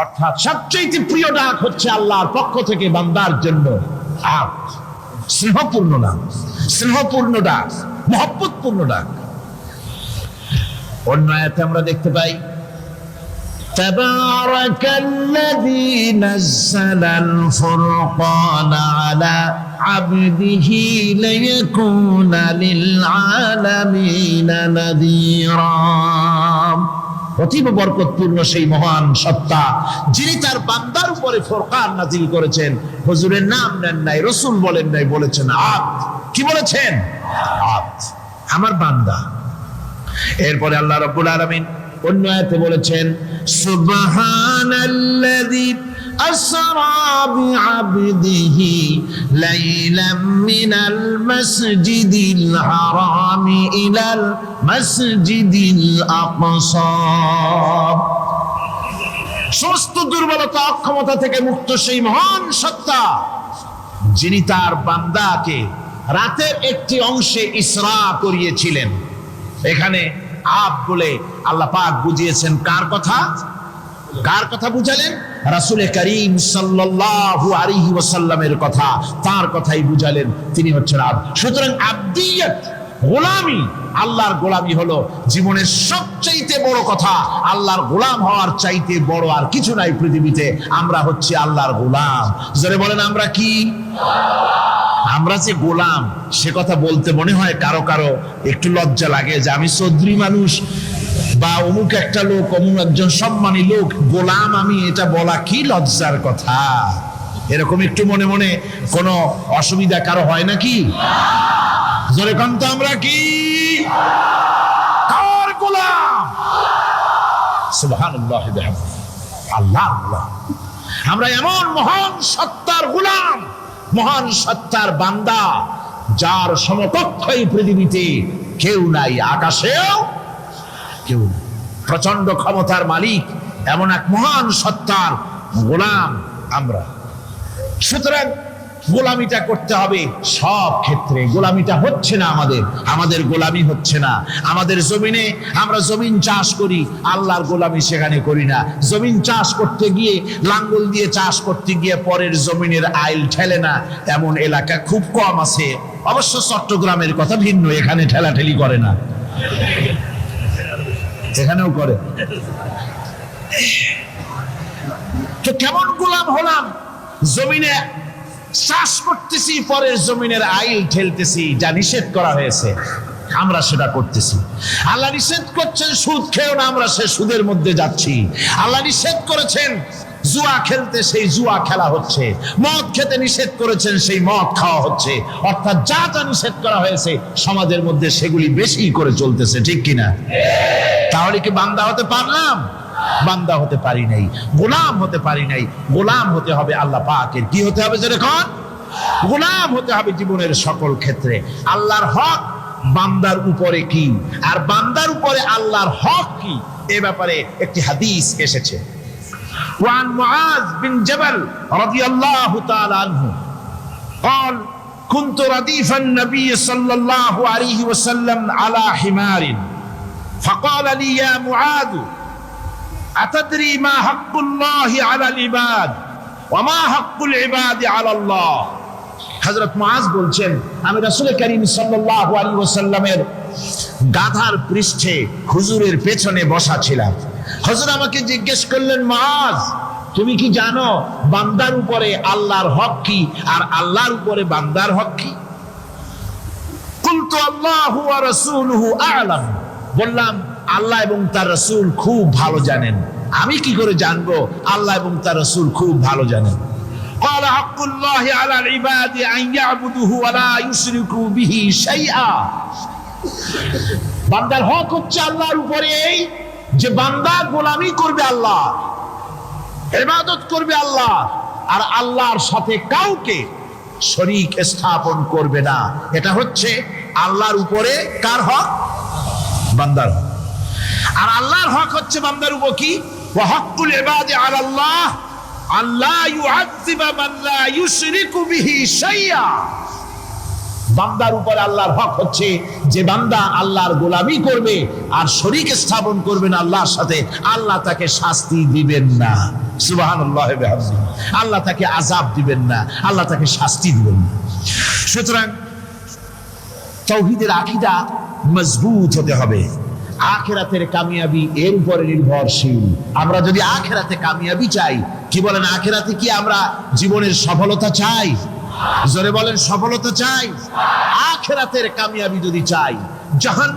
[SPEAKER 1] অর্থাৎ সবচেয়ে প্রিয় ডাক হচ্ছে আল্লাহর পক্ষ থেকে বান্দার জন্য আব্দ। স্নেহপূর্ণ নাম, স্নেহপূর্ণ ডাক, মহব্বতপূর্ণ ডাক। অন্য আয়াতে আমরা দেখতে পাই, তাবারাকাল্লাযী নাযালাল ফুরকানা আলা আবদিহি লিয়াকুনা লিল আলামিনা নাযীরা। অতীব বরকতপূর্ণ সেই মহান সত্তা যিনি তার বান্দার উপরে ফুরকান নাজিল করেছেন। হুজুরের নাম নেন নাই, রাসূল বলেন নাই, বলেছেন আব্দ। কি বলেছেন? আব্দ, আমার বান্দা। এরপরে আল্লাহ রাব্বুল আলামিন অন্য আয়াতে বলেছেন, সুবহানাল্লাযী আসরা বিআবদিহি লাইলাম মিনাল মাসজিদিল হারামি ইলাল মাসজিদিল আকসা। সমস্ত দুর্বলতা, অক্ষমতা থেকে মুক্ত সেই মহান সত্তা যিনি তার বান্দাকে রাতের একটি অংশে ইসরা করিয়েছিলেন। এখানে আব বলে আল্লাহ পাক বুঝিয়েছেন কার কথা? কার কথা বুঝালেন? রাসূল করিম সাল্লাল্লাহু আলাইহি ওয়াসাল্লামের কথা, তার কথাই বুঝালেন। তিনি হচ্ছেন আব্দ। সুতরাং আব্দিয়ত, গোলামি, আল্লাহর গোলামি হলো জীবনের সবচাইতে বড় কথা। আল্লাহর গোলাম হওয়ার চাইতে বড় আর কিছু নাই পৃথিবীতে। আমরা হচ্ছে আল্লাহর গোলাম। যারা বলেন আমরা কি? আমরা যে গোলাম, সে কথা বলতে মনে হয় কারো কারো একটু লজ্জা লাগে যে আমি চৌধুরী মানুষ বা অমুক একটা লোক, অমুক একজন সম্মানী লোক, গোলাম আমি, এটা বলা কি লজ্জার কথা। এরকম একটু মনে মনে কোনো অসুবিধা কারো হয় নাকি? জোরে কোন তো আমরা কি? কার গোলাম? সুবহানাল্লাহ, আল্লাহ। আমরা এমন মহান সত্তার গোলাম, মহান সত্তার বান্দা, যার সমকক্ষ এই পৃথিবীতে কেউ নাই, আকাশেও কেউ নাই। প্রচন্ড ক্ষমতার মালিক এমন এক মহান সত্তার গোলাম আমরা। সুতরাং গোলামিটা করতে হবে সব ক্ষেত্রে। গোলামিটা হচ্ছে না, আমাদের গোলামি হচ্ছে না। আমাদের জমিনে আমরা জমিন চাষ করি, আল্লাহর গোলামি সেখানে করি না। জমিন চাষ করতে গিয়ে, লাঙ্গল দিয়ে চাষ করতে গিয়ে পরের জমিনের আইল ঠেলে না, এমন এলাকা খুব কম আছে। অবশ্য চট্টগ্রামের কথা ভিন্ন, এখানে ঠেলাঠেলি করে না, এখানেও করে। তো কেমন গোলাম হলাম? জমিনে চাষ করতেছি, পরের জমিনের আইল ঠেলতেছি, যা নিষেধ করা হয়েছে আমরা সেটা করতেছি। আল্লাহ নিষেধ করছেন সুদ খেও না, আমরা সে সুদের মধ্যে যাচ্ছি। আল্লাহ নিষেধ করেছেন জুয়া খেলতে, সেই জুয়া খেলা হচ্ছে। মদ খেতে নিষেধ করেছেন, সেই মদ খাওয়া হচ্ছে। অর্থাৎ যা যা নিষেধ করা হয়েছে সমাজের মধ্যে সেগুলি বেশি করে চলতেছে, ঠিক কিনা? তাহলে কি বান্দা হতে পারলাম? বান্দা হতে পারি নাই, গোলাম হতে পারি নাই। গোলাম হতে হবে আল্লাহ পাকের। কি হতে হবে? যেরকম গোলাম হতে হবে জীবনের সকল ক্ষেত্রে। আল্লাহর হক বান্দার উপরে কি, আর বান্দার উপরে আল্লাহর হক কি, এ ব্যাপারে একটি হাদিস এসেছে। وعن معاذ بن جبل رضي الله تعالى عنه قال كنت رديف النبي صلى الله عليه وسلم على حمار فقال لي يا معاذ أتدري ما حق الله على العباد وما حق العباد على الله؟ হযরত মুআজ বলছেন, আমি রাসূল করিম সাল্লাল্লাহু আলাইহি ওয়াসাল্লামের গাধার পৃষ্ঠে হুজুরের পেছনে বসা ছিলাম। হুজুর আমাকে জিজ্ঞেস করলেন, মুআজ তুমি কি জানো বান্দার উপরে আল্লাহর হক কি আর আল্লাহর উপরে বান্দার হক কি? কুলতু আল্লাহু ওয়া রাসূলুহু আ'লাম, বললাম আল্লাহ এবং তার রাসূল খুব ভালো জানেন। আমি কি করে জানবো? আল্লাহ এবং তার রাসূল খুব ভালো জানেন। قال حق الله على العباد أن يعبدوه ولا يشركوا به شيئا। বান্দার হক হচ্ছে আল্লাহর উপরে এই যে বান্দা গোলামি করবে আল্লাহ, ইবাদত করবে আল্লাহ, আর আল্লাহর সাথে কাউকে শরীক স্থাপন করবে না। এটা হচ্ছে আল্লাহর উপরে কার হক? বান্দার হক। আর আল্লাহর হক হচ্ছে বান্দার উপর কি? ওয়া হাক্কুল ইবাদি আলাল্লাহ আল্লাহ ইউআযযিবা মান লা ইউশরিকু বিহি শাইআ। বান্দার উপর আল্লাহর হক হচ্ছে যে বান্দা আল্লাহর গোলামি করবে আর শরীক স্থাপন করবে না আল্লাহর সাথে, আল্লাহ তাকে শাস্তি দিবেন না। সুবহানাল্লাহ ওয়া বিহামদিহি। আল্লাহ তাকে আযাব দিবেন না, আল্লাহ তাকে শাস্তি দিবেন না। সুতরাং তাওহীদের আকীদা মজবুত হতে হবে। আখিরাতের কামিয়াবি এর উপরে নির্ভরশীল। আমরা যদি আখিরাতে কামিয়াবি চাই, কি বলেন, আখিরাতে কি আমরা জীবনের সফলতা চাই? জোরে বলেন, সফলতা চাই। আখিরাতের কামিয়াবি যদি চাই, জাহান্নাম